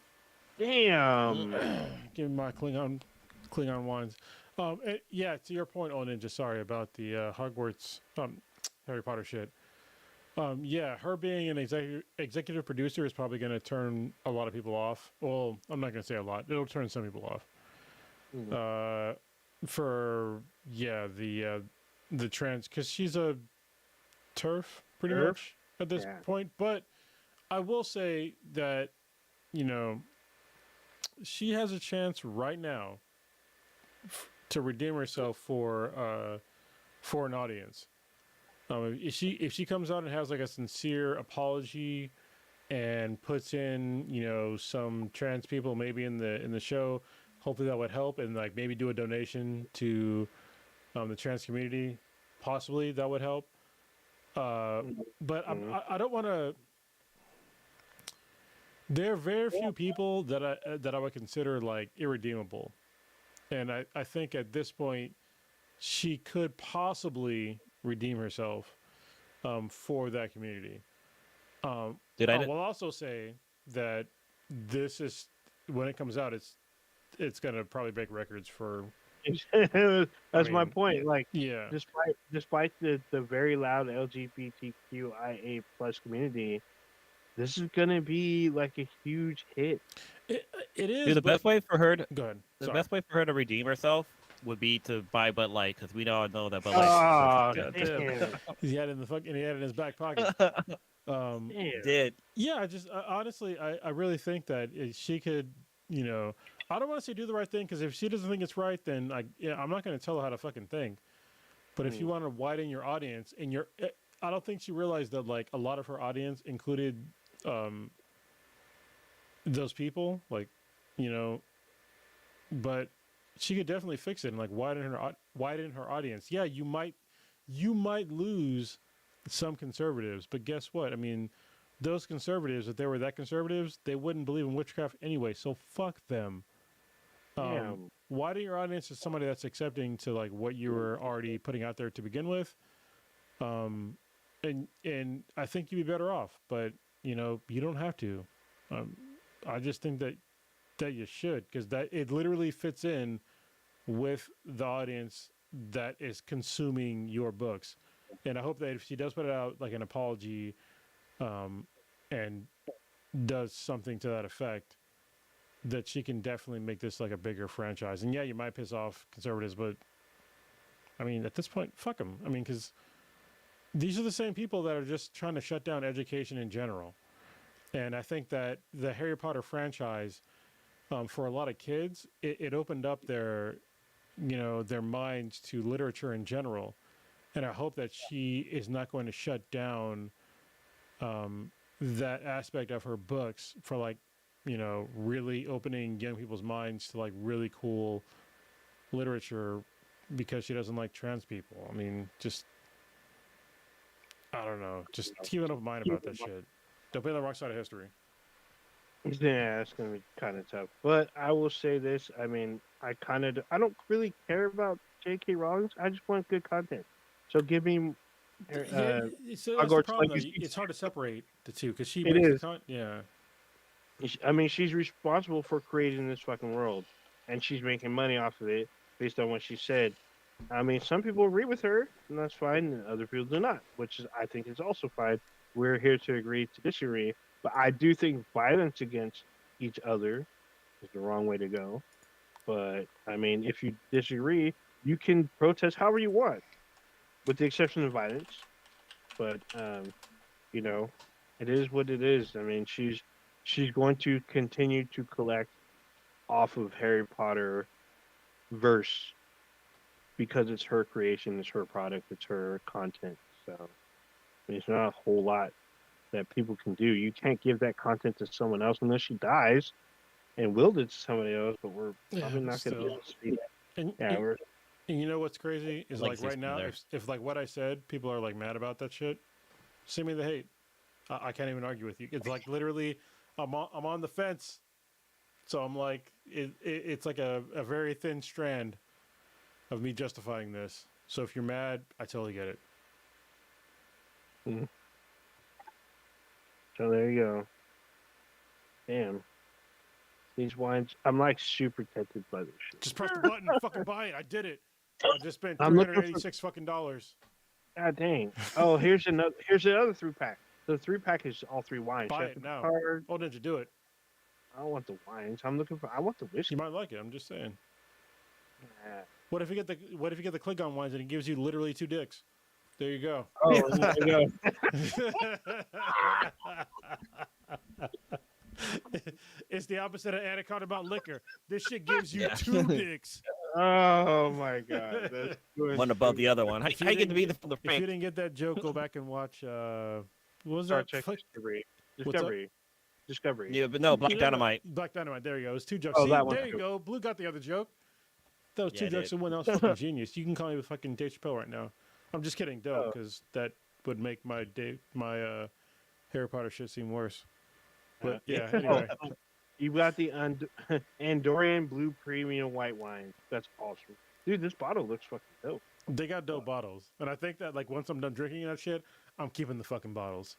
damn. Give me my Klingon wines. Yeah, to your point, oh Ninja, sorry about the Hogwarts Harry Potter shit. Yeah, her being an executive producer is probably going to turn a lot of people off. Well, I'm not going to say a lot. It'll turn some people off. For the trans, because she's a turf pretty Turf? much at this Yeah. point. But I will say that she has a chance right now to redeem herself for an audience. If she comes out and has like a sincere apology and puts in some trans people maybe in the show, hopefully that would help, and like maybe do a donation to the trans community, possibly that would help. But I don't want to. There are very few people that I would consider like irredeemable, and I think at this point she could possibly redeem herself for that community. I will also say that this is when it comes out, it's gonna probably break records for. That's my point. Like, yeah, despite the very loud LGBTQIA plus community, this is gonna be like a huge hit. it is. Dude, the best way for her to go ahead. the best way for her to redeem herself would be to buy Bud Light, because we all know that Bud Oh, Light. damn. He had it in he had it in his back pocket. Damn. Did. Yeah, honestly, I really think that she could, I don't want to say do the right thing, because if she doesn't think it's right, then I'm not going to tell her how to fucking think. But if you want to widen your audience, and I don't think she realized that like a lot of her audience included those people, like, but she could definitely fix it and like widen her audience. Yeah, you might lose some conservatives, but guess what? I mean, those conservatives, if they were that conservatives, they wouldn't believe in witchcraft anyway. So fuck them. Widen your audience to somebody that's accepting to like what you were already putting out there to begin with. And I think you'd be better off, but you don't have to. I just think that you should, because that it literally fits in with the audience that is consuming your books. And I hope that if she does put it out like an apology, and does something to that effect, that she can definitely make this like a bigger franchise. And yeah, you might piss off conservatives, but I mean, at this point, fuck them. I mean, because these are the same people that are just trying to shut down education in general. And I think that the Harry Potter franchise, for a lot of kids, it opened up their minds to literature in general. And I hope that she is not going to shut down that aspect of her books for like, really opening young people's minds to like really cool literature, because she doesn't like trans people. I mean, I don't know. Just keep an open mind about that shit. Don't be on the wrong side of history. Yeah, it's gonna be kind of tough. But I will say this: I mean, I don't really care about J.K. Rowling. I just want good content. So give me. Yeah, so that's the Hogwarts problem though. Legacy. It's hard to separate the two because she It makes the is. con. Yeah, I mean, she's responsible for creating this fucking world, and she's making money off of it based on what she said. I mean, some people agree with her, and that's fine, and other people do not, which is I think is also fine. We're here to agree to disagree, but I do think violence against each other is the wrong way to go. But I mean, if you disagree, you can protest however you want, with the exception of violence. But you know, it is what it is. I mean, she's going to continue to collect off of Harry Potter verse because it's her creation, it's her product, it's her content. So I mean, it's not a whole lot that people can do. You can't give that content to someone else unless she dies and willed it to somebody else. But we're probably but not going to be still. able to see that. And, Yeah, we're and you know what's crazy is like Legacy's right still now, there. if like what I said, people are like mad about that shit. Send me the hate. I can't even argue with you. It's like literally, I'm on the fence. So I'm like, it's like a very thin strand of me justifying this. So if you're mad, I totally get it. so there you go. Damn. These wines, I'm like super tempted by this shit. Just press the button, fucking buy it. I did it. I just spent I'm looking for- $386 fucking dollars. God dang. Oh, here's another. Here's the other 3-pack. The 3-pack is all 3 wines. Buy Chef it now. Picard. Oh, did you do it? I don't want the wines. I'm looking for. I want the whiskey. You might like it. I'm just saying. Yeah. What if you get the Klingon wines and it gives you literally 2 dicks? There you go. Oh, there you go. It's the opposite of Anaconda about liquor. This shit gives you Yeah. 2 dicks. Oh my god. That's good. One above the other one. How If you you get to didn't be get- the If you Frank? didn't get that joke, go back and watch. What was Star that? Trek Flick? Discovery. What's up? Discovery. Discovery. Yeah, but no, Black Yeah, Dynamite. Black Dynamite. There you go. It was 2 jokes. Oh, See, that one. there you go. Blue got the other joke. That was Yeah, 2 I jokes did. and one else fucking genius. You can call me fucking Dave Chappelle right now. I'm just kidding, don't, Oh. because that would make my Harry Potter shit seem worse. But yeah, anyway. You got the Andorian Blue Premium White Wine. That's awesome. Dude, this bottle looks fucking dope. They got dope bottles, and I think that like once I'm done drinking that shit, I'm keeping the fucking bottles.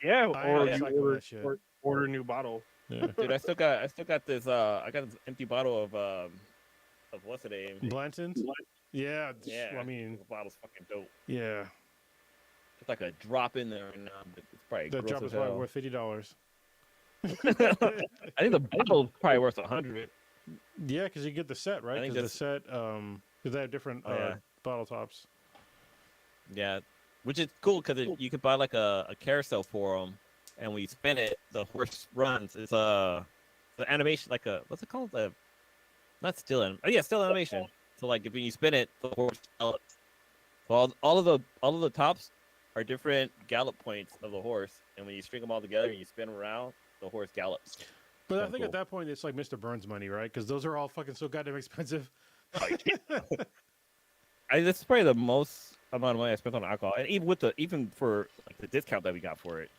Yeah, I or ain't you recycling order, that shit. order a new bottle. Yeah. Dude, I still got this. I got this empty bottle of what's the name? Blanton's? Yeah. Yeah, I mean, the bottle's fucking dope. yeah. It's like a drop in there, and it's probably That gross drop as is probably hell. worth $50. I think the bottle's probably worth 100. Yeah, because you get the set, right? I think Because the set, because they have different Oh, yeah. bottle tops. Yeah, which is cool because you could buy like a carousel for them, and when you spin it, the horse runs. It's the animation, like what's it called? Not still oh yeah, still animation. So like if you spin it, the horse gallops. So all of the tops are different gallop points of the horse, and when you string them all together and you spin them around, the horse gallops. But I Kinda think cool. at that point, it's like Mr. Burns money, right? Because those are all fucking so goddamn expensive. This is probably the most amount of money I spent on alcohol, and even for like the discount that we got for it.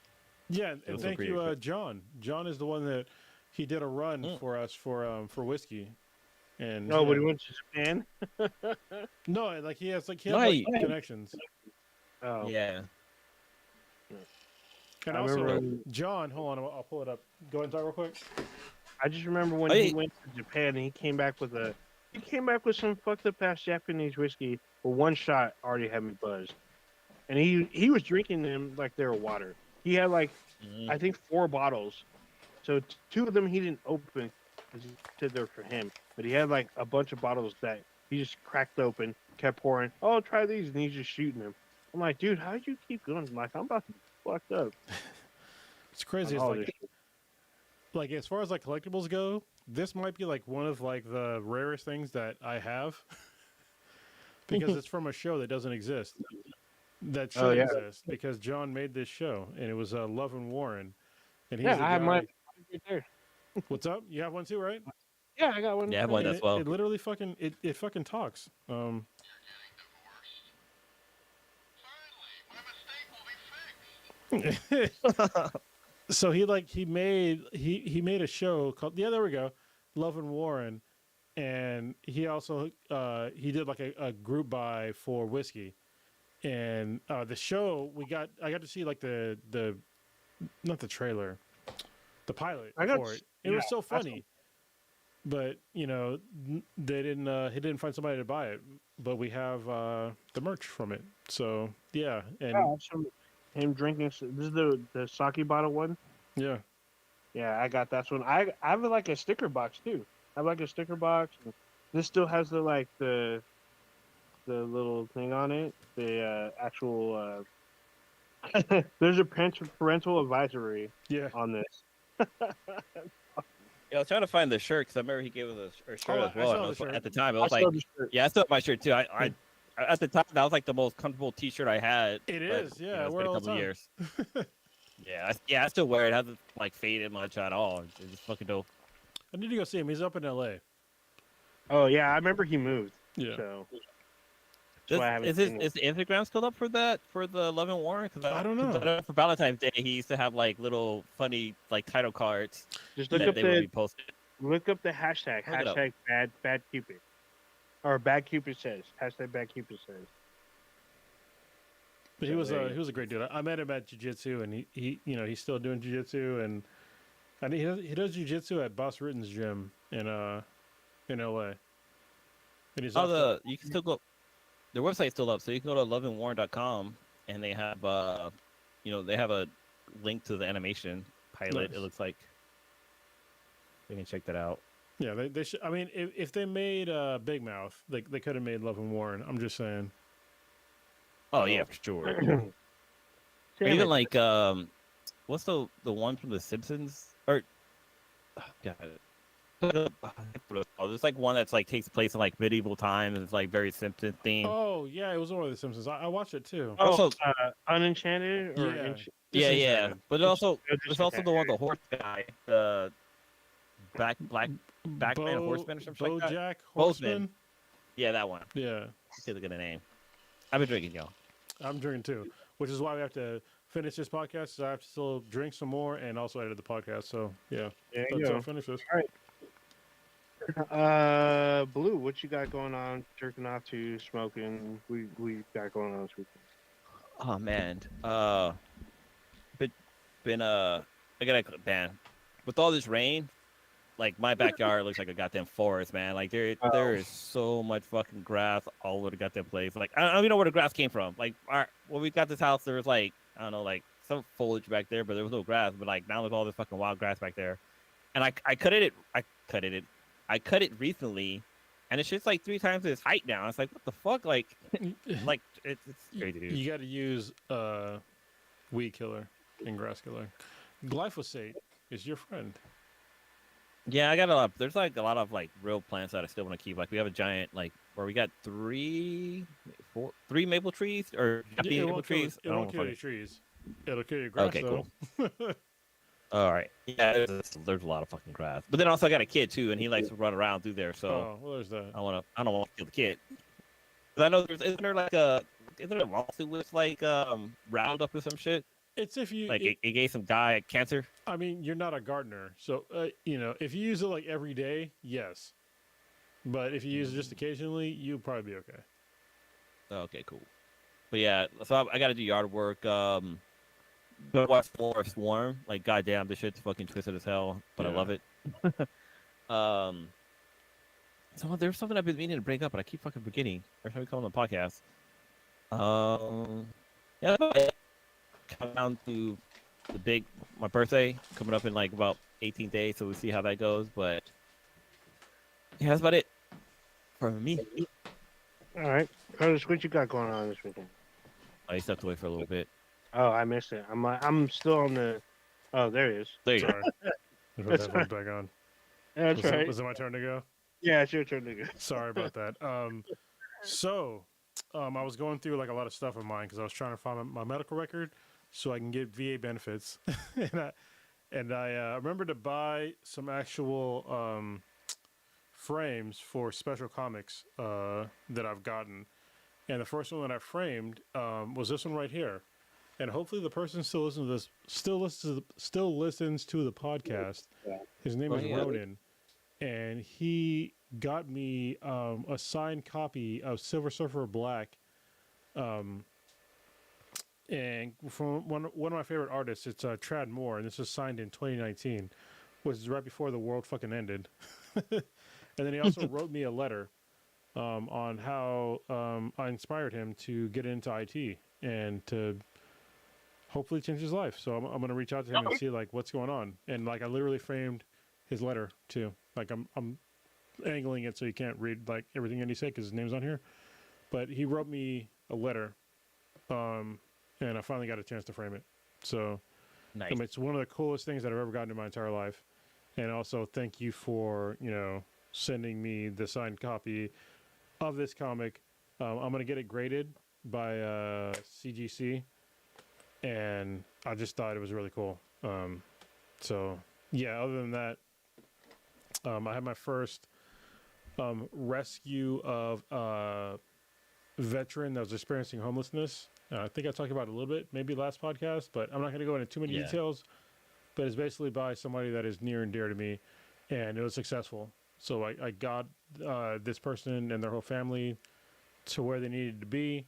Yeah, and was thank pretty you, expensive. John. John is the one that he did a run for us for whiskey. And No, yeah. but he went to Japan. No, like he has like Right. connections. Oh, Yeah. And I also, remember- John, hold on, I'll pull it up. Go ahead and talk real quick. I just remember when Oh, he yeah. went to Japan and he came back with some fucked up ass Japanese whiskey. But one shot already had me buzzed, and he was drinking them like they were water. He had like Mhm. I think 4 bottles, so 2 of them he didn't open because he said they're for him. But he had like a bunch of bottles that he just cracked open, kept pouring. Oh, try these, and he's just shooting them. I'm like, dude, how did you keep going? Like, I'm about to be fucked up. It's crazy. on It's all like, this shit. like as far as like collectibles go, this might be like one of like the rarest things that I have because it's from a show that doesn't exist. That Oh, should yeah. exist because John made this show and it was Love and Warren, and he's Yeah, the I have guy. mine right there. What's up? You have one too, right? Yeah, I got one. Yeah, I have one And as well. It literally fucking it fucking talks. So he made a show called there we go, Love and Warren, and he also he did like a group buy for whiskey, and the show I got to see like the not the trailer, the pilot I got for it. It yeah, was so I saw- funny, but you know they didn't he didn't find somebody to buy it, but we have the merch from it. So yeah, and I saw him drinking. This is the sake bottle one. yeah, Yeah, I got that one. I have like a sticker box too. I have like a sticker box. This still has the little thing on it. The actual there's a parental advisory yeah. on this. Yeah, I was trying to find the shirt because I remember he gave us a shirt Oh, as I well. saw And I the was, shirt. at the time, I I was like, saw the shirt. yeah, I still have my shirt too. I at the time that was like the most comfortable T-shirt I had. It but, is, you yeah, know, I it's wear been it a all the couple of time. years. Yeah, I still wear it. It hasn't like faded much at all. It's just fucking dope. I need to go see him. He's up in L.A. Oh yeah, I remember he moved. Yeah, So that's why I haven't Is his seen it. is the Instagram still up for that for the Love and War? Because I don't know. for Valentine's Day he used to have like little funny like title cards Just look that up they would the be posted. hashtag Look it up. hashtag bad cupid or bad cupid says hashtag bad cupid says. but So there he was a great dude. I met him at jiu-jitsu, and he you know he's still doing jiu-jitsu, and he does jiu-jitsu at Boss Ritten's gym in L.A. And he's also You can still go. Their website's still up, so you can go to loveandwarren.com and they have they have a link to the animation pilot. Nice. It looks like you can check that out. yeah they should. I mean, if they made Big Mouth, they could have made Love and Warren. I'm just saying. Oh yeah, for sure. Or Damn even it. like what's the one from The Simpsons? Or God, oh, there's like one that's like takes place in like medieval times. It's like very Simpsons themed. Oh yeah, it was one of the Simpsons. I watched it too. Also, Unenchanted or Yeah. yeah, Disenchanted. but also It's there's also the one with the horse guy, the Backman Horseman or something like that. BoJack Bozeman. Horseman. Yeah, that one. Yeah, Let's look at the name. I've been drinking, y'all. I'm drinking too, which is why we have to finish this podcast. So I have to still drink some more and also edit the podcast. So yeah, There you let's go. finish this. Blue, what you got going on? Jerking off to smoking. We got going on this weekend. Oh man, I gotta man, with all this rain, like my backyard looks like a goddamn forest, man. Like there is so much fucking grass all over the goddamn place. Like I don't even know where the grass came from. Like when we got this house, there was like I don't know, like some foliage back there, but there was no grass. But like now there's all this fucking wild grass back there, and I cut it recently, and it's just like 3 times its height now. It's like what the fuck, like it's crazy, dude. You got to use weed killer and grass killer. Glyphosate is your friend. Yeah, I got a lot. There's like a lot of like real plants that I still want to keep. Like we have a giant like where we got 3 maple trees or happy maple trees. It won't kill your trees. It'll kill your grass. Okay, though. cool. All right. Yeah, there's a lot of fucking grass. But then also I got a kid too, and he likes to run around through there. So Oh, well, there's that. I don't want to kill the kid. 'Cause I know isn't there a lawsuit with like Roundup or some shit? It's if you Like it gave some guy cancer. I mean, you're not a gardener, so you know if you use it like every day, yes. But if you use it just occasionally, you'll probably be okay. Okay, cool. But yeah, so I got to do yard work. Go watch Forest Swarm. Like, goddamn, this shit's fucking twisted as hell, but I Yeah. love it. So there's something I've been meaning to bring up, but I keep fucking forgetting. Every time we come on the podcast. Yeah, that's about it. Come down to my birthday coming up in like about 18 days, so we'll see how that goes. But yeah, that's about it for me. All right, Curtis, what you got going on this weekend? I stepped away for a little bit. Oh, I missed it. I'm still on the. Oh, there he is. There you go. Sorry. I put that phone back on. Yeah, that's right. Was it my turn to go? Yeah, it's your turn to go. Sorry about that. I was going through like a lot of stuff of mine because I was trying to find my medical record so I can get VA benefits, and I remember to buy some actual frames for special comics that I've gotten, and the first one that I framed was this one right here, and hopefully the person still listens to this, still listens to the podcast. His name Oh, is yeah. Ronan. and he got me a signed copy of Silver Surfer Black. Um, and from one of my favorite artists, it's Trad Moore, and this was signed in 2019, which is right before the world fucking ended. And then he also wrote me a letter on how I inspired him to get into IT and to hopefully change his life. So I'm going to reach out to him and see like what's going on. And like I literally framed his letter too. Like I'm angling it so you can't read like everything that he said because his name's on here. But he wrote me a letter, and I finally got a chance to frame it. So Nice. I mean, it's one of the coolest things that I've ever gotten in my entire life. And also thank you for sending me the signed copy of this comic. I'm gonna get it graded by CGC, and I just thought it was really cool. So yeah, other than that, I had my first rescue of a veteran that was experiencing homelessness. I think I talked about it a little bit, maybe last podcast, but I'm not going to go into too many details. But it's basically by somebody that is near and dear to me, and it was successful. So I got this person and their whole family to where they needed to be,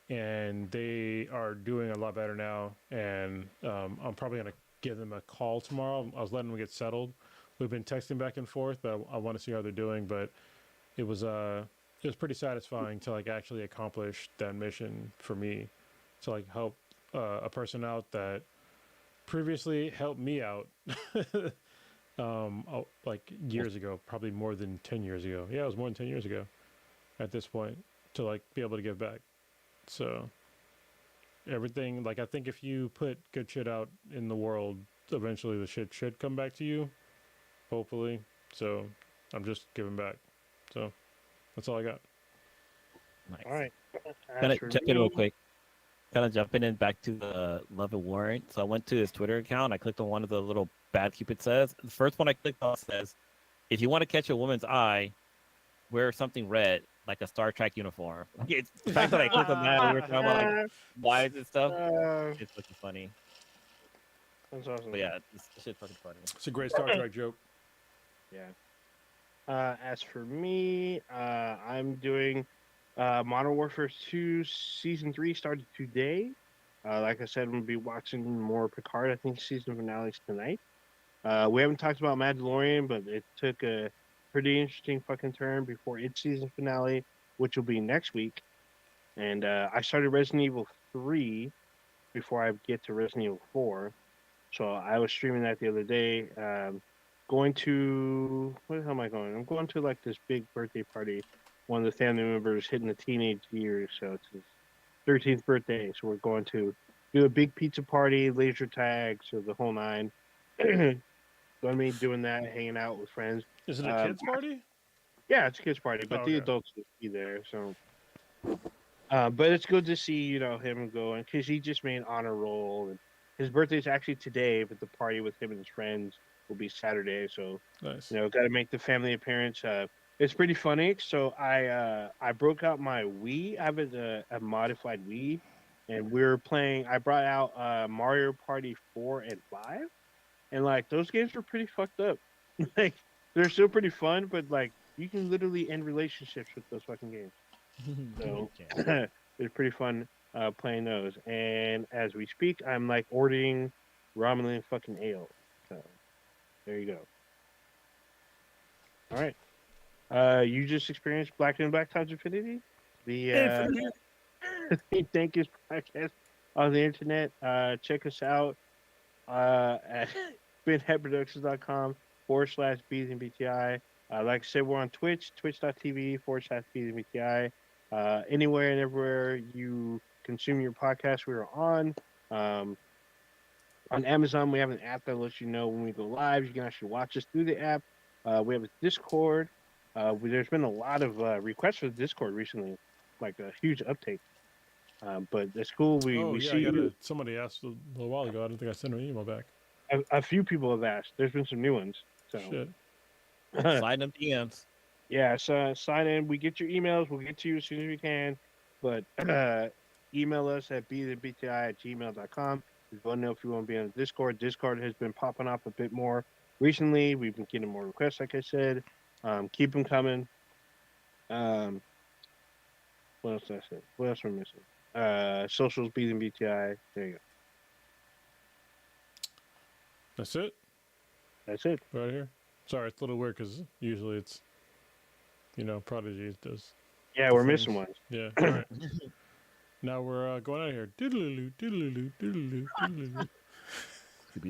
and they are doing a lot better now. And I'm probably going to give them a call tomorrow. I was letting them get settled. We've been texting back and forth, but I want to see how they're doing. But it was pretty satisfying to like actually accomplish that mission for me, to like help a person out that previously helped me out. Like years ago, probably more than 10 years ago. Yeah, it was more than 10 years ago at this point, to like be able to give back. So everything, like I think if you put good shit out in the world, eventually the shit should come back to you, hopefully. So I'm just giving back. So that's all I got. Nice. All right. Gonna As for jump in real me- quick. Kind of jumping in back to the Love and Warrant. So I went to his Twitter account. I clicked on one of the little bad Cupid says. The first one I clicked on says, "If you want to catch a woman's eye, wear something red, like a Star Trek uniform." It's the fact that I clicked on that and we were talking about like wives and stuff. It's fucking funny. That's awesome. But yeah, this shit's fucking funny. It's a great Star Trek joke. Yeah. As for me, I'm doing Modern Warfare 2 Season 3 started today. Like I said, I'm going to be watching more Picard. I think season finale's tonight. We haven't talked about Mandalorian, but it took a pretty interesting fucking turn before its season finale, which will be next week. And I started Resident Evil 3 before I get to Resident Evil 4. So I was streaming that the other day. Going to, where the hell am I going? I'm going to like this big birthday party. One of the family members hitting the teenage years, so it's his 13th birthday. So we're going to do a big pizza party, laser tag, so the whole nine. Going to be doing that, hanging out with friends. Is it a kids party? Yeah, it's a kids party, but Oh, the okay. adults will be there. So, but it's good to see him going, because he just made honor roll, and his birthday is actually today, but the party with him and his friends will be Saturday. So Nice. got to make the family appearance. It's pretty funny. So I broke out my Wii. I have a modified Wii, and we're playing. I brought out Mario Party 4 and 5, and like those games were pretty fucked up. Like they're still pretty fun, but like you can literally end relationships with those fucking games. So it's pretty fun playing those. And as we speak, I'm like ordering ramen and fucking ale. So there you go. All right. You just experienced Black and Black Times Infinity, the thank podcast on the internet. Check us out at binheadproductions.com/BTI. Like I said, we're on Twitch, twitch.tv/BTI. Anywhere and everywhere you consume your podcast, we are on. On Amazon, we have an app that lets you know when we go live. You can actually watch us through the app. We have a Discord. There's been a lot of requests for the Discord recently, like a huge uptake. But it's cool. We see somebody asked a little while ago. I don't think I sent an email back. a few people have asked. There's been some new ones. So Shit. Slide them DMs. yeah, so sign in. We get your emails. We'll get to you as soon as we can. But email us at bthenbti@gmail.com. Let us know if you want to be on the Discord. Discord has been popping up a bit more recently. We've been getting more requests, like I said. Keep them coming. What else did I say? What else am I missing? Socials beating BTI. There you go. That's it That's it. right here. Sorry, it's a little weird because usually it's, Prodigy does. Yeah, the we're things. missing one. Yeah. All right. Now we're going out of here. Doodaloo, doodaloo, doodaloo, doodaloo.